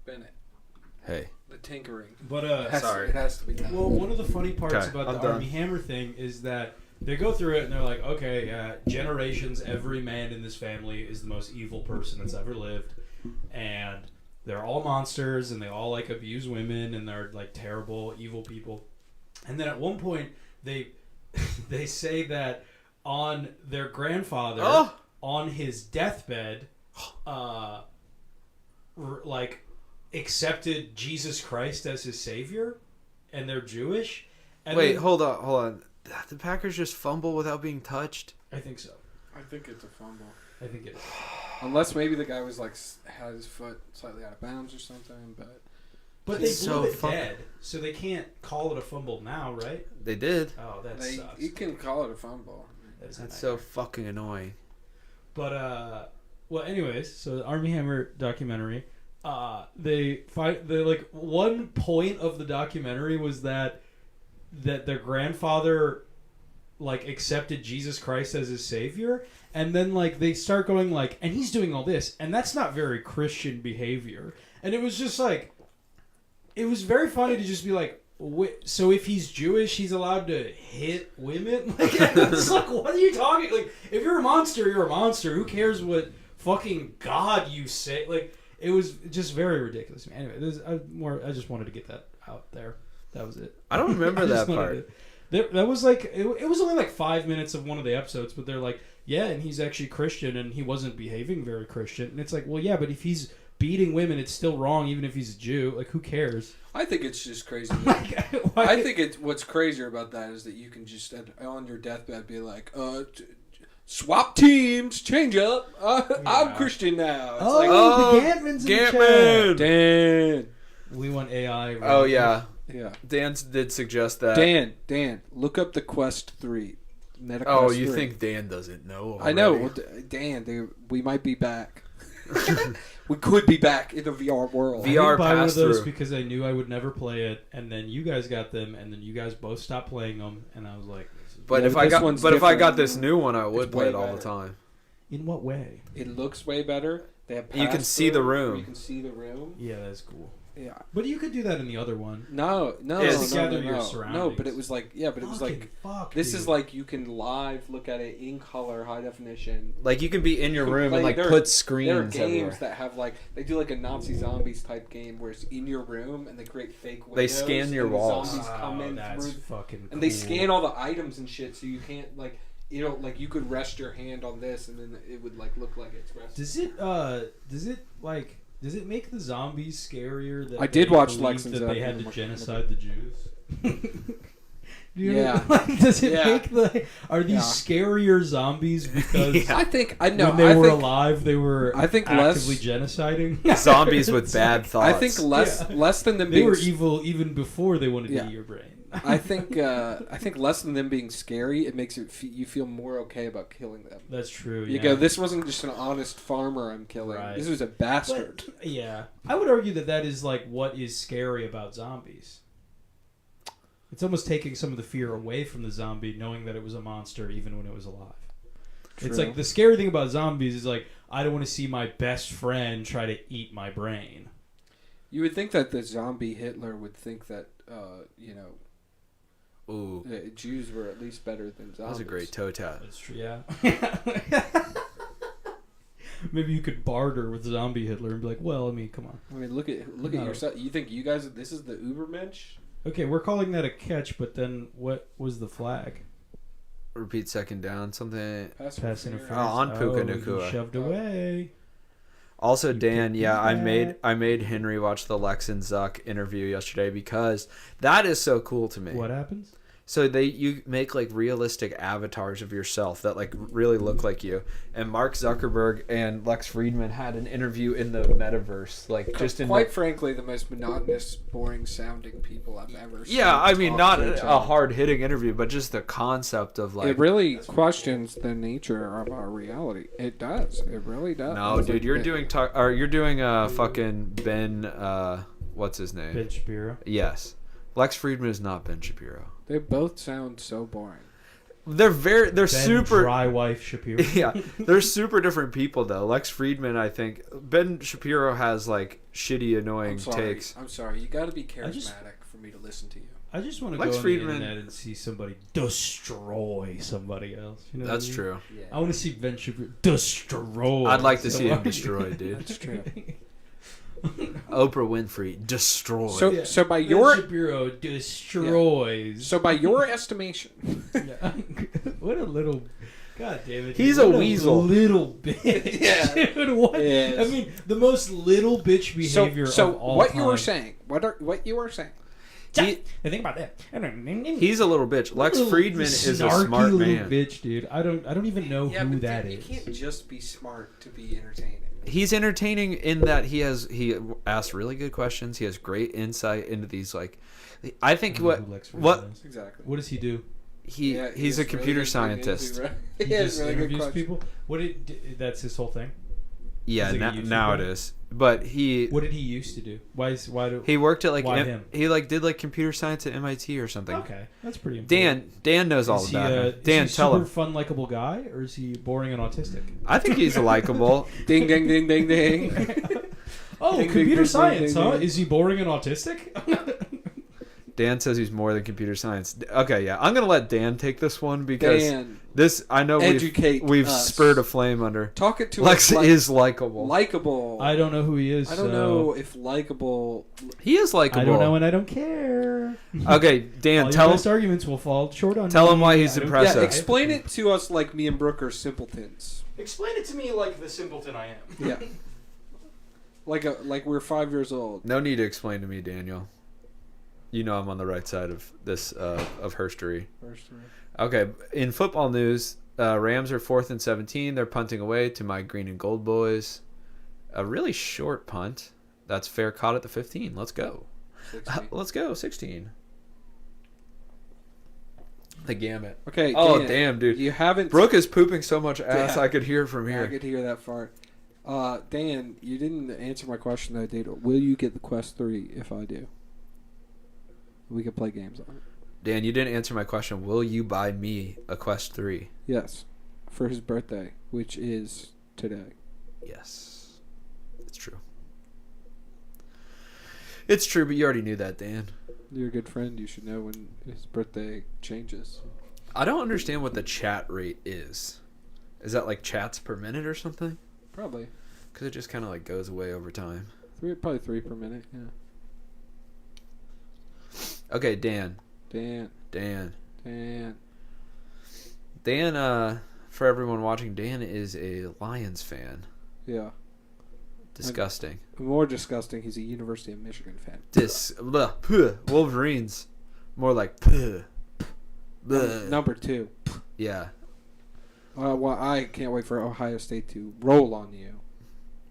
Bennett. Hey. The tinkering. But Sorry. It has to be done. well, one of the funny parts Okay, about I'm the done. Army Hammer thing is that they go through it and they're like, okay, generations, every man in this family is the most evil person that's ever lived, and they're all monsters and they all like abuse women and they're like terrible, evil people. And then at one point they they say that on their grandfather on his deathbed, like accepted Jesus Christ as his savior, and they're Jewish. And Wait, then- hold on. The Packers just fumble without being touched? I think so. I think it's a fumble. I think it is. Unless maybe the guy was like had his foot slightly out of bounds or something, but But they It's blew so it fuck- dead, so they can't call it a fumble now, right? They did. Oh, that sucks. you can call it a fumble. That is a That's nightmare. so fucking annoying. But well, anyways, so the Army Hammer documentary, they fight. The like one point of the documentary was that their grandfather like accepted Jesus Christ as his savior, and then like they start going like, and he's doing all this, and that's not very Christian behavior, and it was just like, it was very funny to just be like, so if he's Jewish, he's allowed to hit women? Like, it's like, what are you talking? Like, if you're a monster, you're a monster. Who cares what fucking God you say? Like, it was just very ridiculous. Anyway, I just wanted to get that out there. That was it. I don't remember I that just wanted part. that was like, it was only like 5 minutes of one of the episodes, but they're like, yeah, and he's actually Christian, and he wasn't behaving very Christian. And it's like, well, yeah, but if he's beating women, it's still wrong, even if he's a Jew. Like, who cares? I think it's just crazy. Like, I think what's crazier about that is that you can just on your deathbed be like, swap teams, change up. I'm Christian now. It's like, the Gantman's in the chat. Dan. We want AI. Oh, yeah. Yeah. Dan did suggest that. Dan, look up the Quest 3. Meta Oh, Quest you 3. think Dan doesn't know already? I know. Well, Dan, we might be back. We could be back in the VR world. I VR didn't buy one of those pass-through. because I knew I would never play it, and then you guys got them, and then you guys both stopped playing them, and I was like, But Yeah, if but I this got, one's but if I got different. this new one, I would It's play way it all the better. time. in what way? It looks way better. They have You can see the pass-through, room. You can see the room. Yeah, that's cool. Yeah. But you could do that in the other one. No, It's to gather your No, surroundings. but it was like, yeah, but it was like, this is like you can live look at it in color, high definition. Like, you can be in your You can room and, play- like, there- put There are screens games everywhere. that have like they do like a Nazi zombies type game where it's in your room and they create fake windows. They scan your and the walls. Zombies come in that's through, fucking cool. and they scan all the items and shit, so you can't like like you could rest your hand on this and then it would like look like it's resting. Does it make the zombies scarier? That I did they watch believed Lex and that Zach they had in to the- genocide the Jews. Do you Yeah. like, does it Yeah. make the? Are these Yeah. scarier zombies because Yeah. I think I know. when they I were think, alive they were I think actively less- genociding Zombies with bad thoughts. I think less than them They being. were evil even before they wanted Yeah. to eat your brain. I think less than them being scary. It makes you feel more okay about killing them. That's true. You yeah. go, this wasn't just an honest farmer I'm killing. Right. This was a bastard. But, yeah, I would argue that is like what is scary about zombies. It's almost taking some of the fear away from the zombie, knowing that it was a monster even when it was alive. It's True. like the scary thing about zombies is like I don't want to see my best friend try to eat my brain. You would think that the zombie Hitler would think that Ooh, Jews were at least better than zombies. that was a great toe tap. That's true. Yeah. Maybe you could barter with zombie Hitler and be like, well, I mean, come on. I mean, look at No. yourself. You think you guys? This is the Ubermensch? Okay, we're calling that a catch, but then what was the flag? Repeat second down. Something. Pass interference. on Puka he Nacua. shoved away. Also, Dan, can yeah, do I that. made Henry watch the Lex and Zuck interview yesterday because that is so cool to me. What happens? So you make like realistic avatars of yourself that like really look like you. And Mark Zuckerberg and Lex Friedman had an interview in the metaverse, like just in Quite frankly, the most monotonous, boring sounding people I've ever seen. yeah, I mean talk not to each a other. hard hitting interview, but just the concept of like It really questions the nature of our reality. It does. It really does. no, It's dude, like you're it- doing fucking Ben what's his name? Ben Shapiro. Yes. Lex Friedman is not Ben Shapiro. They both sound so boring. They're Ben super Dry Wife Shapiro. yeah, they're super different people though. Lex Friedman, I think Ben Shapiro has like shitty, annoying I'm sorry. takes. I'm sorry. You got to be charismatic just- for me to listen to you. I just want to Lex go on Friedman- the internet and see somebody destroy somebody else. You know what That's I mean? true. Yeah. I want to see Ben Shapiro destroy. I'd like to see him somebody. destroyed, dude. That's true. Oprah Winfrey destroyed. So, Yeah. so by Ben your Shapiro destroys. so by your estimation, Yeah. What a little. God damn it. He's dude. a What weasel. Little bitch. Yeah. Dude, what? Yes. I mean, the most little bitch behavior so of all what time. you were saying? What you were saying? He- The thing about that. he's a little bitch. Lex Little Friedman is a snarky smart little man. bitch, dude. I don't even know who that you is. can't just be smart to be entertaining. He's entertaining in that he asks really good questions. He has great insight into these like. I think I don't know who Lex Friedman what is. Exactly. What does he do? Yeah, he's a has computer really good scientist. things, He He has just really good interviews questions. people. That's his whole thing. Yeah, He's like a now it YouTuber? is. But he What did he used to do? Why do? he worked at like Why him? he like did like computer science at MIT or something. Okay, that's pretty important. Dan knows all Is he, about him. is Dan, he tell super him. fun, likable guy, or is he boring and autistic? I think he's likable. Ding ding ding ding ding. Oh, Ding, ding, computer ding, science, ding, huh? ding. Is he boring and autistic? Dan says he's more than computer science. Okay, yeah, I'm gonna let Dan take this one because Dan, this I know educate we've us. spurred a flame under. talk it to Lex us like, is likable. likable. I don't know who he is. I don't so know if likable. He is likable. I don't know, and I don't care. Okay, Dan, All tell your him. best arguments will fall short on. Tell me. him why he's I don't impressive. Yeah, So- explain it to us like me and Brooke are simpletons. Explain it to me like the simpleton I am. Yeah. like we're 5 years old. No need to explain to me, Daniel. You know I'm on the right side of this of herstory. Okay, in football news, Rams are 4th and 17. They're punting away to my green and gold boys. A really short punt. That's fair. Caught at the 15. Let's go. 60. Let's go. 16. The gamut. Okay. Oh, Dan, damn, dude. You haven't. Brooke is pooping so much ass Yeah. I could hear from I here. could hear that far. Dan, you didn't answer my question though, dude. Will you get the Quest 3 if I do? We can play games on it. Dan, you didn't answer my question. Will you buy me a Quest 3? Yes, for his birthday, which is today. Yes. It's true. It's true, but you already knew that, Dan. You're a good friend. You should know when his birthday changes. I don't understand what the chat rate is. Is that like chats per minute or something? Probably Because it just kind of like goes away over time. probably 3 per minute. Yeah. Okay, Dan. Dan. For everyone watching, Dan is a Lions fan. Yeah. Disgusting. More disgusting. He's a University of Michigan fan. Wolverines. More like puh. Bleh. Number 2. Yeah, Well, I can't wait for Ohio State to roll on you.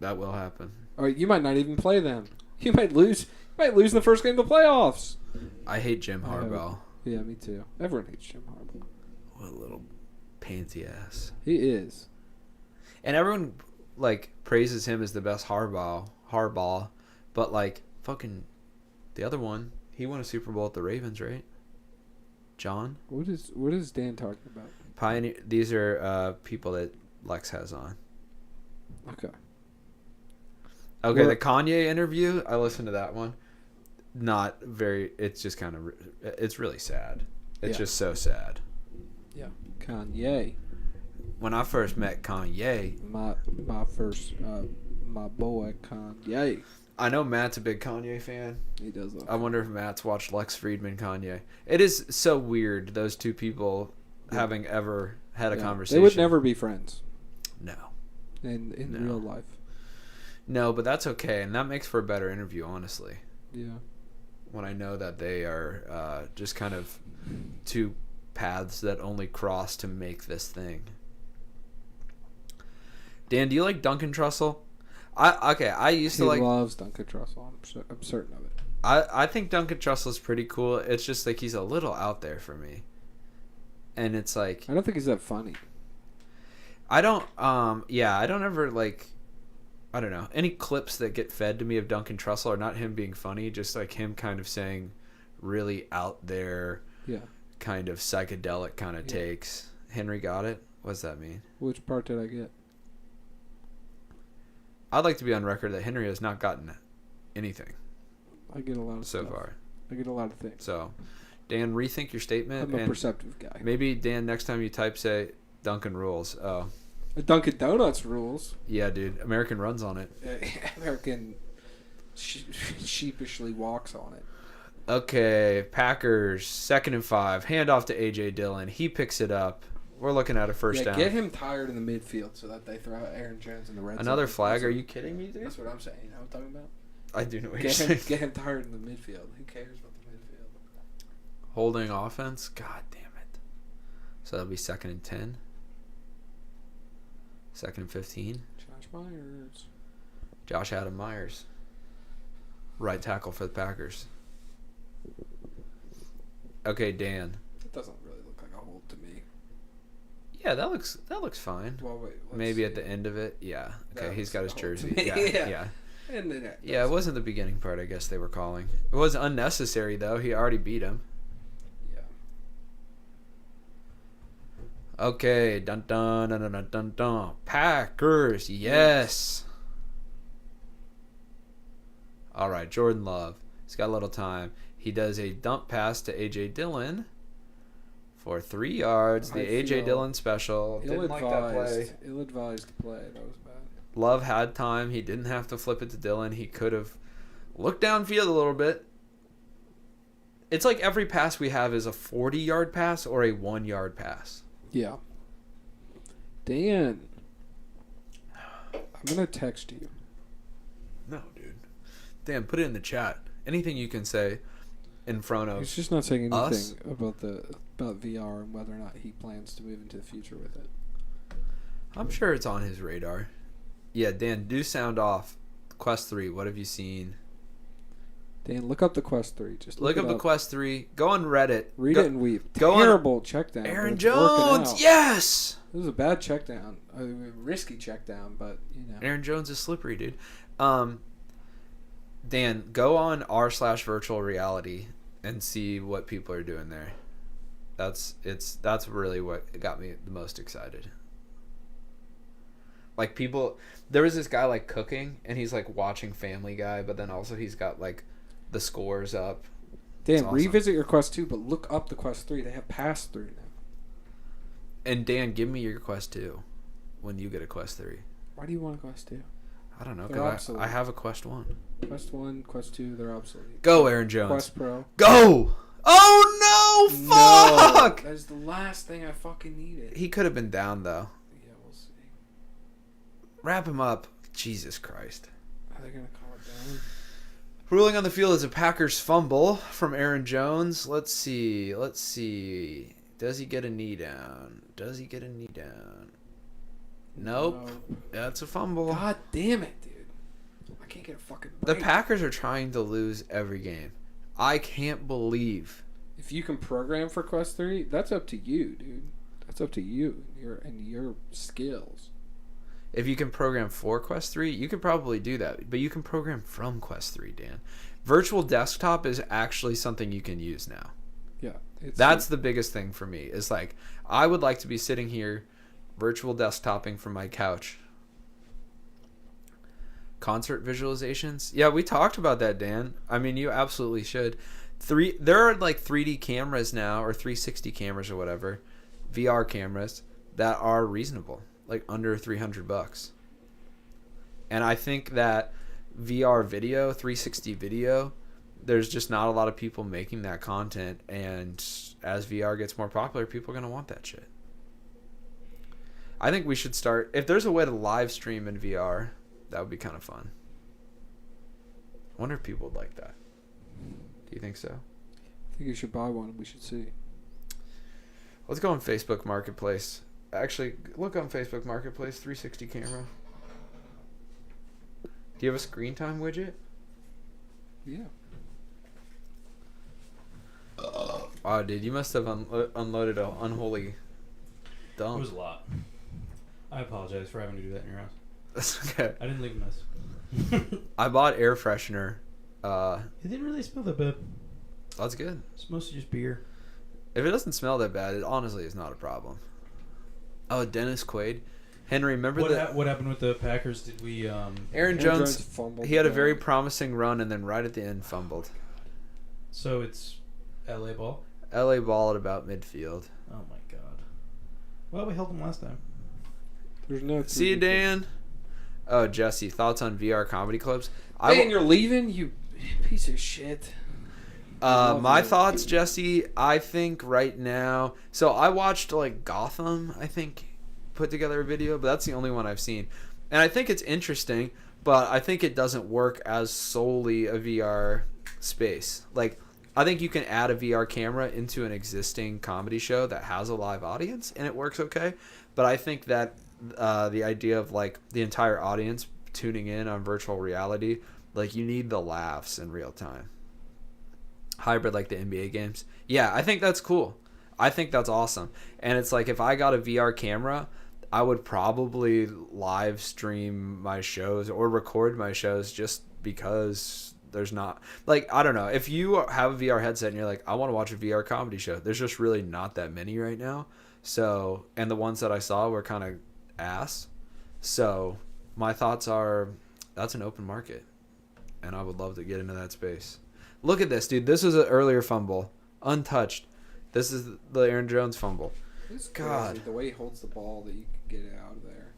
that will happen. Or you might not even play them. You might lose. You might lose in the first game of the playoffs. I hate Jim I hope. Harbaugh. Yeah, me too. Everyone hates Jim Harbaugh. What a little pansy ass. He is. And everyone like praises him as the best Harbaugh, but like fucking the other one, he won a Super Bowl at the Ravens, right? John? What is Dan talking about? Pioneer. These are people that Lex has on. Okay. Okay, Well- the Kanye interview, I listened to that one. Not very. It's just kind of. It's really sad. It's Yeah. just so sad. Kanye. When I first met Kanye, My first my boy Kanye. I know Matt's a big Kanye fan. He does love. I wonder if Matt's watched Lex Friedman Kanye. It is so weird those two people Yeah. having ever had a Yeah. conversation. They would never be friends No. in No. real life. No, but that's okay, and that makes for a better interview, honestly. Yeah. When I know that they are just kind of two paths that only cross to make this thing. Dan, do you like Duncan Trussell? I used He to like. loves Duncan Trussell. I'm certain of it. I think Duncan Trussell's pretty cool. It's just like he's a little out there for me, and it's like I don't think he's that funny. I don't ever like. I don't know. Any clips that get fed to me of Duncan Trussell are not him being funny, just like him kind of saying really out there, Yeah. kind of psychedelic kind of Yeah. takes. Henry got it? What does that mean? Which part did I get? I'd like to be on record that Henry has not gotten anything I get a lot of so stuff. far. I get a lot of things. So, Dan, rethink your statement. I'm a And perceptive guy. maybe, Dan, next time you type, say Duncan rules. Oh, Dunkin' Donuts rules. yeah, dude. American runs on it. American sheepishly walks on it. Okay, Packers, 2nd and 5. Hand off to A.J. Dillon. He picks it up. We're looking at a first down. Get him tired in the midfield so that they throw out Aaron Jones in the red zone. Another flag? That's Are what- you kidding me, dude? That's what I'm saying. You know what I'm talking about? I do know what you're Get saying. get him tired in the midfield. Who cares about the midfield? Holding offense? God damn it. So that'll be 2nd and 10. 2nd and 15. Josh Myers. Josh Adam Myers. Right tackle for the Packers. Okay, Dan. It doesn't really look like a hold to me. Yeah, that looks fine. Well, wait. let's Maybe at see. the end of it. Yeah. Okay, That he's looks got his a hold to jersey. me. Yeah. Yeah. Yeah. And then Yeah, it wasn't the beginning part, I guess they were calling. It was unnecessary though. He already beat him. Yeah. Okay, dun dun dun dun dun dun dun. Packers, yes. All right, Jordan Love. He's got a little time. He does a dump pass to AJ Dillon for 3 yards. The I AJ feel Dillon special. Didn't like that play. Ill-advised play. That was bad. Love had time. He didn't have to flip it to Dillon. He could have looked downfield a little bit. It's like every pass we have is a 40-yard pass or a 1-yard pass. Yeah. Dan. I'm gonna text you. No, dude. Dan, put it in the chat. Anything you can say in front He's of just not saying anything us? about VR and whether or not he plans to move into the future with it. I'm sure it's on his radar. Yeah, Dan, do sound off. Quest 3, what have you seen? Dan, look up the Quest 3. Just Look up the Quest 3. Go on Reddit. Read Go- it and weep. go on- Terrible check down. Aaron but it's working Jones, out. yes! It was a bad check down. I mean, risky check down, but you know. Aaron Jones is slippery, dude. Dan, go on r/virtual reality and see what people are doing there. That's really what got me the most excited. Like people, there was this guy like cooking and he's like watching Family Guy, but then also he's got like the scores up. Dan, It's awesome. revisit your Quest 2, but look up the Quest 3. They have Pass 3 now. And Dan, give me your Quest 2 when you get a Quest 3. Why do you want a Quest 2? I don't know, They're because obsolete. I have a Quest 1. Quest 1, Quest 2, they're obsolete. Go, Aaron Jones. Quest Pro. Go! Oh, no! Fuck! No, that's the last thing I fucking needed. He could have been down, though. Yeah, we'll see. Wrap him up. Jesus Christ. Are they going to call it down? Ruling on the field is a Packers fumble from Aaron Jones. Let's see. Does he get a knee down? Nope. That's a fumble. God damn it, dude. I can't get a fucking The break. Packers are trying to lose every game. I can't believe. If you can program for Quest 3, that's up to you, dude. That's up to you and your skills. If you can program for Quest 3, you can probably do that. But you can program from Quest 3, Dan. Virtual desktop is actually something you can use now. Yeah. That's the biggest thing for me. Is like, I would like to be sitting here virtual desktoping from my couch. Concert visualizations? Yeah, we talked about that, Dan. I mean, you absolutely should. There are like 3D cameras now, or 360 cameras or whatever, VR cameras that are reasonable, like under $300. And I think that VR video, 360 video, there's just not a lot of people making that content, and as VR gets more popular, people are going to want that shit. I think we should start, if there's a way to live stream in VR, that would be kind of fun. I wonder if people would like that. Do you think so? I think you should buy one. We should see. Let's go on Facebook Marketplace. Actually, look on Facebook Marketplace, 360 camera. Do you have a screen time widget? Yeah. Oh, dude, you must have unloaded an unholy dump. It was a lot. I apologize for having to do that in your house. That's okay. I didn't leave a mess. I bought air freshener. It didn't really smell that bad. That's good. It's mostly just beer. If it doesn't smell that bad, it honestly is not a problem. Oh, Dennis Quaid. Henry, remember What happened with the Packers? Did we... Aaron Jones, fumbled. he had a very promising run and then right at the end fumbled. So it's LA ball? LA ball at about midfield. Oh my god. Well, we held them last time. There's no. See you, Dan. Oh, Jesse, thoughts on VR comedy clubs? Dan, you're leaving, you piece of shit. My thoughts, Jesse, I think right now... So I watched, like, Gotham, I think, put together a video, but that's the only one I've seen. And I think it's interesting, but I think it doesn't work as solely a VR space. Like, I think you can add a VR camera into an existing comedy show that has a live audience, and it works okay. But I think that the idea of, like, the entire audience tuning in on virtual reality, like, you need the laughs in real time. Hybrid, like the NBA games. Yeah, I think that's cool. I think that's awesome. And it's like, if I got a VR camera, I would probably live stream my shows or record my shows, just because there's not, like, I don't know. If you have a VR headset and you're like, I want to watch a VR comedy show, there's just really not that many right now. So, and the ones that I saw were kind of ass. So my thoughts are, that's an open market, and I would love to get into that space. Look at this, dude. This was an earlier fumble. Untouched. This is the Aaron Jones fumble. It's God. crazy, the way he holds the ball, that you can get it out of there.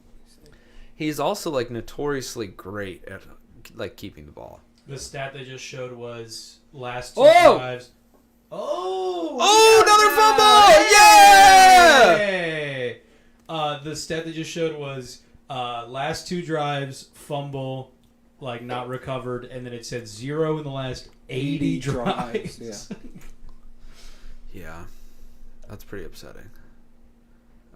He's also, like, notoriously great at, like, keeping the ball. The stat they just showed was last two Oh! drives. Oh, another fumble! Yeah! Hey! The stat they just showed was last two drives, fumble, like, not recovered, and then it said 0 in the last 80 drives. Yeah. Yeah. That's pretty upsetting.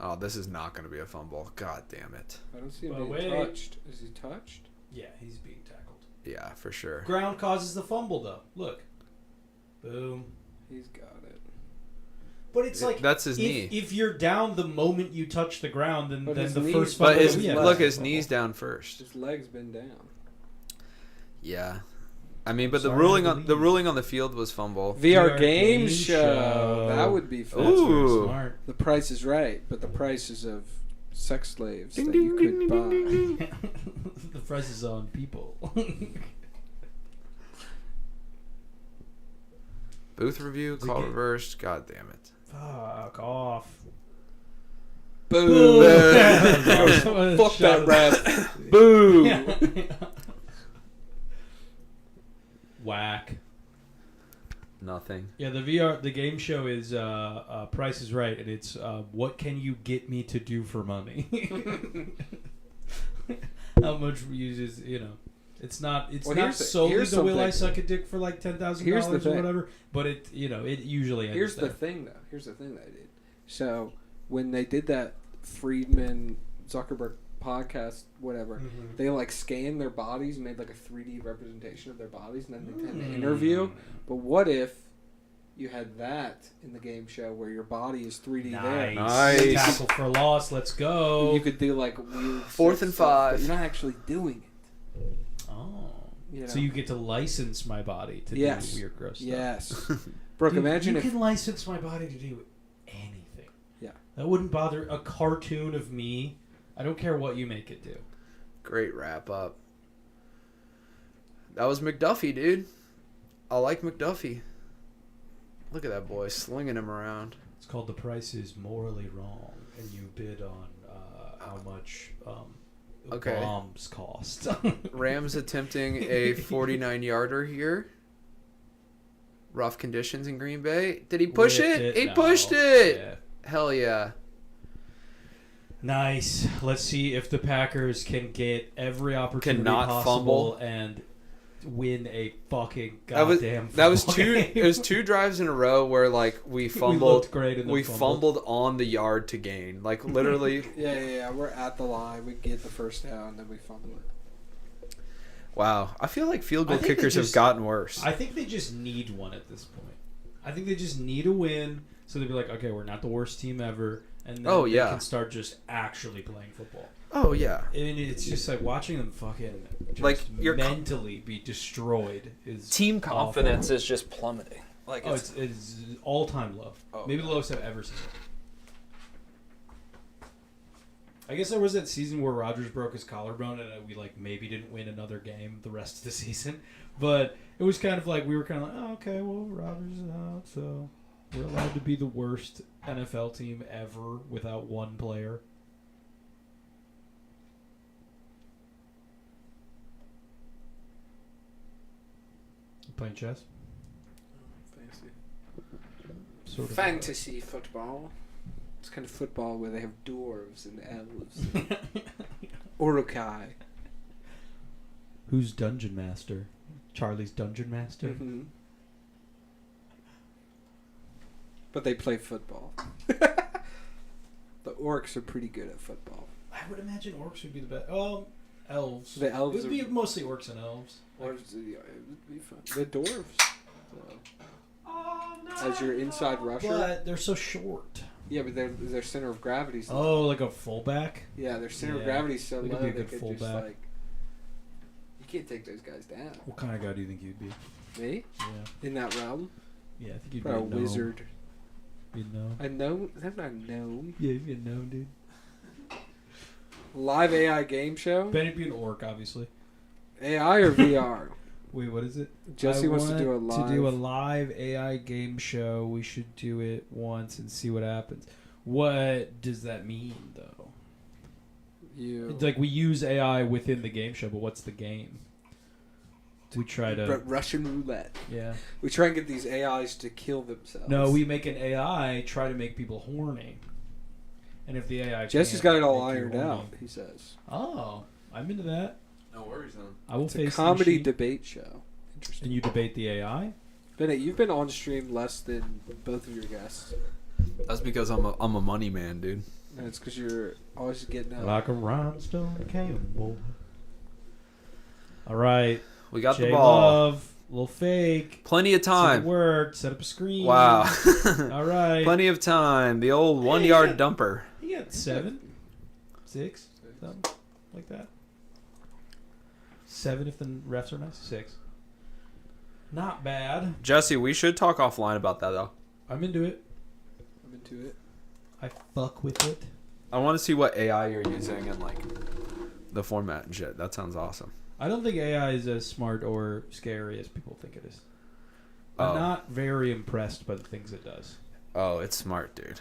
Oh, this is not going to be a fumble. God damn it. I don't see him But being wait. touched. Is he touched? Yeah, he's being tackled. Yeah, for sure. Ground causes the fumble, though. Look. Boom. He's got it. But it's like, That's his knee. if you're down the moment you touch the ground, then But the his first knees- fumble. But his, Yeah. look, his Fumble. knee's down first. His leg's been down. Yeah. I mean, but Sorry, the ruling I on the believe. ruling on the field was fumble. VR game game show. show. That would be fun. That's very Ooh. smart. The Price is Right, but the prices of sex slaves Ding, that ding, you ding, ding, could ding, buy. ding. The price is on people. Booth review, call Okay. reversed. God damn it. Fuck off. Boo! Fuck Shut that up. ref. Boo! Whack. Nothing. Yeah, the game show is Price is Right, and it's what can you get me to do for money? How much uses, it's not Well, not here's the- solely here's the will I something. suck a dick for like $10,000 Here's the or thing. whatever, but it usually ends Here's the there. thing, though. Here's the thing that I did. So when they did that Friedman Zuckerberg podcast, whatever, they like scanned their bodies, made like a 3D representation of their bodies, and then they had an interview. But what if you had that in the game show where your body is 3D there? Nice. Tackle for loss. Let's go. You could do like weird 4th and stuff, 5. but you're not actually doing it. Oh. You know? So you get to license my body to do weird, gross stuff. Yes. Brooke, Dude, imagine you if can license my body to do anything. Yeah. That wouldn't bother a cartoon of me. I don't care what you make it do. Great wrap up. That was McDuffie, dude. I like McDuffie. Look at that boy slinging him around. It's called The Price is Morally Wrong, and you bid on how much Okay. bombs cost. Rams attempting a 49-yarder here. Rough conditions in Green Bay. Did he push it? He No. pushed it. Yeah. Hell yeah. Nice. Let's see if the Packers can get every opportunity Cannot possible fumble. and win a fucking That was goddamn that was football two. game. It was 2 drives in a row where like we We fumbled. looked great and then We fumbled on the yard to gain. Like literally. yeah, we're at the line. We get the first down, then we fumble it. Wow. I feel like field goal I think they kickers just- have gotten worse. I think they just need one at this point. I think they just need a win, so they'd be like, okay, we're not the worst team ever, and then Oh, they yeah. can start just actually playing football. Oh yeah. And it's just like watching them fucking just Like, you're mentally be destroyed is Team awful. confidence is just plummeting. Like Oh, it's all time low. Oh, Maybe the lowest I've ever seen. I guess there was that season where Rodgers broke his collarbone and we like maybe didn't win another game the rest of the season, but it was kind of like we were kind of like, oh, okay, well Rodgers is out, so we're allowed to be the worst NFL team ever without one player. Playing chess? Sort of. Fantasy football. It's kind of football where they have dwarves and elves. Urukai. Who's Dungeon Master? Charlie's Dungeon Master? Mm-hmm. But they play football. The orcs are pretty good at football. I would imagine orcs would be the best. Oh, elves. The elves It would be are- mostly orcs and elves. Dwarves, yeah, it would be fun. The dwarves. So. As your inside rusher. But they're so short. Yeah, but their center of gravity's low. Oh, like a fullback? Yeah, their center of Yeah. gravity's so They low could be a they good could just fullback. like. You can't take those guys down. What kind of guy do you think you'd be? Me? Yeah. In that realm? Yeah, I think you'd Probably be a gnome. wizard. You know? A gnome? I'm not a gnome. Yeah, you'd be a gnome, dude. Live AI game show? Bennett be an orc, obviously. AI or VR? Wait, what is it? Jesse I wants to want do a live. To do a live AI game show, we should do it once and see what happens. What does that mean, though? You. Like, we use AI within the game show, but what's the game? We try to... Russian roulette. Yeah. We try and get these AIs to kill themselves. No, we make an AI try to make people horny. And if the AI Jesse's can't got it all make you ironed horny- out, he says. Oh, I'm into that. No worries then. I will It's a face the comedy machine. debate show. Interesting. And you debate the AI? Bennett, you've been on stream less than both of your guests. That's because I'm a money man, dude. And it's because you're always getting out. Like a rhinestone cannonball. All right. We got J the ball. Love, little fake. Plenty of See time. it worked. Set up a screen. Wow. All right. Plenty of time. The old Yeah, 1 yard yeah. dumper. He got 7, 6, something like that. 7 if the refs are nice. 6. Not bad. Jesse, we should talk offline about that though. I'm into it. I'm into it. I fuck with it. I want to see what AI you're using and like the format and shit. That sounds awesome. I don't think AI is as smart or scary as people think it is. I'm Oh. not very impressed by the things it does. Oh, it's smart, dude.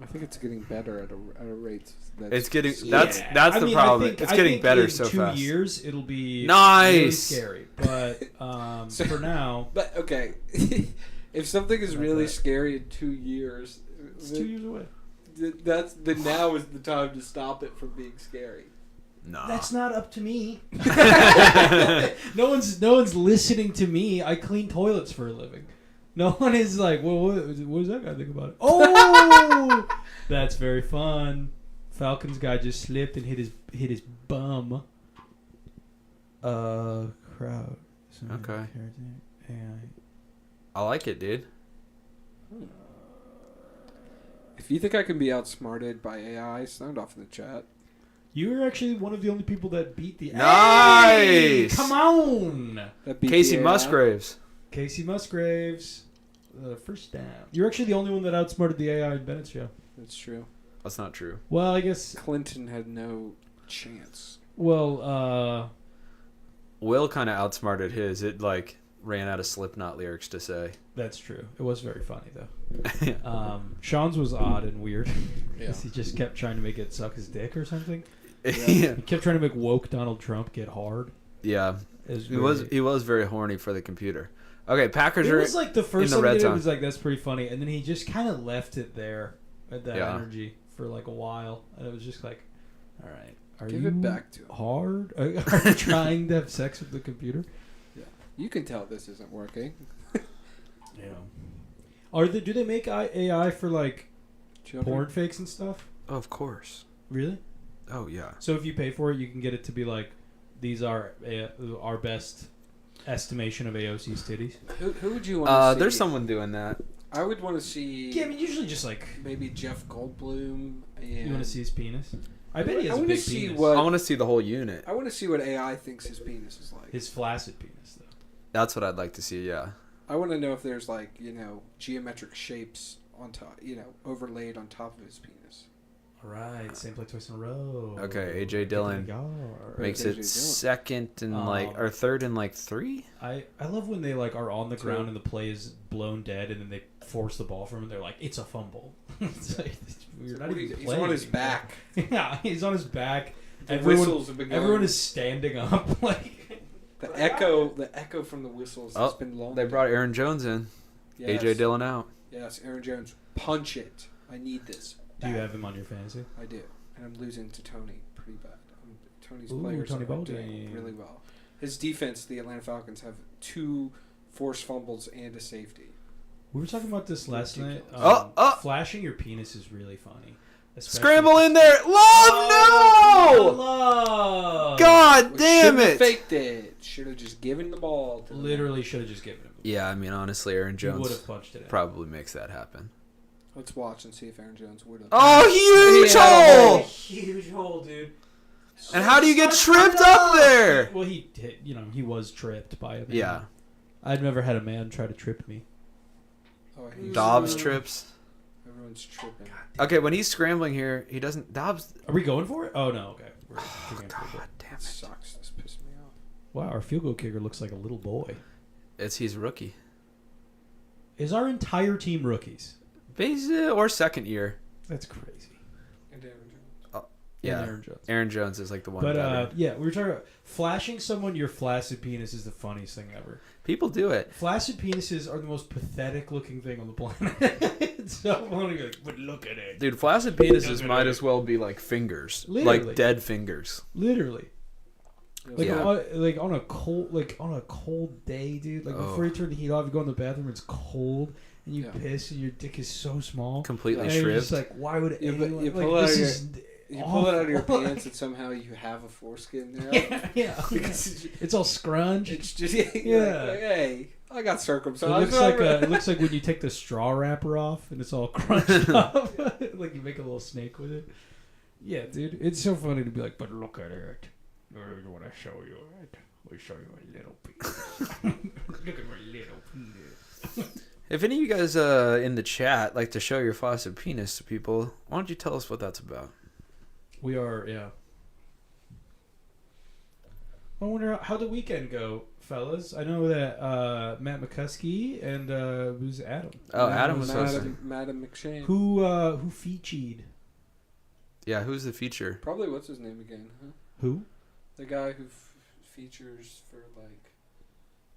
I think it's getting better at a rate. That's It's getting scary. that's I the mean, problem. I It's getting think better in so 2 fast. years, it'll be Nice. really scary. But So- for now, But okay, if something is That's really it. scary in 2 years, it's 2 years away. that's the now is the time to stop it from being scary. Nah. That's not up to me. no one's listening to me. I clean toilets for a living. No one is like, well, what does that guy think about it? Oh, that's very fun. Falcon's guy just slipped and hit his bum. Crowd. Okay. AI. I like it, dude. If you think I can be outsmarted by AI, sound off in the chat. You were actually one of the only people that beat the. Nice! Hey, come on, That beat Casey the AI. Musgraves. Casey Musgraves. First down. You're actually the only one that outsmarted the AI in Bennett's show. That's true. That's not true. Well, I guess. Clinton had no chance. Well, Will kind of outsmarted his. It like ran out of Slipknot lyrics to say. that's true. It was very funny though. Sean's was odd and weird. Yeah. He just kept trying to make it suck his dick or something. Yeah. He kept trying to make woke Donald Trump get hard. Yeah. It He was very horny for the computer. Okay, Packers It are was like the first in the time he red did it zone. was like that's pretty funny, and then he just kind of left it there at that Yeah. energy for like a while, and it was just like, all right, are Give you it back to him. hard? Are you trying to have sex with the computer? You can tell this isn't working. Yeah. Do they make AI for like Children. porn fakes and stuff? Oh, of course. Really? Oh yeah. So if you pay for it, you can get it to be like, these are our best estimation of AOC's titties. Who would you want to see? There's someone doing that. I would want to see Yeah, I mean usually just like maybe Jeff Goldblum. And you want to see his penis. I bet he has a wanna big see penis. what- I want to see the whole unit. I want to see what AI thinks his penis is like. His flaccid penis though. That's what I'd like to see. Yeah. I want to know if there's like geometric shapes on top, overlaid on top of his penis. All right, same play twice in a row. Okay, AJ Dillon makes AJ it Dillon. second and or third and like 3. I love when they like are on the ground and the play is blown dead, and then they force the ball from him. They're like, it's a fumble. It's like, you're not even He's playing on his anymore. back. Yeah, he's on his back. The whistles have been going. Everyone is standing up. Like The echo from the whistles has been long. They brought Aaron Jones in. Yes. AJ Dillon out. Yes, Aaron Jones. Punch it. I need this. do you have him on your fantasy? I do, and I'm losing to Tony pretty bad. Tony's Ooh, players Tony are Baldwin. doing really well. His defense, the Atlanta Falcons, have 2 forced fumbles and a safety. We were talking about this last night. Oh. Flashing your penis is really funny. Especially Scramble in there. Love, no! Love. God damn Should've it. faked it. Should have just given the ball. To Literally should have just given him. Yeah, I mean, honestly, Aaron He Jones would have punched it in. probably makes that happen. Let's watch and see if Aaron Jones would have. Oh, huge He had a hole! Huge hole, dude. And how do you get tripped up there? Well, he was tripped by a man. Yeah. I've never had a man try to trip me. Oh, he's- Dobbs trips. Everyone's tripping. Okay, when he's scrambling here, he doesn't. Dobbs. Are we going for it? Oh no, okay. We're Oh, kicking God field goal. damn That it. sucks. This pissed me off. Wow, our field goal kicker looks like a little boy. He's rookie. Is our entire team rookies? Basically, or second year. That's crazy. And Aaron Jones. Yeah. And Aaron Jones. Aaron Jones is like the one. But veteran. yeah, we were talking about flashing someone your flaccid penis is the funniest thing ever. People do it. Flaccid penises are the most pathetic looking thing on the planet. It's so funny. Like, but look at it. Dude, flaccid penises might as well be like fingers. Literally. Like dead fingers. Literally. Like, Yeah. on a cold day, dude. Like before Oh. you turn the heat off, you go in the bathroom, it's cold, and you Yeah. piss, and your dick is so small. Completely And you're shriveled. just like, why would You anyone? pull like, out this of your- is You pull it out of your awful. pants and somehow you have a foreskin there. yeah. Because It's all scrunch. it's just Yeah. Like, hey, I got It circumcised. looks like when you take the straw wrapper off and it's all crunched up, like you make a little snake with it. Yeah, dude, it's so funny to be like, but look at it. I want to show you it. We'll show you a little penis. Look at my little penis. If any of you guys in the chat like to show your flaccid penis to people, why don't you tell us what that's about? We are, yeah. I wonder how the weekend go, fellas. I know that Matt McCuskey and who's Adam? Oh, Adam was hosting. Madam McShane. Who featured? Yeah, who's the feature? Probably what's his name again? Huh? Who? The guy who features for like,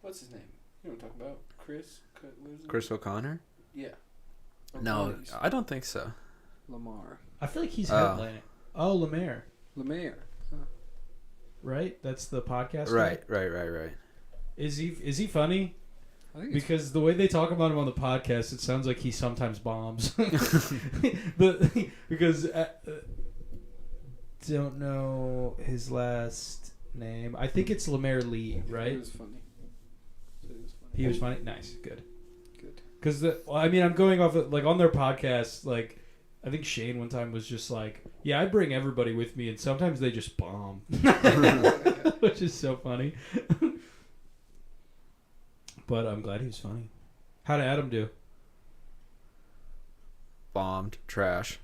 what's his name? You know what I'm talking about? Chris. What is it? Chris O'Connor? Yeah. No, O'Connor's. I don't think so. Lamar. I feel like he's Oh. headlining. Oh, Lemaire. Lemaire. Right? That's the podcast. Right. Is he funny? I think Because the way they talk about him on the podcast, it sounds like he sometimes bombs. Because don't know his last name. I think it's Lemaire Lee, It right? was funny. He was funny. Nice, good. Good. Because I'm going off of, like on their podcast. Like, I think Shane one time was just like, "Yeah, I bring everybody with me, and sometimes they just bomb," which is so funny. But I'm glad he was funny. How did Adam do? Bombed. Trash.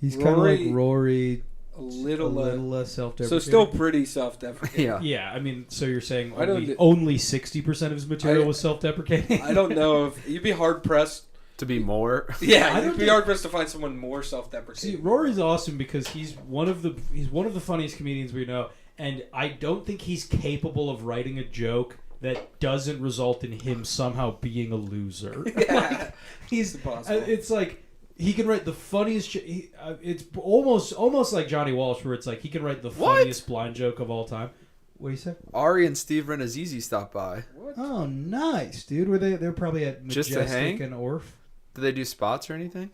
He's kind of like Rory- Rory, A a little, little less self-deprecating. so still pretty self-deprecating. Yeah. Yeah, I mean, so you're saying I don't only, do- only 60% of his material I- was self-deprecating? I don't know if you'd be hard pressed. To be more. Yeah, I don't you'd be think- hard pressed to find someone more See, self-deprecating. Rory's awesome because he's one of the funniest comedians we know, and I don't think he's capable of writing a joke that doesn't result in him somehow being a loser. Yeah, He's impossible. it's like he can write the funniest. It's almost like Johnny Walsh, where it's like he can write the What? funniest blind joke of all time. What do you say? Ari and Steve Renazizi stopped by. What? Oh, nice, dude. Were they're probably at Just to Majestic hang? and Orf? Did they do spots or anything?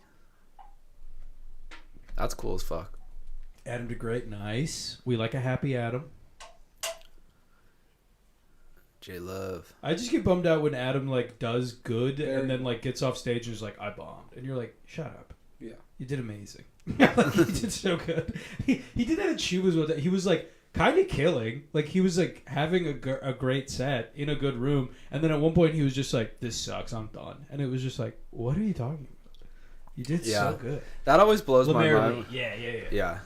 That's cool as fuck. Adam did great, nice. We like a happy Adam. J Love. I just get bummed out when Adam like does good Very- and then like gets off stage and is like, I bombed, and you're like, shut up. Yeah. You did amazing. Like, he did so good. He did that at Shuba's one day. He was like kind of killing. Like he was like having a great set in a good room, and then at one point he was just like, "This sucks. I'm done." And it was just like, "What are you talking about? You did Yeah. so good." That always blows my Lemaire mind. Lee. Yeah. Yeah.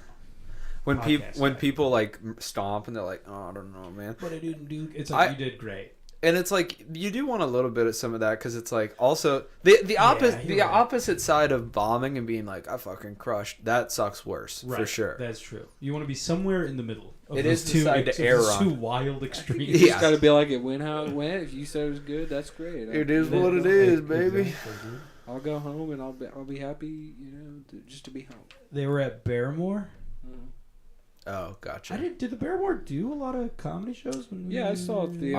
When Podcast guy. people like stomp and they're like, oh, I don't know, man. But I didn't do. It's like I- you did great. And it's like you do want a little bit of some of that because it's like also the opposite you're the right. opposite side of bombing and being like I fucking crushed, that sucks worse Right. for sure. That's true. You want to be somewhere in the middle. Of It those is the side to of err those on. two wild extremes. You Yeah. just gotta be like, it went how it went. If you said it was good, that's great. It is I'll- what it is, baby. Exactly, dude. I'll go home and I'll be happy, just to be home. They were at Barrymore. Oh, gotcha. Did the Barrymore do a lot of comedy shows? When Yeah, I saw the.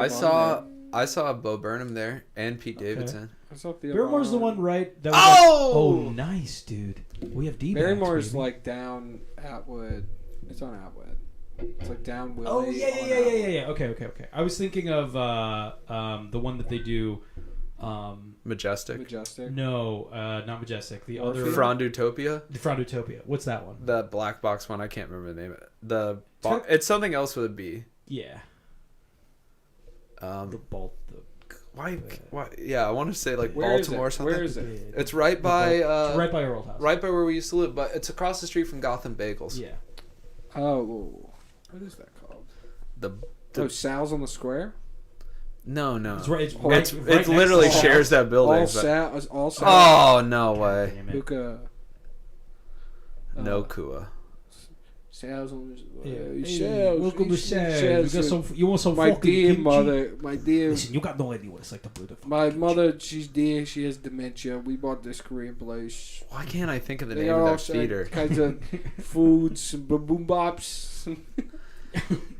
I saw Bo Burnham there and Pete Okay. Davidson. I saw the. Barrymore's the one, right? That was Oh! oh, nice, dude. We have D. Barrymore's like down Atwood. It's on Atwood. It's like down Willie. Oh on yeah. Okay. I was thinking of the one that they do. Majestic. Majestic. No, not Majestic. The other Frondutopia. the Frondutopia. What's that one? The black box one. I can't remember the name of it. got- It's something else with a B. Yeah. Um, Bolt. why? Yeah, I want to say like Where is Baltimore or it? something. Where is it? It's right by right by your old house. right by where we used to live, but it's across the street from Gotham Bagels. Yeah. Oh, what is that called? The Oh, Sal's on the Square. no. It's right. It's Oh, right. It's right it next literally to the shares that building. All but- Sal. All Sal. Oh no way. Damn it. Luca. No Kua. Sal's on the. Yeah. Hey, Hey, welcome to Sal's. You want some My fucking dear kimchi? mother, my dear, Listen, you got no idea what it's like to put the my mother, she's dear. She has dementia. We bought this Korean place. Why can't I think of the They name got of all that theater? kinds of foods, boom bops,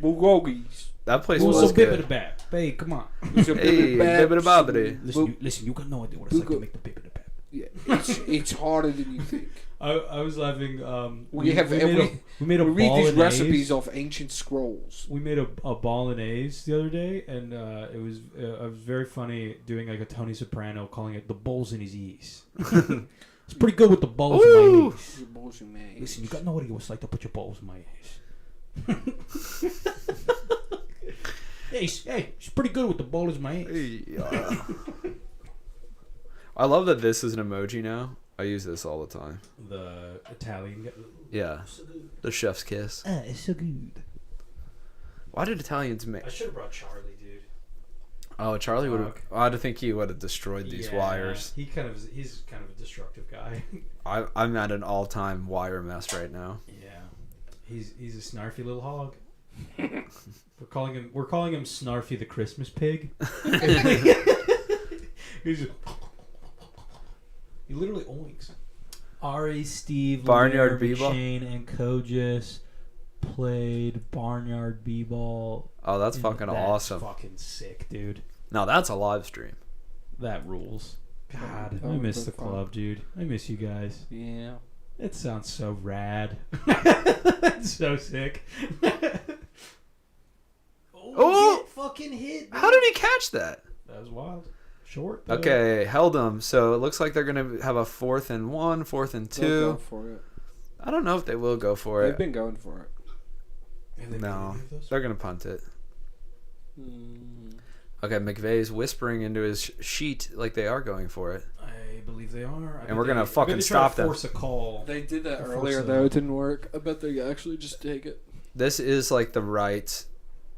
bulgogis. That place You want was some bip of the good. bap? Hey, come on. Hey, bibbidi-bobbidi. Listen, you got no idea what it's like to make the bip of the bap. Yeah, it's harder than you think. I was laughing. We made a We read these bolognese. recipes off ancient scrolls. We made a bolognese the other day, and it was very funny doing like a Tony Soprano, calling it the balls in his ears. It's pretty good with the balls in my Ooh. ears. Your bullshit, man. Listen, you got no idea what it's like to put your balls in my ears. hey, it's pretty good with the balls in my ears. Yeah. I love that this is an emoji now. I use this all the time. The Italian guy. Yeah. The chef's kiss. It's so good. Why did Italians make? I should have brought Charlie, dude. Oh, Charlie would have. Fuck. I'd think he would have destroyed these Yeah, wires. he's kind of a destructive guy. I'm at an all-time wire mess right now. Yeah, he's a snarfy little hog. we're calling him Snarfy the Christmas pig. He's just, he literally oinks. Ari, Steve, Barnyard Lemaire, B-ball? McShane, and Kogis played Barnyard B-ball. Oh, that's fucking That's awesome. fucking sick, dude. Now that's a live stream. That rules. God, That I would miss be the fun. club, dude. I miss you guys. Yeah. It sounds so rad. That's so sick. Oh! Get fucking hit. How did he catch that? That was wild. Short. though. Okay, held him. So it looks like they're going to have a 4th and 1, 4th and 2. They'll go for it. I don't know if they will go for They've it. been going for it. Have they No. made any of those? They're going to punt it. Mm. Okay, McVay's whispering into his sheet like they are going for it. I believe they are. And we're gonna fucking stop them. Force a call. They did that Before earlier, so- though. It didn't work. I bet they actually just take it. This is like the right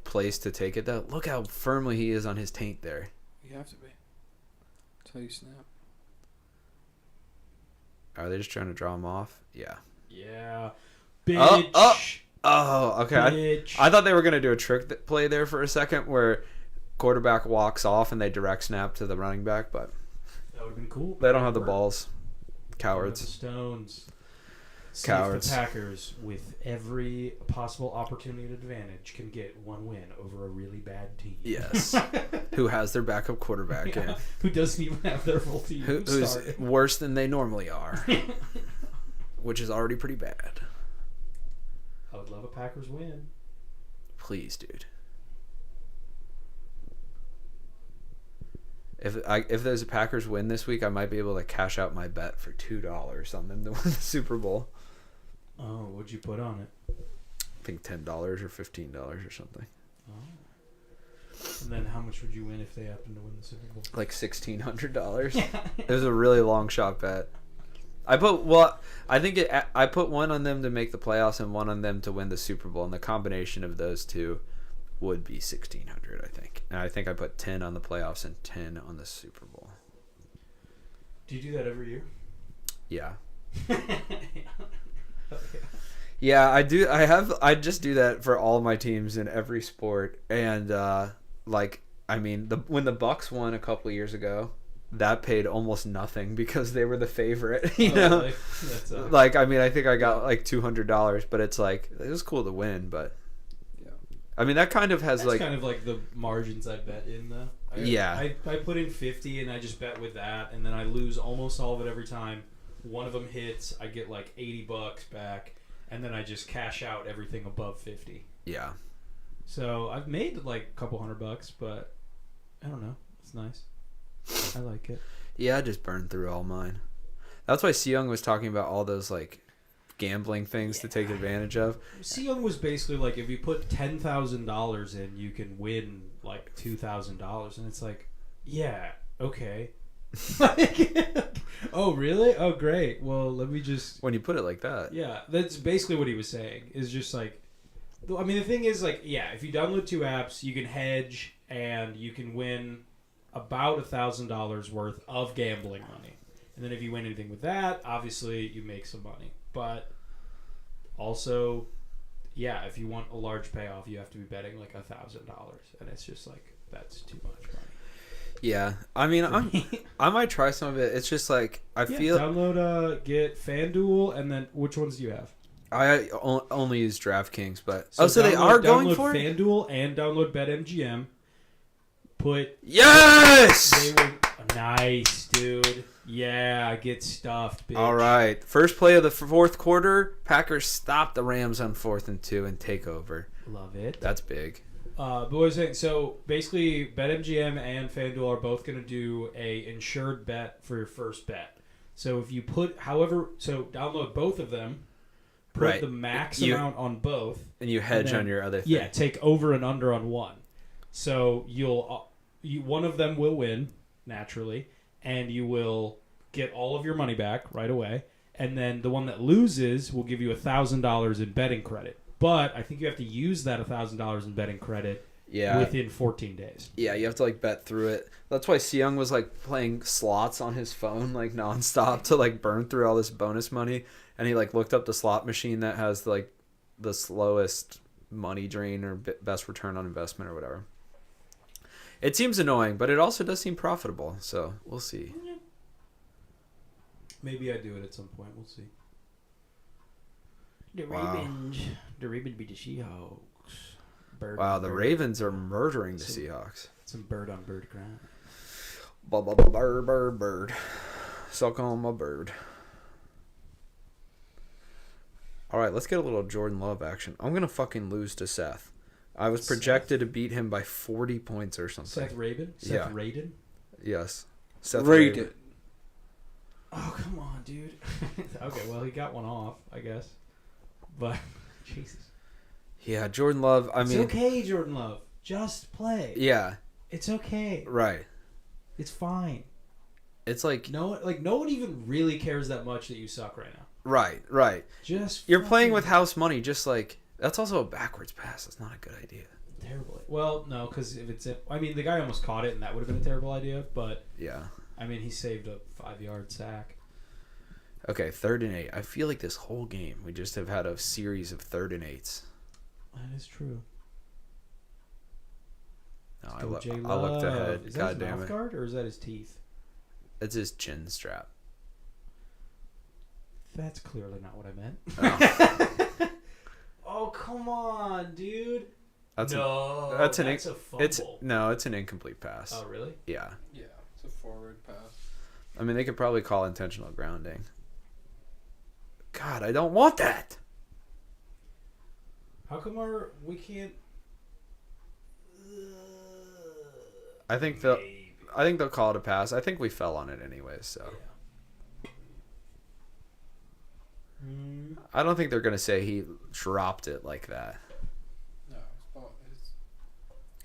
place to take it, though. Look how firmly he is on his taint there. You have to be. That's how you snap. Are they just trying to draw him off? Yeah. Yeah. Bitch. Oh, okay. Bitch. I thought they were going to do a trick play there for a second where quarterback walks off and they direct snap to the running back, but That would have been cool. they don't have the Work. balls. The Cowards. Stones. See Cowards. if the Packers, with every possible opportunity and advantage, can get one win over a really bad team. Yes. Who has their backup quarterback Yeah. in. Who doesn't even have their full team Who's starting. worse than they normally are, which is already pretty bad. I would love a Packers win. Please, dude. If there's a Packers win this week, I might be able to cash out my bet for $2 on them to win the Super Bowl. Oh, what'd you put on it? I think $10 or $15 or something. Oh. And then how much would you win if they happened to win the Super Bowl? Like $1,600. It was a really long shot bet. I put one on them to make the playoffs and one on them to win the Super Bowl, and the combination of those two would be $1,600, I think. And I think I put 10 on the playoffs and 10 on the Super Bowl. Do you do that every year? Yeah. Yeah, I do. I just do that for all my teams in every sport. And when the Bucks won a couple of years ago, that paid almost nothing because they were the favorite. You know, really? That's, I think I got like $200, but it's like it was cool to win. But Yeah. I mean, that kind of has that's kind of like the margins I bet in though. I put in 50 and I just bet with that, and then I lose almost all of it every time. One of them hits, I get like $80 back, and then I just cash out everything above 50. yeah. So I've made like a couple $100, but I don't know. It's nice. I like it. Yeah, I just burned through all mine. That's why Seung was talking about all those like gambling things to take advantage of. Seung was basically like, if you put $10,000 in, you can win like $2,000, and it's like, yeah, okay. Oh, really? Oh, great. Well, let me just. When you put it like that. Yeah, that's basically what he was saying. Is just like, I mean, the thing is like, yeah, if you download 2 apps, you can hedge and you can win about $1,000 worth of gambling money. And then if you win anything with that, obviously you make some money. But also, yeah, if you want a large payoff, you have to be betting like $1,000, and it's just like that's too much money. Yeah, I mean, I might try some of it. It's just like I feel download get FanDuel, and then which ones do you have? I only use DraftKings, but So so they are going download for it. FanDuel and download BetMGM. Put Yes. they were nice, dude. Yeah, get stuffed, bitch. All right, first play of the fourth quarter, Packers stop the Rams on 4th and 2 and take over. Love it. That's big. But what I was saying, so basically, BetMGM and FanDuel are both going to do a insured bet for your first bet. So if you download both of them, put Right. the max You- amount on both. And you hedge then- on your other thing. Yeah, take over and under on one. So one of them will win naturally, and you will get all of your money back right away. And then the one that loses will give you $1,000 in betting credit. But I think you have to use that $1,000 in betting credit within 14 days. Yeah, you have to like bet through it. That's why Seung was like playing slots on his phone like nonstop to like burn through all this bonus money. And he like looked up the slot machine that has like the slowest money drain or best return on investment or whatever. It seems annoying, but it also does seem profitable. So we'll see. Maybe I do it at some point. We'll see. The Wow. Ravens. The Ravens beat the Seahawks. Bird Wow, on the bird. Ravens are murdering the Some- Seahawks. Some bird on bird crime. Bird. Suck on my bird. All right, let's get a little Jordan Love action. I'm gonna fucking lose to Seth. I was projected to beat him by 40 points or something. Seth Rabin? Yeah. Seth Radin? Yes. Seth Rate Raven. it. Oh, come on, dude. Okay, well, he got one off, I guess. But, Jesus. Yeah, Jordan Love. I mean, It's okay, Jordan Love. Just play. yeah, It's okay. right. It's fine. It's like, No one even really cares that much that you suck right now. right. Just You're playing fucking with house money, just like that's also a backwards pass. That's not a good idea. terrible. Well, no, because if it's I mean, the guy almost caught it, and that would have been a terrible idea. But Yeah. I mean, he saved a 5-yard sack. Okay, 3rd and 8. I feel like this whole game we just have had a series of 3rd and 8s. That is true. No, Let's I, go looked J-Love. ahead. Is that God his damn mouth it. guard or is that his teeth? It's his chin strap. That's clearly not what I meant. Oh. Oh, come on, dude. That's no, that's an a fumble. it's an incomplete pass. Oh, really? Yeah. Yeah, it's a forward pass. I mean, they could probably call intentional grounding. God, I don't want that. How come we can't? I think they'll call it a pass. I think we fell on it anyways, so. Mm. I don't think they're going to say he dropped it like that. No, his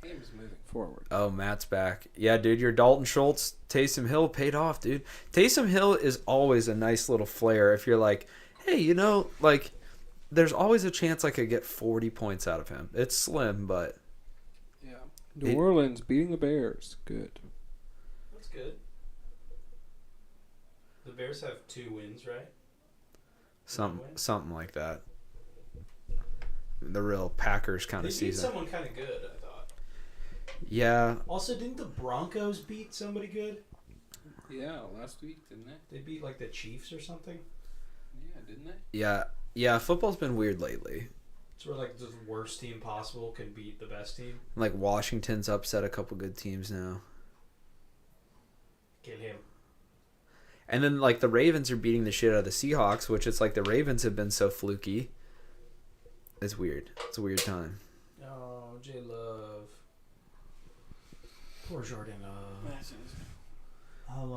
game is moving forward. Oh, Matt's back. Yeah, dude, your Dalton Schultz, Taysom Hill paid off, dude. Taysom Hill is always a nice little flair if you're like, hey, like, there's always a chance I could get 40 points out of him. It's slim, but... Yeah. New Orleans beating the Bears. Good. That's good. The Bears have 2 wins, right? Something like that. The real Packers kind of They beat season. someone kind of good, I thought. Yeah. Also, didn't the Broncos beat somebody good? Yeah, last week, didn't they? They beat like the Chiefs or something. Yeah, didn't they? Yeah, football's been weird lately. It's where like the worst team possible can beat the best team. Like Washington's upset a couple good teams now. Kill him. And then like the Ravens are beating the shit out of the Seahawks, which it's like the Ravens have been so fluky. It's weird. It's a weird time. Oh, J Love. Poor Jordan Love.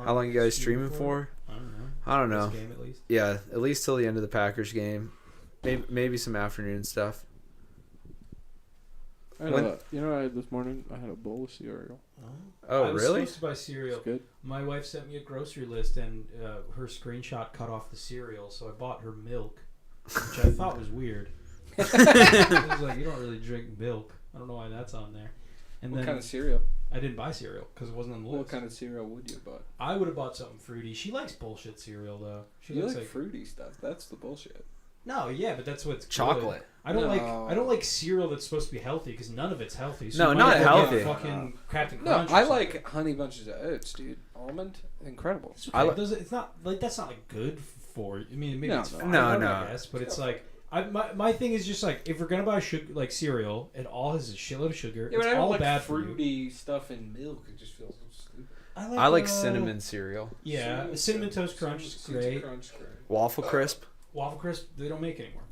How long you guys streaming for? I don't know. I don't know. This game at least. Yeah, at least till the end of the Packers game. Maybe some afternoon stuff. I had you know what I had this morning? I had a bowl of cereal. Oh, I was really? supposed to buy cereal. It's good. My wife sent me a grocery list, and her screenshot cut off the cereal, so I bought her milk, which I thought was weird. I was like, you don't really drink milk. I don't know why that's on there. And What then kind of cereal? I didn't buy cereal because it wasn't on the list. What kind of cereal would you have bought? I would have bought something fruity. She likes bullshit cereal though. She You likes like fruity stuff. That's the bullshit. No, yeah, but that's what's good. Chocolate. I don't No. like cereal that's supposed to be healthy because none of it's healthy. So No, you not might as well healthy. get Fucking Captain No, Crunch. or I something. like honey bunches of oats, dude. Almond, incredible. It's okay. I It doesn't- it's not like that's not like good for. I mean, maybe No, it's no. fine. No, I no. guess, but it's like my thing is just like if we're gonna buy like cereal, it all has a shitload of sugar. Yeah, but I it's don't all like bad for you. fruity stuff in milk. It just feels so stupid. I like cinnamon cereal. Yeah, cinnamon toast crunch is great. Crunch, great. Waffle crisp. Waffle crisp they don't make anymore.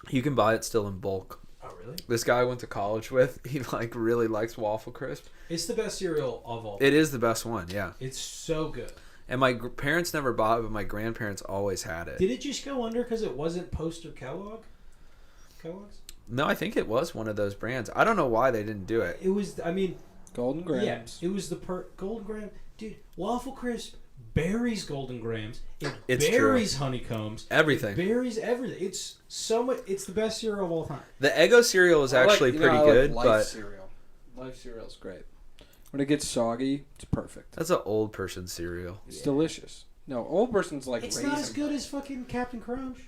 You can buy it still in bulk. Oh really? This guy I went to college with, he like really likes waffle crisp. It's the best cereal of all. It is the best one, yeah. It's so good. And my parents never bought it, but my grandparents always had it. Did it just go under because it wasn't Poster Kellogg's? No, I think it was one of those brands. I don't know why they didn't do it. It was. I mean, Golden Grams. yeah, it was the Golden Graham, dude. Waffle crisp berries Golden Grams. It's berries honeycombs. Everything. It berries everything. It's so much. It's the best cereal of all time. The Eggo cereal is actually pretty good, Life but cereal. Life cereal's great. When it gets soggy, it's perfect. that's an old person cereal. It's delicious. No, old person's like It's Raisin not as good Bran. as fucking Captain Crunch.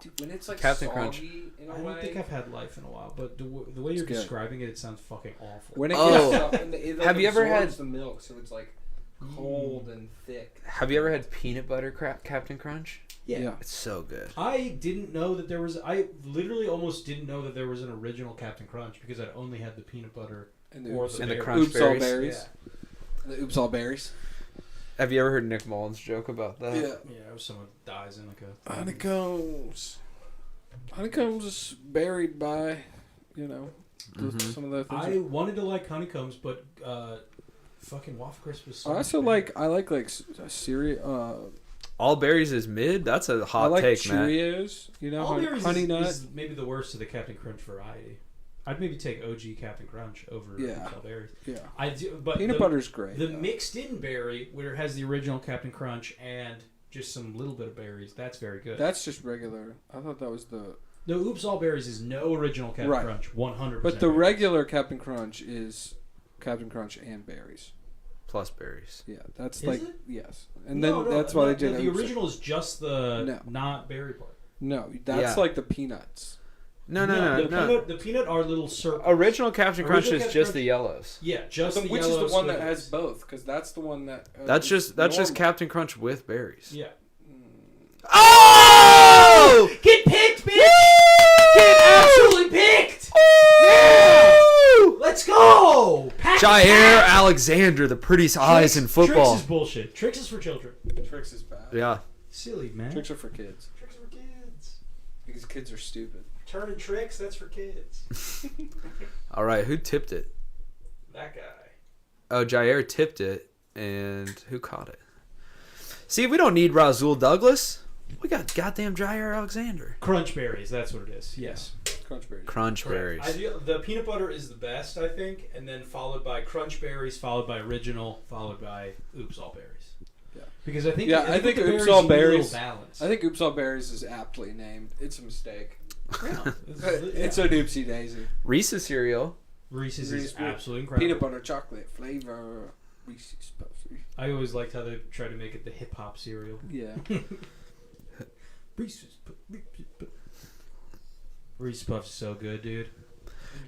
Dude, when it's like Captain soggy Crunch. in a I don't way. think I've had Life in a while, but the way you're good. describing it, it sounds fucking awful. When it Oh. gets it like Have you ever had- absorbs the milk, so it's like cold and thick. Have you ever had peanut butter Captain Crunch? Yeah. It's so good. I didn't know that there was. I literally almost didn't know that there was an original Captain Crunch because I'd only had the peanut butter And the or Oops, the, and the berries. Crunch Oops All berries. Berries. Yeah. The Oops All Berries. Have you ever heard Nick Mullins' joke about that? Yeah. Yeah, or someone dies in like a Honeycombs. Honeycombs is buried by, some of the things. I wanted to like honeycombs, but fucking Waffle Crisp was so I also much I like cereal. All berries is mid. That's a I hot like take, man. Cheerios. All berries honey nut. is maybe the worst of the Captain Crunch variety. I'd maybe take OG Captain Crunch over Yeah. all berries. Yeah. I do, but Peanut butter's great. The though. mixed in berry, where it has the original Captain Crunch and just some little bit of berries, that's very good. That's just regular. I thought that was the. No, Oops All Berries is no original Captain Right. Crunch, 100%. But the regular Captain Crunch is Captain Crunch and berries. Plus berries. Yeah, that's Is like it? yes, and then that's why they did The Oops. original is just the No. not berry part. No, that's Yeah. like the peanuts. No. The peanut are little circles. Original Captain Crunch Original is Captain just Crunch- the yellows. Yeah, just the Which is yellow the one that squiggles. has both? Because that's the one that. That's is just normal. Captain Crunch with berries. Yeah. Oh! Get picked, bitch! Get absolutely picked! Let's go! Pack Jair Alexander, the prettiest eyes in football. Tricks is bullshit. Tricks is for children. Tricks is bad. Yeah. Silly, man. Tricks are for kids Tricks are for kids. because kids are stupid. Turning tricks, that's for kids. All right, who tipped it? That guy. Oh, Jair tipped it, and who caught it? See, we don't need Razul Douglas. We got goddamn Jair Alexander. Crunch berries, that's what it is. Yes. Crunch berries. Crunch berries. The peanut butter is the best, I think, and then followed by crunch berries, followed by original, followed by Oops All Berries. Yeah. Because I think I think the Oops berries All need a little Berries. balance. I think Oops All Berries is aptly named. It's a mistake. Yeah. It's a doopsie daisy. Reese's cereal. Reese's Reese's is absolutely incredible. Peanut butter chocolate flavor. Reese's Puffs. I always liked how they tried to make it the hip hop cereal. Yeah. Reese's Puffs is so good, dude.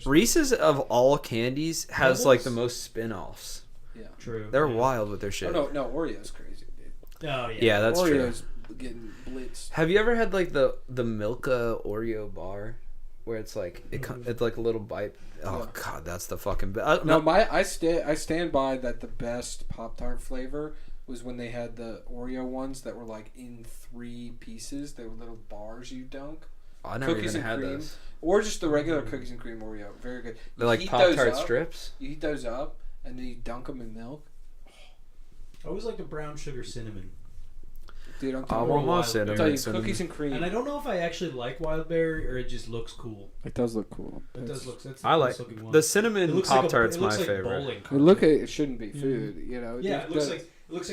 Reese's of all candies has Pebbles? like the most spin-offs. Yeah. True. They're yeah. wild with their Oh, shit. no, Oreo's crazy, dude. Oh yeah. Yeah, that's true. Oreo's getting blitzed. Have you ever had like the Milka Oreo bar, where it's like it's like a little bite? Oh Yeah. god, that's the fucking best. No, I stand by that. The best Pop-Tart flavor was when they had the Oreo ones that were like in 3 pieces. They were little bars you dunk, I never cookies even and had cream. those. or just the regular cookies and cream Oreo. Very good. They're You like heat Pop those Tart up, strips. You heat those up and then you dunk them in milk. I always like the brown sugar cinnamon. Dude, I'm I telling want you, my wild cinnamon. tell you, cinnamon. cookies and cream. And I don't know if I actually like wild berry or it just looks cool. It does look cool. It does look. That's I the like best looking one. the It cinnamon looks like Pop Tart's it my looks like favorite. bowling It carpet. it shouldn't be food, you know. Yeah, it looks the- like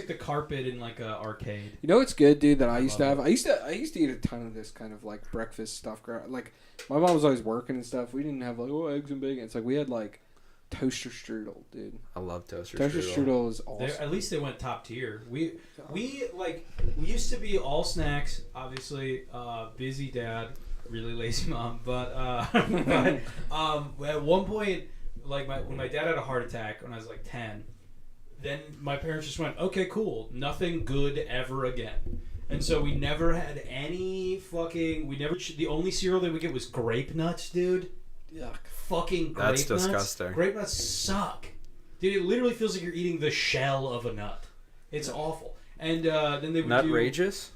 the carpet in like a arcade. You know what's good, dude? That I used to love have. I used to eat a ton of this kind of like breakfast stuff. Like my mom was always working and stuff. We didn't have like eggs and bacon. It's like we had like toaster strudel, dude. I love toaster Toaster strudel. strudel is awesome. At least they went top tier. We used to be all snacks. Obviously, busy dad, really lazy mom. But at one point, like when my dad had a heart attack when I was like 10, then my parents just went, okay, cool, nothing good ever again. And so we never had any fucking. The only cereal that we get was grape nuts, dude. Yuck. Fucking grape That's nuts. disgusting. Grape nuts suck. Dude, it literally feels like you're eating the shell of a nut. It's awful. And then they would Nutrageous?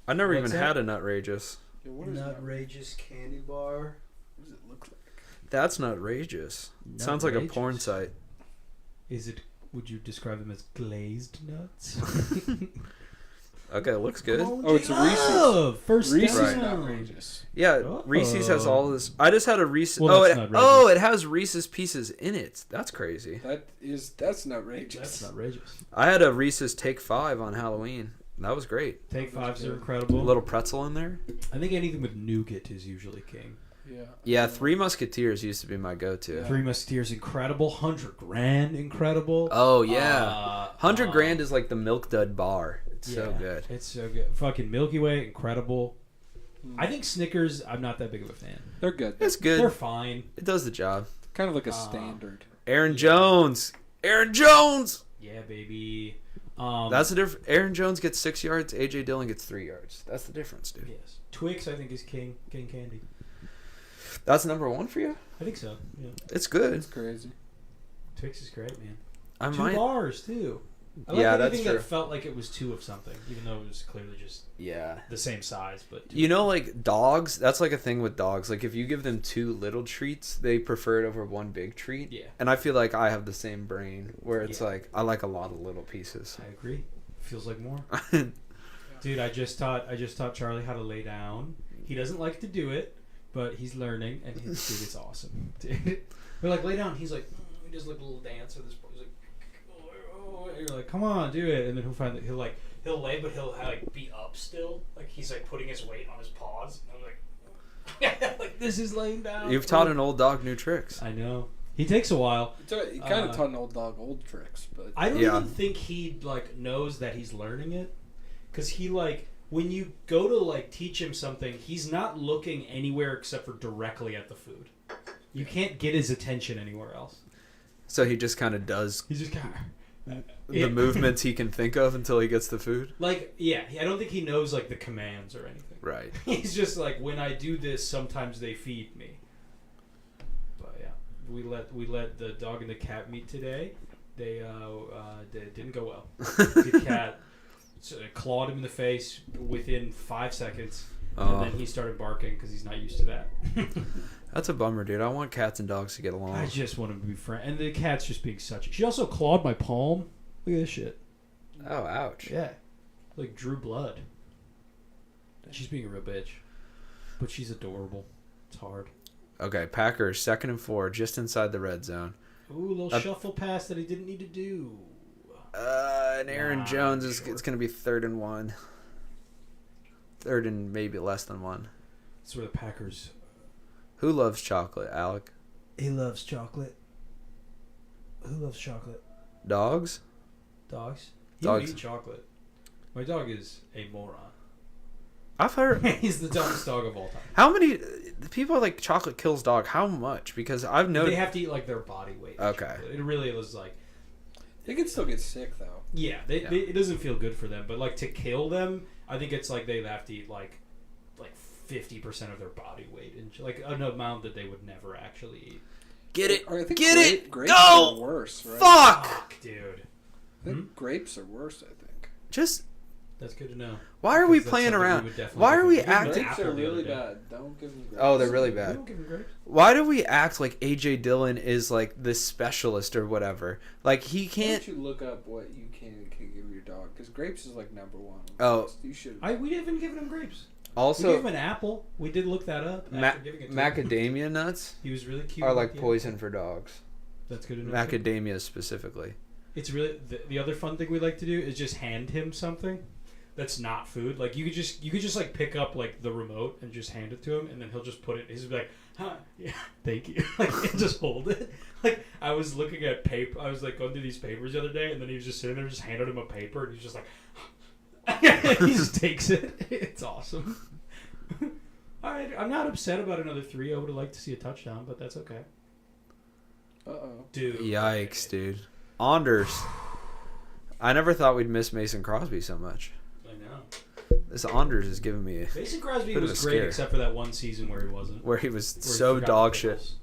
I never What's even that? had a Nutrageous. Yeah, what is that? Nutrageous candy bar. What does it look like? That's Nutrageous. Sounds like a porn Nutrageous? site. Is it? Would you describe them as glazed nuts? Okay, it looks good. Oh, it's a Reese's. Love! First Reese's Right. down. outrageous. Yeah, Oh. Reese's has all this. I just had a Reese's. Well, that's not it has Reese's Pieces in it. That's crazy. That's outrageous. That's outrageous. I had a Reese's Take 5 on Halloween. That was great. Take fives are A incredible. little pretzel in there. I think anything with nougat is usually king. Yeah. Yeah, Three Musketeers used to be my go-to. Yeah. Three Musketeers, incredible. 100 Grand, incredible. Oh yeah, 100 uh, grand is like the Milk Dud bar. It's so Yeah, good. It's so good. Fucking Milky Way, incredible. Mm. I think Snickers, I'm not that big of a fan. They're good. It's They're good. fine. It does the job. Kind of like a standard. Aaron Jones. Aaron Jones. Yeah, baby. That's the difference. Aaron Jones gets 6 yards. A.J. Dillon gets 3 yards. That's the difference, dude. Yes. Twix, I think, is king candy. That's number 1 for you? I think so. Yeah. It's good. It's crazy. Twix is great, man. I 2 might. bars too. I like Yeah, anything that's true. that felt like it was 2 of something, even though it was clearly just Yeah. the same size. But You know, like dogs, that's like a thing with dogs. Like if you give them 2 little treats, they prefer it over 1 big treat. yeah, And I feel like I have the same brain where it's Yeah. like I like a lot of little pieces. I agree. Feels like more. Dude, I just taught Charlie how to lay down. He doesn't like to do it, but he's learning, and dude, it's awesome. Dude. We're like, lay down. He's like, he does like a little dance with his. He's like, oh, and you're like, come on, do it. And then he'll lay, but he'll like be up still. Like he's like putting his weight on his paws. And I'm like, like this is laying down. You've taught an old dog new tricks. I know. He takes a while. You kind of taught an old dog old tricks, but I don't Yeah. even think he like knows that he's learning it, because he like when you go to like teach him something, he's not looking anywhere except for directly at the food. You can't get his attention anywhere else. So he just kind of does He's just kind of the movements he can think of until he gets the food. like I don't think he knows like the commands or anything. Right. He's just like, when I do this, sometimes they feed me. But yeah, we let the dog and the cat meet today. They didn't go well. The cat clawed him in the face within 5 seconds, and then he started barking because he's not used to that. That's a bummer, dude. I want cats and dogs to get along. I just want him to be friends. And the cat's just being such. She also clawed my palm. Look at this shit. Oh, ouch. Yeah, like drew blood. She's being a real bitch, but she's adorable. It's hard. Okay, Packers 2nd and 4, just inside the red zone. Ooh, little shuffle pass that he didn't need to do. And Aaron Nah, Jones is sure. it's gonna be 3rd and 1. 3rd and maybe less than 1. That's where the Packers. Who loves chocolate, Alec? He loves chocolate. Who loves chocolate? Dogs? Dogs. He Dogs. don't eat chocolate. My dog is a moron. I've heard. He's the dumbest dog of all time. How many people are like chocolate kills dog? How much? Because I've They noticed. have to eat like their body weight. of Okay. chocolate. It really was like. they can still get sick though. Yeah, it doesn't feel good for them, but like to kill them, I think it's like they have to eat like 50% of their body weight, and like an amount that they would never actually eat. Get it? Or I think Get it? grapes Go! are worse, right? Fuck! Dude. I think grapes are worse. I think. Just That's good to know. why are we Because that's playing something we around? would definitely Why do. are we We give acting? Grapes apple are the other really day. bad. Don't give them grapes. Oh, they're really We bad. don't give him grapes. Why do we act like AJ Dillon is like this specialist or whatever? Like he Why can't. don't you look up what you can and can't give your dog? Because grapes is like number 1. Oh. You should. We haven't given him grapes. We Also, gave him an apple. We did look that up. After giving it to him. macadamia nuts He was really cute. are with like the poison for dogs. apple. That's good to know. Macadamia specifically. It's really the other fun thing we like to do is just hand him something that's not food. Like you could just like pick up like the remote and just hand it to him, and then he'll just put it. He's be like, "Huh, yeah, thank you," like and just hold it. Like I was looking at paper. I was like going through these papers the other day, and then he was just sitting there, just handed him a paper, and he's just like, he just takes it. It's awesome. All right, I'm not upset about another 3. I would have liked to see a touchdown, but that's okay. Dude. Yikes, dude. Anders. I never thought we'd miss Mason Crosby so much. I know. This Anders is giving me Mason Crosby Bit of was a great, scare. except for that one season where he wasn't. where he was Where he so forgot dog the shit. pickles.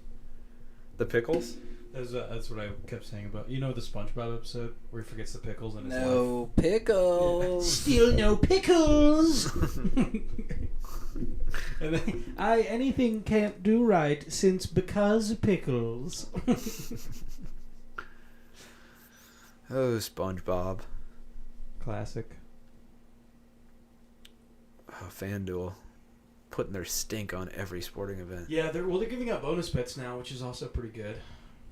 The pickles? That's what I kept saying about. You know the SpongeBob episode where he forgets the pickles in his life? No pickles. Still no pickles. And then anything can't do right since because pickles. Oh, SpongeBob. Classic. Oh, FanDuel. Putting their stink on every sporting event. Yeah, they're giving out bonus bets now, which is also pretty good.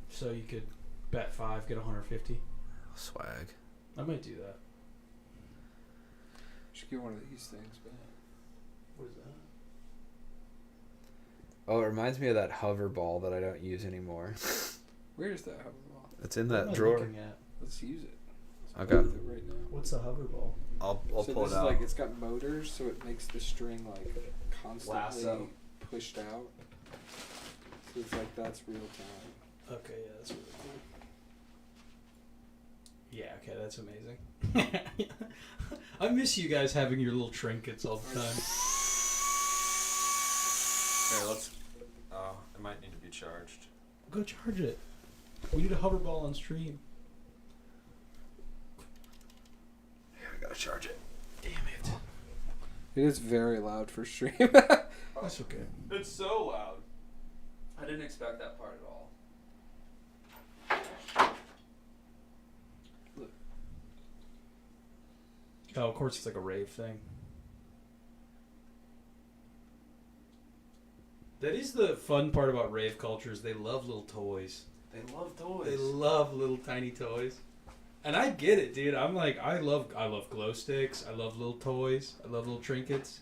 So you could bet 5, get 150. Swag. I might do that. Should get one of these things, but What is that? Oh, it reminds me of that hover ball that I don't use anymore. where's that hoverball? It's in What am that I drawer. looking at? Let's use it. Okay. Let's play with it right now. What's a hoverball? I'll So pull this it is out. like it's got motors, so it makes the string like constantly Lasso. pushed out. So it's like that's real time. Okay, yeah, that's really cool. Yeah, okay, that's amazing. I miss you guys having your little trinkets all the time. Here, let's. Oh, it might need to be charged. Go charge it. We need a hover ball on stream. Here, we gotta charge it. Damn it. It is very loud for stream. That's okay. It's so loud. I didn't expect that part at all. Oh, of course it's like a rave thing. That is the fun part about rave cultures. They love little toys. They love toys. They love little tiny toys. And I get it, dude. I'm like, I love glow sticks. I love little toys. I love little trinkets.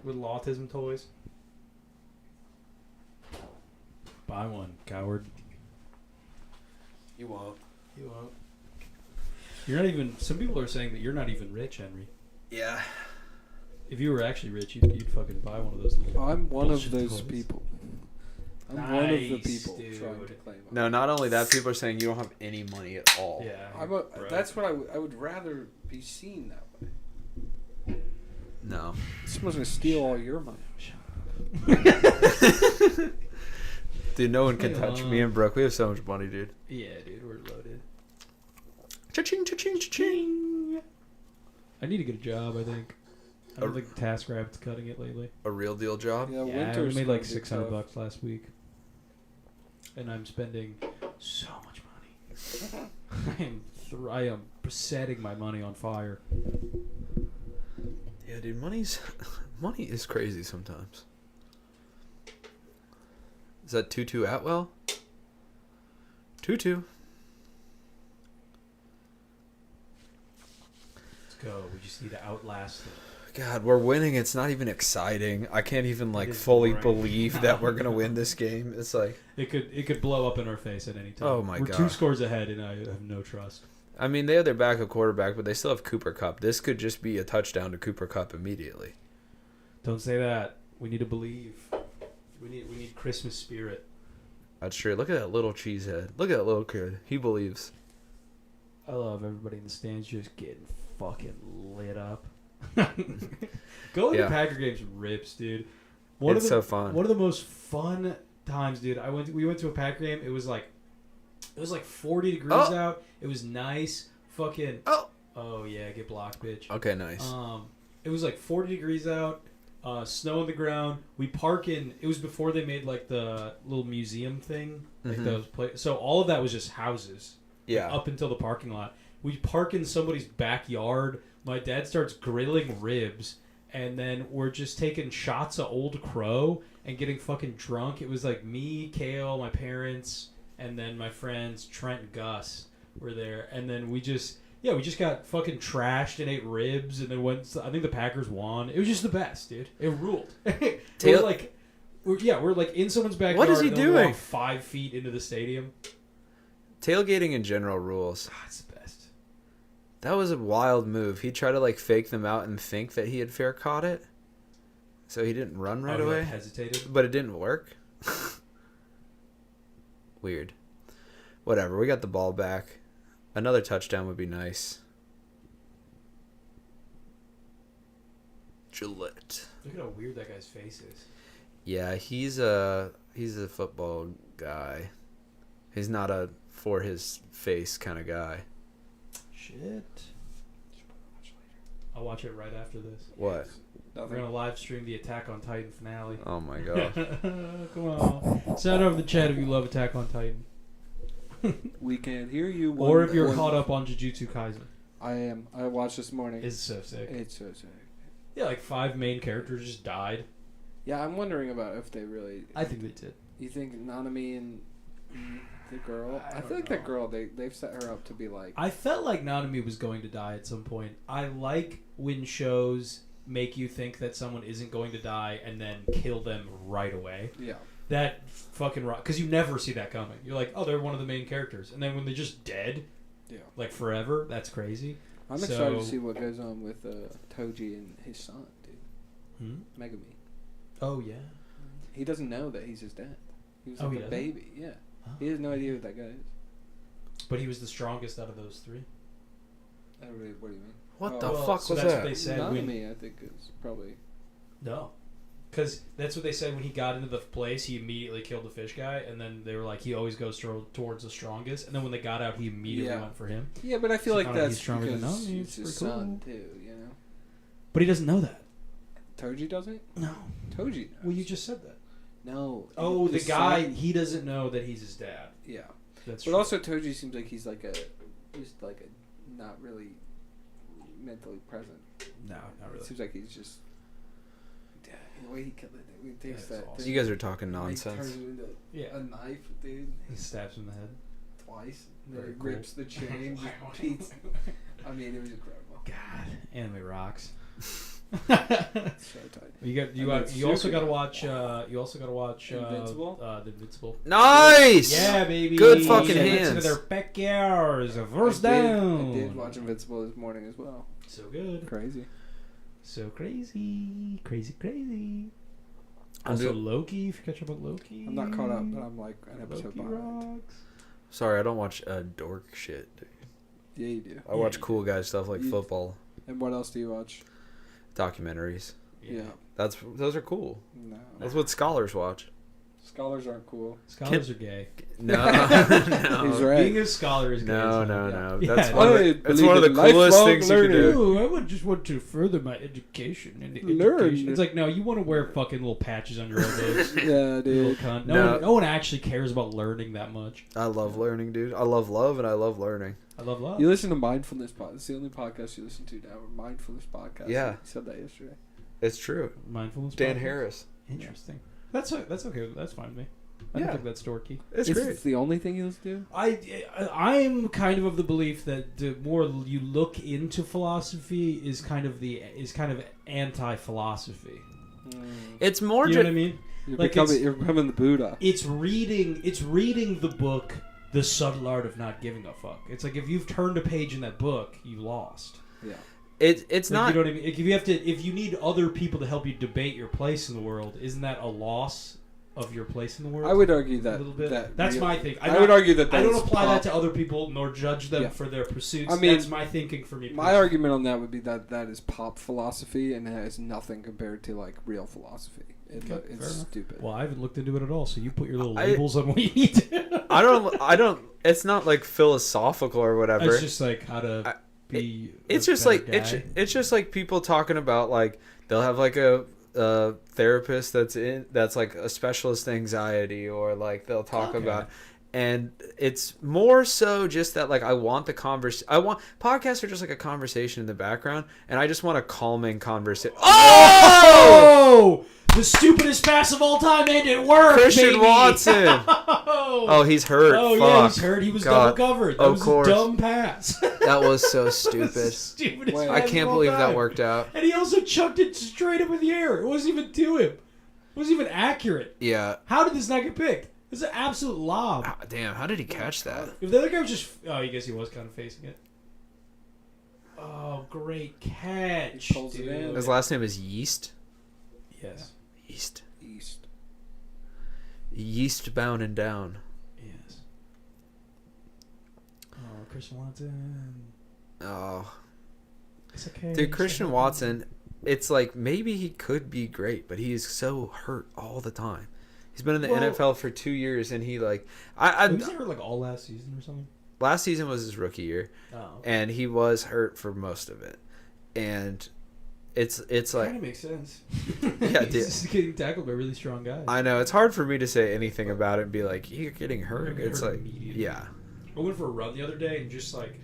Little autism toys. Buy one, coward. You won't. You won't. You're not even. Some people are saying that you're not even rich, Henry. Yeah. If you were actually rich, you'd fucking buy one of those little. I'm one of bullshit those toys. people. I'm one of the Nice, people dude. trying to claim. No, not only that, people are saying you don't have any money at all. Yeah. Bro. That's what I would rather be seen that way. No. Someone's gonna steal all your money. Dude, no one can touch me and Brooke. We have so much money, dude. Yeah, dude, we're loaded. Cha-ching, cha-ching, cha-ching. I need to get a job. I think. I don't think TaskRabbit's cutting it lately. A real deal job? Yeah, Yeah, I winter's made gonna like be $600 tough. last week, and I'm spending so much money. I am setting my money on fire. Yeah, dude, money is crazy sometimes. Is that Tutu Atwell? Tutu. Let's go. We just need to outlast them. God, we're winning. It's not even exciting. I can't even It is fully boring. believe that we're gonna win this game. It's like, It could blow up in our face at any time. Oh my We're God. 2 scores ahead, and I have no trust. I mean, they have their backup quarterback, but they still have Cooper Kupp. This could just be a touchdown to Cooper Kupp immediately. Don't say that. We need to believe. We need Christmas spirit. That's true. Look at that little cheesehead. Look at that little kid. He believes. I love everybody in the stands just getting fucking lit up. Going Yeah. to Packer games rips, dude. It's so fun. One of the most fun times, dude. We went to a Packer game. It was like 40 degrees out. It was nice. Fucking. Oh yeah, get blocked, bitch. Okay, nice. It was like 40 degrees out. Snow on the ground. We park in. It was before they made like the little museum thing, like Mhm. those places. So all of that was just houses. Yeah. Up until the parking lot. We park in somebody's backyard. My dad starts grilling ribs, and then we're just taking shots of Old Crow and getting fucking drunk. It was like me, Kale, my parents, and then my friends Trent and Gus were there, and then we just got fucking trashed and ate ribs, and then I think the Packers won. It was just the best, dude. It ruled. We're like in someone's backyard. What is he and then we doing? walk 5 feet into the stadium. Tailgating in general rules. Ah, it's the best. That was a wild move. He tried to like fake them out and think that he had fair caught it, so he didn't run right He, away. like, hesitated. But it didn't work. Weird. Whatever. We got the ball back. Another touchdown would be nice. Gillette. Look at how weird that guy's face is. Yeah, he's a football guy. He's not a for his face kind of guy. Shit. I'll watch it right after this. What? We're gonna live stream the Attack on Titan finale. Oh my god. Come on. Sound over the chat if you love Attack on Titan. We can't hear you. Or if you're caught up on Jujutsu Kaisen. I am. I watched this morning. It's so sick. It's so sick. Yeah, like 5 main characters just died. Yeah, I'm wondering about if they really. I think they did. You think Nanami and the girl? I I don't feel like know. that girl. They've set her up to be like. I felt like Nanami was going to die at some point. I like when shows make you think that someone isn't going to die and then kill them right away. Yeah. That fucking rock, because you never see that coming. You're like, oh, they're one of the main characters, and then when they're just dead, Yeah. like forever, that's crazy. I'm excited to So- see what goes on with Toji and his son, dude. Megumi. Oh yeah. He doesn't know that he's his dad. He was Oh, like he a doesn't? baby. Yeah. Oh. He has no idea who that guy is. But he was the strongest out of those 3. What do you mean? What Oh, the Well, fuck so was that's that? what they said Not when me. I think it's probably. no, because that's what they said when he got into the place. He immediately killed the fish guy, and then they were like, he always goes towards the strongest. And then when they got out, he immediately Yeah. went for him. Yeah, but I feel So like kinda he's that's stronger than because Nami, it's it's his pretty son cool. too. You know, But he doesn't know that. Toji doesn't. No. Toji knows. Well, you just said that. No. Oh, the his guy. son- He doesn't know that he's his dad. Yeah, That's but true. also Toji seems like he's just like a not really mentally present. No, not really. Seems like he's just. Yeah, the way he killed it, he takes That's that. awesome. thing, You guys are talking and he nonsense. turns it into Yeah. a knife, dude. He stabs him in the head. Twice. And then Very he cool. rips the chain. just beats. I mean, it was incredible. God, anime rocks. So tight. You And then also got to Superman. watch Invincible? The Invincible. Nice. Yeah, baby. Good fucking They went hands. into their backyards. First I down. did watch Invincible this morning as well. So good. Crazy. So crazy. Crazy. I'm Also, do- Loki. If you catch up on Loki. I'm not caught up, but I'm like an episode Loki behind. rocks. Sorry, I don't watch dork shit. Dude. Yeah, you do. I watch cool guy stuff like You- football, And what else do you watch? documentaries. Yeah. Those are cool. No. That's what scholars watch. Scholars aren't cool. Scholars are gay. No, He's no, right. Being a scholar is gay. no, so, no, yeah. no. Yeah. That's I one of the, believe that's one of the in coolest lifelong things you can do. Ooh, I would just want to further my education. Learn. Education. It's like, no, you want to wear fucking little patches on your elbows. Yeah, You little dude. cunt. No. No one actually cares about learning that much. I love learning, dude. I love love and I love learning. I love love. You listen to Mindfulness Podcast. It's the only podcast you listen to now. Mindfulness Podcast. Yeah. You said that yesterday. It's true. Mindfulness. Dan podcast? Harris. Interesting. That's okay. That's fine with me. I Yeah. don't think that's dorky. It's Is great. it the only thing you listen to? I'm kind of the belief that the more you look into philosophy is kind of anti-philosophy. It's more You know what I just mean? You're, Like you're becoming the Buddha. It's reading the book, The Subtle Art of Not Giving a Fuck. It's like if you've turned a page in that book, you lost. Yeah. it's Like, not. You know what I mean? Like, if you need other people to help you debate your place in the world, isn't that a loss of your place in the world? I would argue that. a little bit. That That's my thing. I would argue that I don't is apply pop- that to other people nor judge them Yeah. for their pursuits. I mean, that's my thinking for me. My personally. argument on that would be that is pop philosophy and it has nothing compared to like real philosophy. Okay, fair It's enough. stupid. Well, I haven't looked into it at all, so you put your little I- labels on what you need to. I don't. It's not like philosophical or whatever. It's just like how to be. It's a just better like guy. it's just like people talking about like they'll have like a therapist that's like a specialist anxiety or like they'll talk Okay. about, and it's more so just that like I want podcasts are just like a conversation in the background and I just want a calming conversation. Oh! The stupidest pass of all time, and it worked. Christian baby! Watson. Oh, Oh, he's hurt. Oh Fuck. yeah, he's hurt. He was God. double covered. That Of was course. a dumb pass. That was so That was the stupid. stupidest Wait. I pass can't of all believe time. that worked out. And he also chucked it straight up in the air. It wasn't even to him. It wasn't even accurate. Yeah. How did this not get picked? It's an absolute lob. Ah, damn, how did he catch that? If the other guy was just... Oh, I guess he was kind of facing it. Oh, great catch, He pulls it dude. in. His last name is Yeast. Yes. Yeast. East. Yeast bound and down. Yes. Oh, Christian Watson. Oh, It's okay. dude, Christian Watson. It's like maybe he could be great, but he is so hurt all the time. He's been in the Well- NFL for 2 years, and he like He was hurt like all last season or something. last season was his rookie year, Oh. and he was hurt for most of it, and it's like Kind of makes sense. Yeah, He's dude. just getting tackled by really strong guys. I know it's hard for me to say anything about it and be like you're getting You're hurt. gonna get It's hurt like immediately. yeah, I went for a run the other day and just like,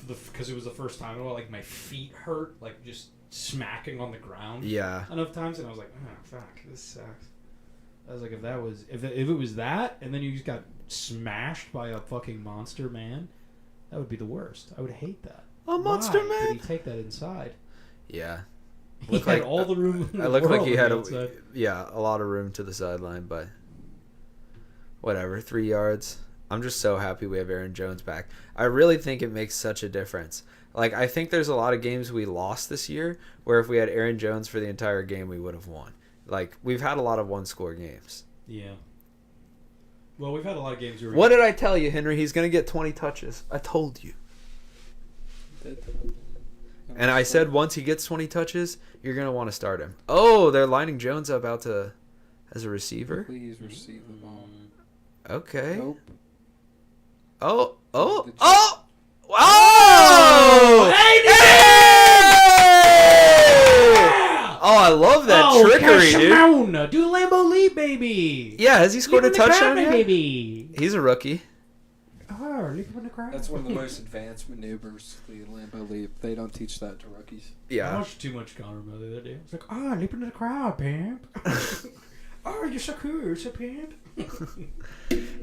because it was the first time in a while, like my feet hurt, like just smacking on the ground yeah. enough times, and I was like, oh fuck, this sucks. I was like, if it was that, and then you just got smashed by a fucking monster man, that would be the worst. I would hate that. A monster Why man. Did he take that inside? Yeah. He Looked had like- all the room. In I the looked like world he on had the a outside. a lot of room to the sideline, but whatever. 3 yards. I'm just so happy we have Aaron Jones back. I really think it makes such a difference. Like I think there's a lot of games we lost this year where if we had Aaron Jones for the entire game, we would have won. Like we've had a lot of one-score games. Yeah. Well, we've had a lot of games where What did I tell you, Henry? He's gonna get 20 touches. I told you. did. And I said once he gets 20 touches, you're going to want to start him. Oh, they're lining Jones up as a receiver? Please receive the ball. Okay. Nope. Oh! Oh! Oh, I love that trickery, dude. Cashmone. Do a Lambo leap, baby. Yeah, has he scored a Leap in the touchdown crowd, yet? baby. He's a rookie. Oh, leap in the crowd. That's one of the most advanced maneuvers, the Lambo leap. They don't teach that to rookies. I Yeah. watched too much Connor Miller that day. It's like, leap into the crowd, pimp. Oh, you're so cool, you're so pimp.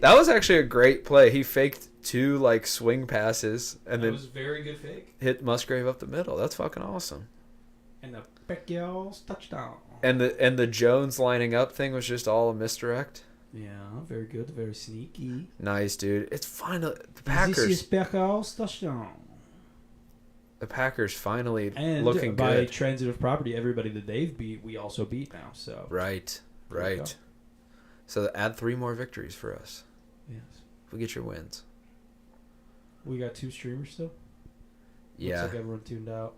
That was actually a great play. He faked 2 like swing passes and That then was a very good fake. hit Musgrave up the middle. That's fucking awesome. And the Pacquiao's touchdown. And the Jones lining up thing was just all a misdirect. Yeah, very good, very sneaky. Nice, dude. It's finally the This is Packers. Pacquiao's touchdown. The Packers finally And looking by good. transitive property, everybody that they've beat, we also beat now. So Right. There you go. Right. So add 3 more victories for us. yes, If we get your wins. we got 2 streamers still. Yeah. Looks like everyone tuned out.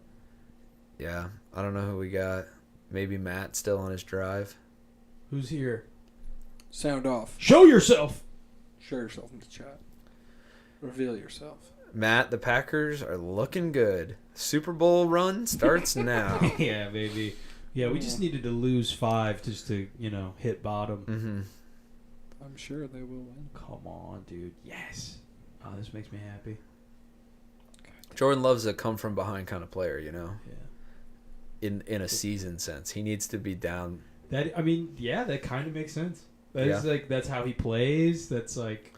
Yeah. I don't know who we got. Maybe Matt still on his drive. Who's here? Sound off. Show yourself. Show yourself in the chat. Reveal yourself. Matt, the Packers are looking good. Super Bowl run starts now. Yeah, baby. Yeah, we just needed to lose 5 just to, hit bottom. Mm-hmm. I'm sure they will win. Come on, dude. Yes. Oh, this makes me happy. Jordan Love's a come from behind kind of player, Yeah. in a season sense. He needs to be down. That kind of makes sense. Yeah. That's how he plays. That's like,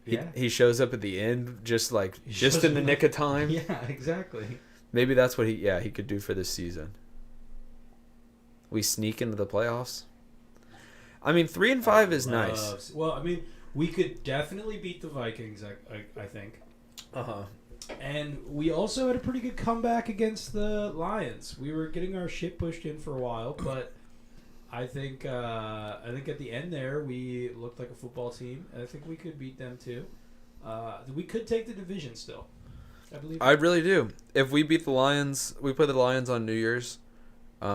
yeah. He shows up at the end just shows in the up- nick of time. Yeah, exactly. Maybe that's what he could do for this season. We sneak into the playoffs. I mean, 3-5 is nice. Well, I mean, we could definitely beat the Vikings, I think. Uh-huh. And we also had a pretty good comeback against the Lions. We were getting our shit pushed in for a while, but I think at the end there we looked like a football team, and I think we could beat them too. We could take the division still. I believe. I really do. If we beat the Lions, we play the Lions on New Year's. We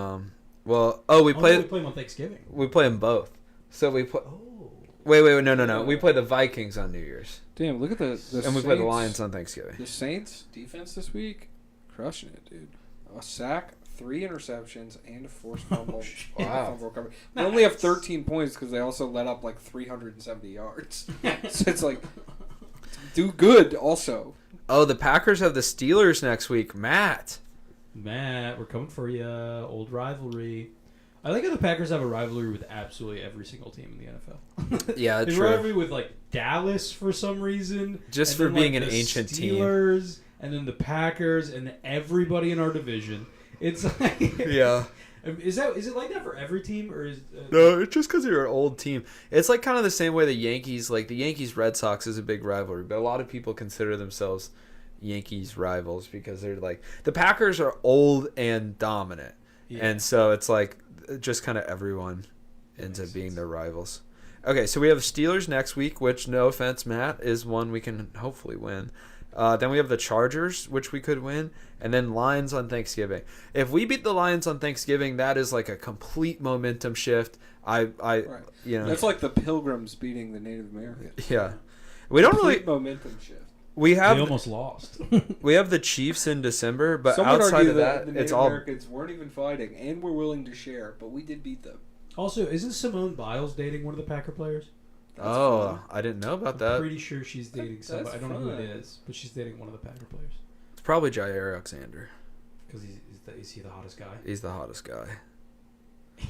play them on Thanksgiving. we play them both. So we play. Oh. Wait, no. We play the Vikings on New Year's, Damn, look at the and we play the Lions on Thanksgiving. The Saints defense this week, crushing it, dude. A sack, 3 interceptions, and a forced fumble. shit. Wow. Fumble recovery. They only have 13 points because they also let up like 370 yards. So it's like, do good also. Oh, the Packers have the Steelers next week. Matt, We're coming for you. Old rivalry. I like how the Packers have a rivalry with absolutely every single team in the NFL. Yeah, They true. rivalry with like Dallas for some reason, Just and for then, being like, an the ancient team. Steelers, and then the Packers, and everybody in our division. It's like, Yeah. Is it like that for every team, or is No, it's just because you're an old team. It's like kind of the same way the Yankees, Red Sox is a big rivalry, but a lot of people consider themselves Yankees rivals because they're like, the Packers are old and dominant. Yeah. And so it's like just kind of everyone ends up being their rivals. Okay, so we have Steelers next week, which, no offense, Matt, is one we can hopefully win. Then we have the Chargers, which we could win, and then Lions on Thanksgiving. If we beat the Lions on Thanksgiving, that is like a complete momentum shift. Right. That's like the Pilgrims beating the Native Americans. Yeah. We don't really. Complete momentum shift. We they have almost lost. we have the Chiefs in December, but Some would outside argue of that, the it's Native all. Americans weren't even fighting and were willing to share, but we did beat them. Also, isn't Simone Biles dating one of the Packer players? That's Oh, I didn't know about I'm that. pretty sure she's dating That's somebody. I don't know who it fun. is, but she's dating one of the Packer players. It's probably Jair Alexander. Because is he the hottest guy? He's the hottest guy.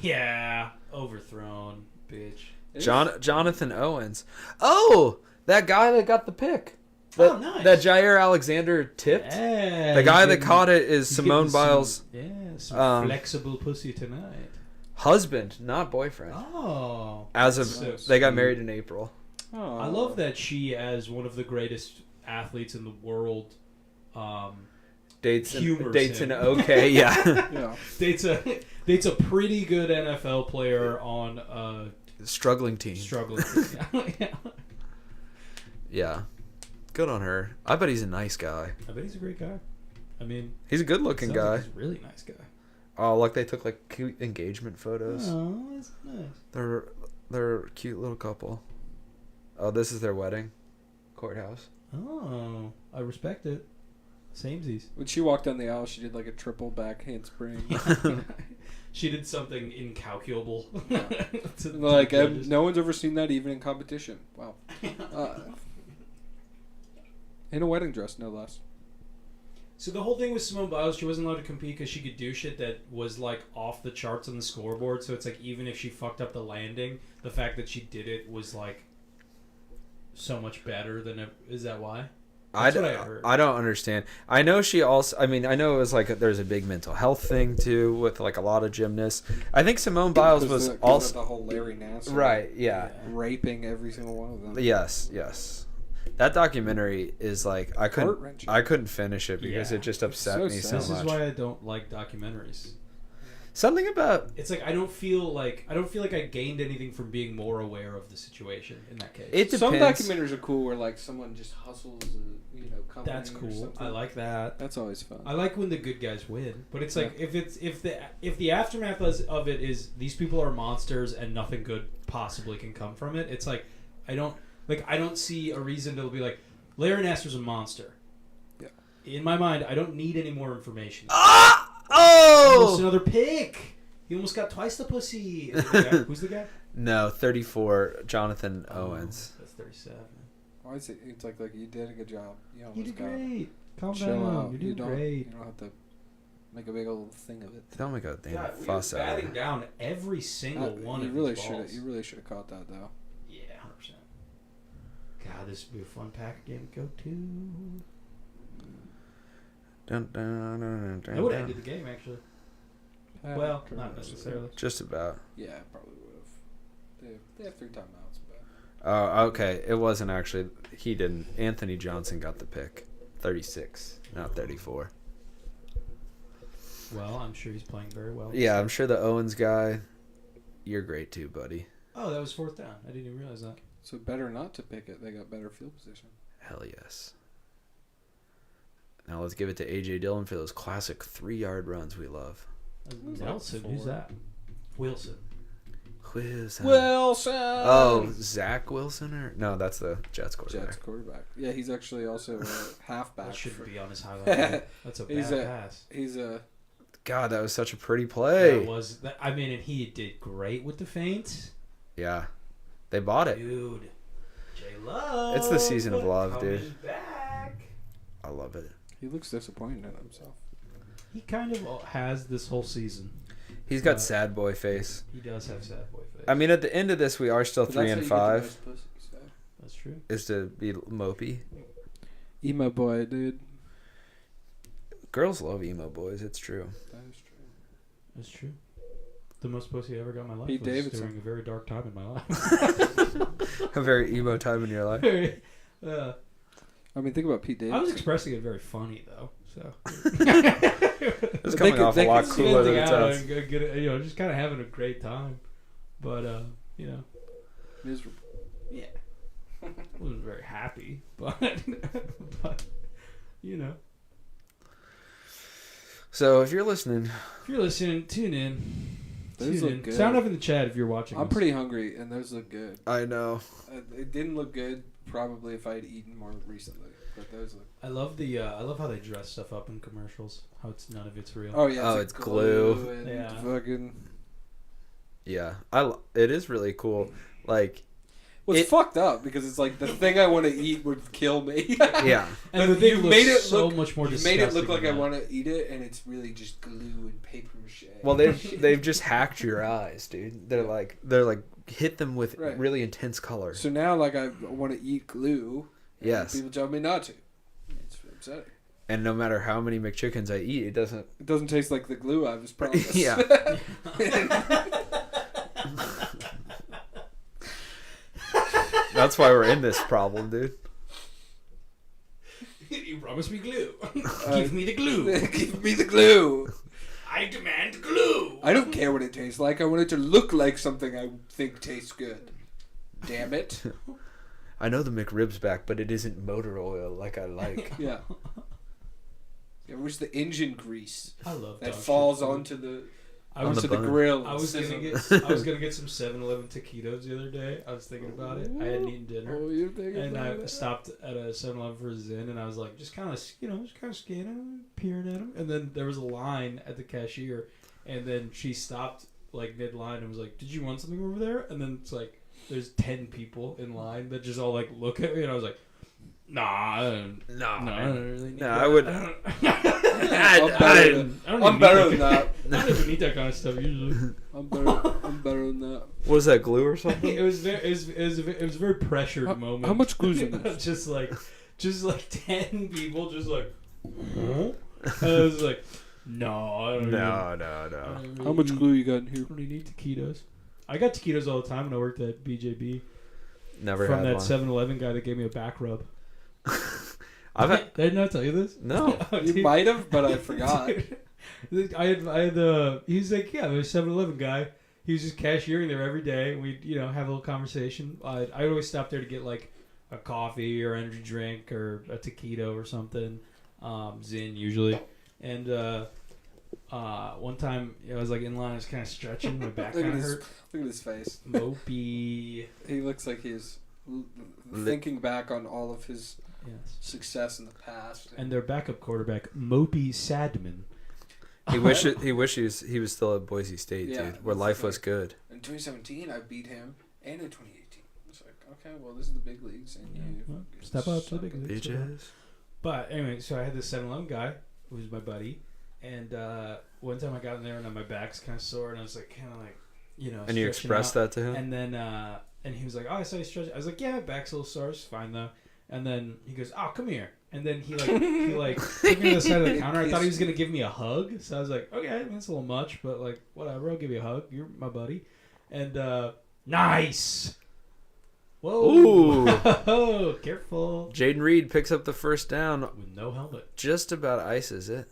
Yeah, overthrown, bitch. It is- Jonathan Owens. Oh, that guy that got the pick. That, Oh, nice. That Jair Alexander tipped. Yeah, The guy he's that getting- caught it is he's Simone getting some- Biles' some flexible pussy tonight. husband, not boyfriend. Oh, As of so they got sweet. married in April. Oh. I love that she, as one of the greatest athletes in the world, Dates Humors an him. okay, yeah. Yeah. dates a pretty good NFL player on a Struggling team. struggling. Yeah. Yeah. Good on her. I bet he's a nice guy. I bet he's a great guy. I mean, He's a good-looking sounds like guy. he's a really nice guy. Oh, look, they took like cute engagement photos. Oh, that's nice. They're a cute little couple. Oh, this is their wedding. Courthouse. Oh, I respect it. Samesies. When she walked down the aisle, she did like a triple back handspring. She did something incalculable. Like no one's ever seen that even in competition. Wow. In a wedding dress, no less. So the whole thing with Simone Biles, she wasn't allowed to compete because she could do shit that was like off the charts on the scoreboard. So it's like even if she fucked up the landing, the fact that she did it was like so much better than. Is that why? That's what I heard. I don't understand. I know she also. I mean, I know it was like there's a big mental health thing too with like a lot of gymnasts. I think Simone Biles was also the whole Larry Nassar right. Yeah. raping every single one of them. Yes. Yes. That documentary is like I couldn't finish it because it just upset me so much. This is why I don't like documentaries. Something about it's like I don't feel like I gained anything from being more aware of the situation in that case. it depends. Some documentaries are cool where like someone just hustles a company. That's or cool. something. I like that. That's always fun. I like when the good guys win, but it's like if the aftermath of it is these people are monsters and nothing good possibly can come from it. It's like I don't see a reason to be like Larry Nassar's a monster. Yeah. In my mind, I don't need any more information. Oh! Another pick. He almost got twice the pussy. Who's the guy? No, 34. Jonathan Owens. That's 37. Why is it? It's like you did a good job. You did great. Calm Chill down. out. You're doing great. You don't have to make a big old thing of it. Don't make a damn God, we fuss were out of batting it. down every single one of these balls. You really should have caught that though. Yeah, 100%. God, this would be a fun pack game to go to. Dun, dun, dun, dun, dun, I would have dun. ended the game, actually. Well, not necessarily. Just about. Yeah, probably would have. They have 3 timeouts, but Oh, okay. It wasn't actually. He didn't. Anthony Johnson got the pick. 36, not 34. Well, I'm sure he's playing very well. Yeah, I'm sure the Owens guy. You're great too, buddy. Oh, that was 4th down. I didn't even realize that. so better not to pick it. They got better field position. Hell yes. Now let's give it to A.J. Dillon for those classic 3-yard runs we love. Nelson, who's that? Wilson. Wilson. Wilson. Oh, Zach Wilson or no? That's the Jets quarterback. Jets quarterback. Yeah, he's actually also a halfback. That shouldn't be on his highlight. That's a bad pass. He's a. God, that was such a pretty play. That was. I mean, and he did great with the feint. Yeah, they bought it. Dude, J Love. It's the season of love, dude. Back. I love it. He looks disappointed in himself. He kind of has this whole season. He's got sad boy face. He does have sad boy face. I mean, at the end of this, we are still 3 and 5. That's true. Is to be mopey. Emo boy, dude. Girls love emo boys. It's true. That is true. That's true. The most pussy I ever got in my life Pete was Davidson. during a very dark time in my life. A very emo time in your life. I mean, think about Pete Davidson. I was expressing it very funny though, so. It's coming off a lot cooler than it sounds. Just kind of having a great time, but Miserable. yeah, wasn't very happy, but So if you're listening, tune in. Those look good. Sound off in the chat if you're watching. I'm pretty hungry, and those look good. I know. It didn't look good probably if I had eaten more recently, but those look. I love how they dress stuff up in commercials. How it's none of it's real. Oh yeah. It's glue. And Yeah. Fucking. Yeah, it is really cool. Like, It's fucked up because it's like the thing I want to eat would kill me. yeah, and the thing you looks made it so look much more You disgusting. made it look like I than that. want to eat it, and it's really just glue and paper mache. well they've just hacked your eyes, dude. They're like hit them with really intense color. So now, like, I want to eat glue. And Yes. people tell me not to. It's upsetting. And no matter how many McChickens I eat, it doesn't. It doesn't taste like the glue I was promised. Yeah. That's why we're in this problem, dude. You promised me glue. Give me the glue. Give me the glue. I demand glue. I don't care what it tastes like. I want it to look like something I think tastes good. Damn it. I know the McRib's back, but it isn't motor oil like I like. Yeah. It was the engine grease I love that dog falls shit food. onto the I on was the onto the bun. grill. I was gonna Sizzle. get some 7-Eleven taquitos the other day. I was thinking about it. I hadn't eaten dinner. Oh, you're thinking And about I it. stopped at a 7-Eleven for a Zen, and I was like, just kind of scanning them, peering at them. And then there was a line at the cashier, and then she stopped like mid-line and was like, "Did you want something over there?" And then it's like, there's 10 people in line that just all like look at me, and I was like, "Nah, I don't really need No, that. I would- I'm better than that. I don't even need that kind of stuff usually." I'm better than that. What was that, glue or something? It was a very pressured moment. How much glue's in this? just like 10 people just like, huh? And I was like, no, I don't No. I don't How much really- glue you got in here? I don't really need taquitos. I got taquitos all the time when I worked at BJB Never from had that one. 7-Eleven guy that gave me a back rub. I've had Did I not tell you this? no. Oh, You dude. might have, but I forgot. Dude, I had he's like, yeah, there's a 7-Eleven guy. He was just cashiering there every day. We'd, have a little conversation. I always stop there to get like a coffee or energy drink or a taquito or something. Zin usually. And one time I was like in line, I was kind of stretching, my back Look kind at of his hurt. Look at his face. Mopey. He looks like he's thinking back on all of his Yes. success in the past. And their backup quarterback, Mopey Sadman. He wished he was still at Boise State, Yeah, dude, where that's life the was thing. good. In 2017, I beat him, and in 2018, it's like, okay, well, this is the big leagues, and Yeah, you well, step up to the big leagues. Bitches. But anyway, so I had this 7-Eleven guy who was my buddy, and one time I got in there and my back's kind of sore, and I was like, kind of like, And you expressed that to him? and then and he was like, "Oh, I saw you stretch." I was like, "Yeah, my back's a little sore. It's fine though." And then he goes, "Oh, come here." And then he took me to the side of the counter. I thought he was gonna give me a hug, so I was like, "Okay, that's a little much, but like whatever. I'll give you a hug. You're my buddy." And nice. Whoa! Ooh. Careful. Jaden Reed picks up the first down. With no helmet. Just about ices it.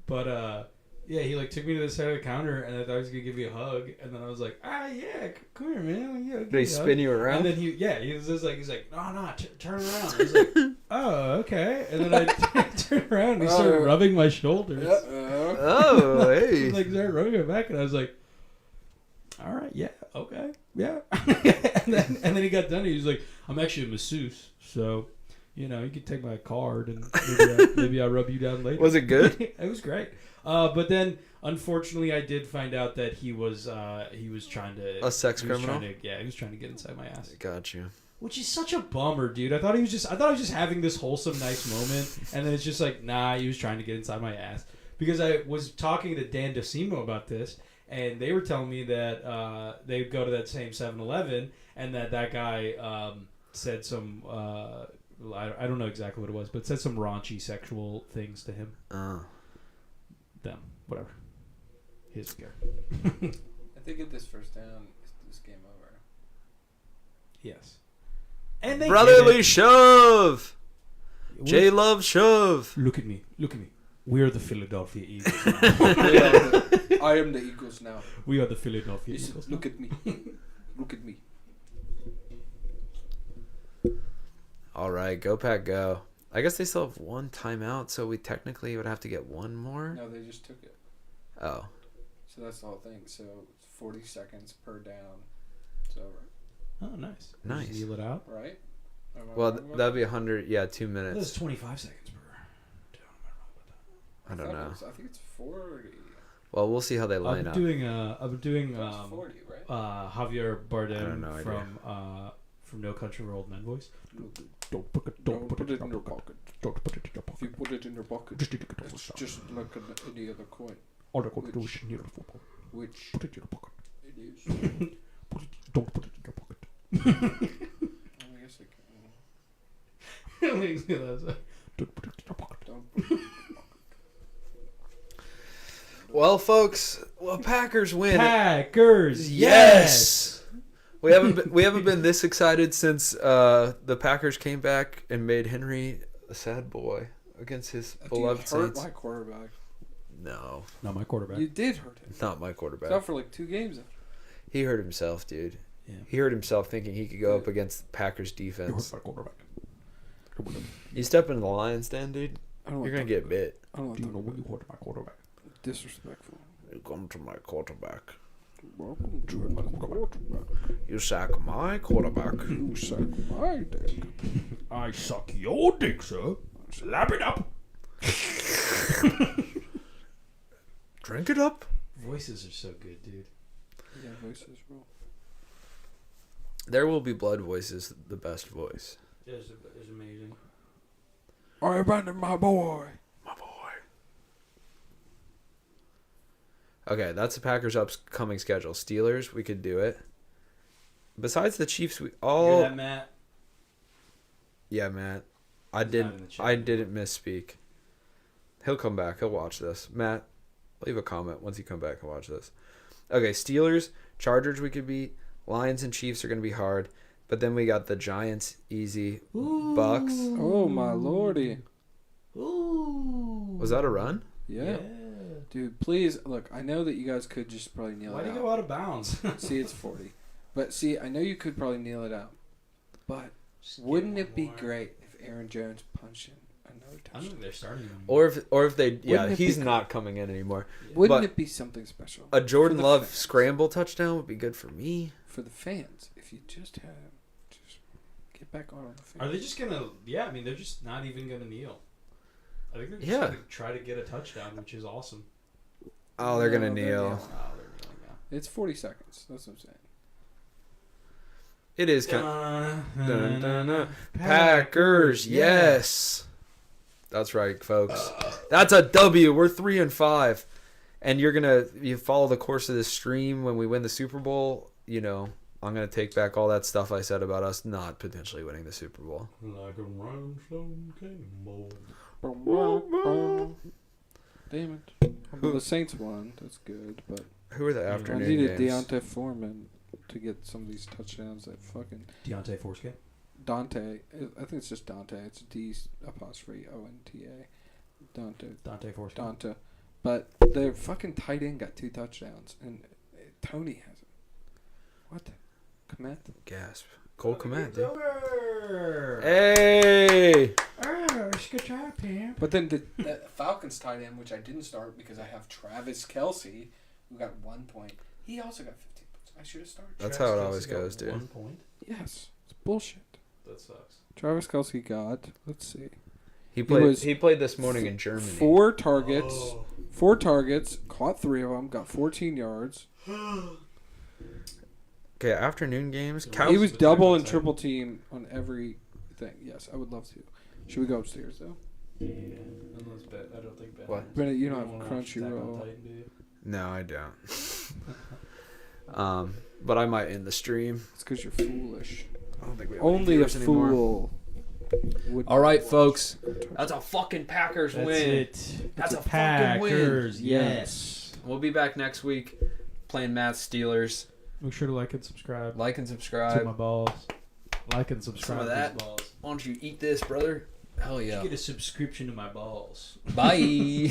But yeah, he took me to the side of the counter, and I thought he was gonna give me a hug, and then I was like, yeah, come here, man. Yeah, Did he spin you around? And then he was just like, no, turn around. I was like, oh, okay. And then I turned around, and he started rubbing my shoulders. Oh, hey. He started rubbing my back, and I was like, all right, yeah, okay, yeah. and then he got done. He was like, I'm actually a masseuse, so. You could take my card and maybe I'll rub you down later. Was it good? It was great. But then, unfortunately, I did find out that he was trying to A sex criminal? He was trying to get inside my ass. Got you. Which is such a bummer, dude. I thought I was just having this wholesome, nice moment, and then it's just like, nah, he was trying to get inside my ass. Because I was talking to Dan DeSimo about this, and they were telling me that they go to that same 7-Eleven, and that guy said some. I don't know exactly what it was, but said some raunchy sexual things to him. Them. Whatever. He doesn't care. I think at this first down, this game over. Yes. And they Brotherly get it. shove. We- J Love shove. Look at me. We are the Philadelphia Eagles. I am the Eagles now. We are the Philadelphia Listen, Eagles. look at me. Look at me. All right, go Pack, go. I guess they still have one timeout, so we technically would have to get one more. No, they just took it. Oh. So that's the whole thing. So it's 40 seconds per down. It's over. Oh, nice. Nice. Just kneel it out. Right? Am I Well, wrong about that'd be that? 100, 2 That's minutes. 25 seconds per down. I don't thought it know. was- I think it's 40. Well, we'll see how they I've line been up. doing It's 40, right? Javier I have no Bardem idea. from No Country for Old Men voice. Don't put it in your pocket. Don't put it in your If you put it in your pocket, Just take it it's just like any other coin. All I got to do is kneel the football. Which Put it in your pocket. it is. Don't put it in your pocket. I guess I can. Makes me laugh. Don't put it in your pocket. Don't put it in your pocket. Well, folks, Packers win. Packers, Yes. We haven't been this excited since the Packers came back and made Henry a sad boy against his I think beloved you hurt Saints. my quarterback. No, Not my quarterback. You did hurt him. not my It's quarterback. out for like 2 games. He hurt himself, dude. Yeah. He hurt himself thinking he could go up against Packers You defense. hurt my quarterback. You step into the Lions den, dude, I don't you're want gonna get bit. I don't Do you know know you want my quarterback? disrespectful. You come to my quarterback. Welcome to my quarterback. You sack my quarterback. You suck my dick. I suck your dick, sir. Slap it up. Drink it up. Voices are so good, dude. Yeah, voices rule. There Will Be Blood voice is the best voice. It's amazing. I abandoned my boy. My boy. Okay, that's the Packers' upcoming schedule. Steelers, we could do it. Besides the Chiefs, we all. Hear that, Matt? Yeah, Matt. I He's not in didn't. the chat I anymore. didn't misspeak. He'll come back. He'll watch this. Matt, leave a comment once you come back and watch this. Okay, Steelers, Chargers, we could beat. Lions and Chiefs are gonna be hard, but then we got the Giants, easy. Bucks. Oh my lordy. Ooh. Was that a run? Yeah. Dude, please look. I know that you guys could just probably kneel Why it do you out. go out of bounds? See, it's 40. But see, I know you could probably kneel it out. But Just wouldn't get it be one more. great if Aaron Jones punched in another I don't touchdown? think they're starting him. Or if they Wouldn't it he's be- not coming in anymore. Wouldn't but- it be something special A Jordan For the Love fans. scramble touchdown would be good for me. for the fans if you just had him just get back on the fans? Are they just gonna? Yeah, I mean, they're just not even gonna kneel. I think they're just Yeah. gonna try to get a touchdown, which is awesome. Oh, they're gonna No, they're kneel. kneeling. Oh, they're kneeling now. It's 40 seconds. That's what I'm saying. It is kind Dun, dun, dun. Packers, yes. That's right, folks. That's a W. We're 3-5. And you follow the course of this stream when we win the Super Bowl, I'm gonna take back all that stuff I said about us not potentially winning the Super Bowl. Like a rhinestone cannonball. Damn it. Well, the Saints won. That's good, but Who are the I afternoon needed games? Deontay Foreman to get some of these touchdowns. That fucking Deontay Foreskin. Dante. I think it's just Dante. It's D''ONTA. Dante Foreskin. Dante. But their fucking tight end got 2 touchdowns, and Tony hasn't. What the? Komet? Gasp. Cole Komet, dude. Over. Hey! Oh, good job, Pam. But then the Falcons tight end, which I didn't start because I have Travis Kelce, who got 1 point. He also got 15 points. I should have started. That's Travis how it always Kelce got goes, dude. 1 point. Yes. It's bullshit. That sucks. Travis Kelce got, let's see, He was played this morning in Germany. 4 targets. Oh. 4 targets, caught 3 of them, got 14 yards. Okay, afternoon games. He Cows. He was the double and Titans, triple team on every thing. Yes, I would love to. Should we go upstairs though? Yeah. Unless Ben, I don't think Ben. What? Bennett, you don't wanna have watch Attack on Crunchyroll. Titan, do you? No, I don't. But I might end the stream. It's because you're foolish. I don't think we have Only a viewers anymore. fool. Would All right, watch folks. Crunchyroll. That's a fucking Packers That's win. it. That's It's a fucking win. Packers. Yes. We'll be back next week playing Matt's Steelers. Make sure to like and subscribe Like and to my subscribe. balls. Like and subscribe Some of to that. these balls. Why don't you eat this, brother? Hell You yeah. get a subscription to my balls. Bye.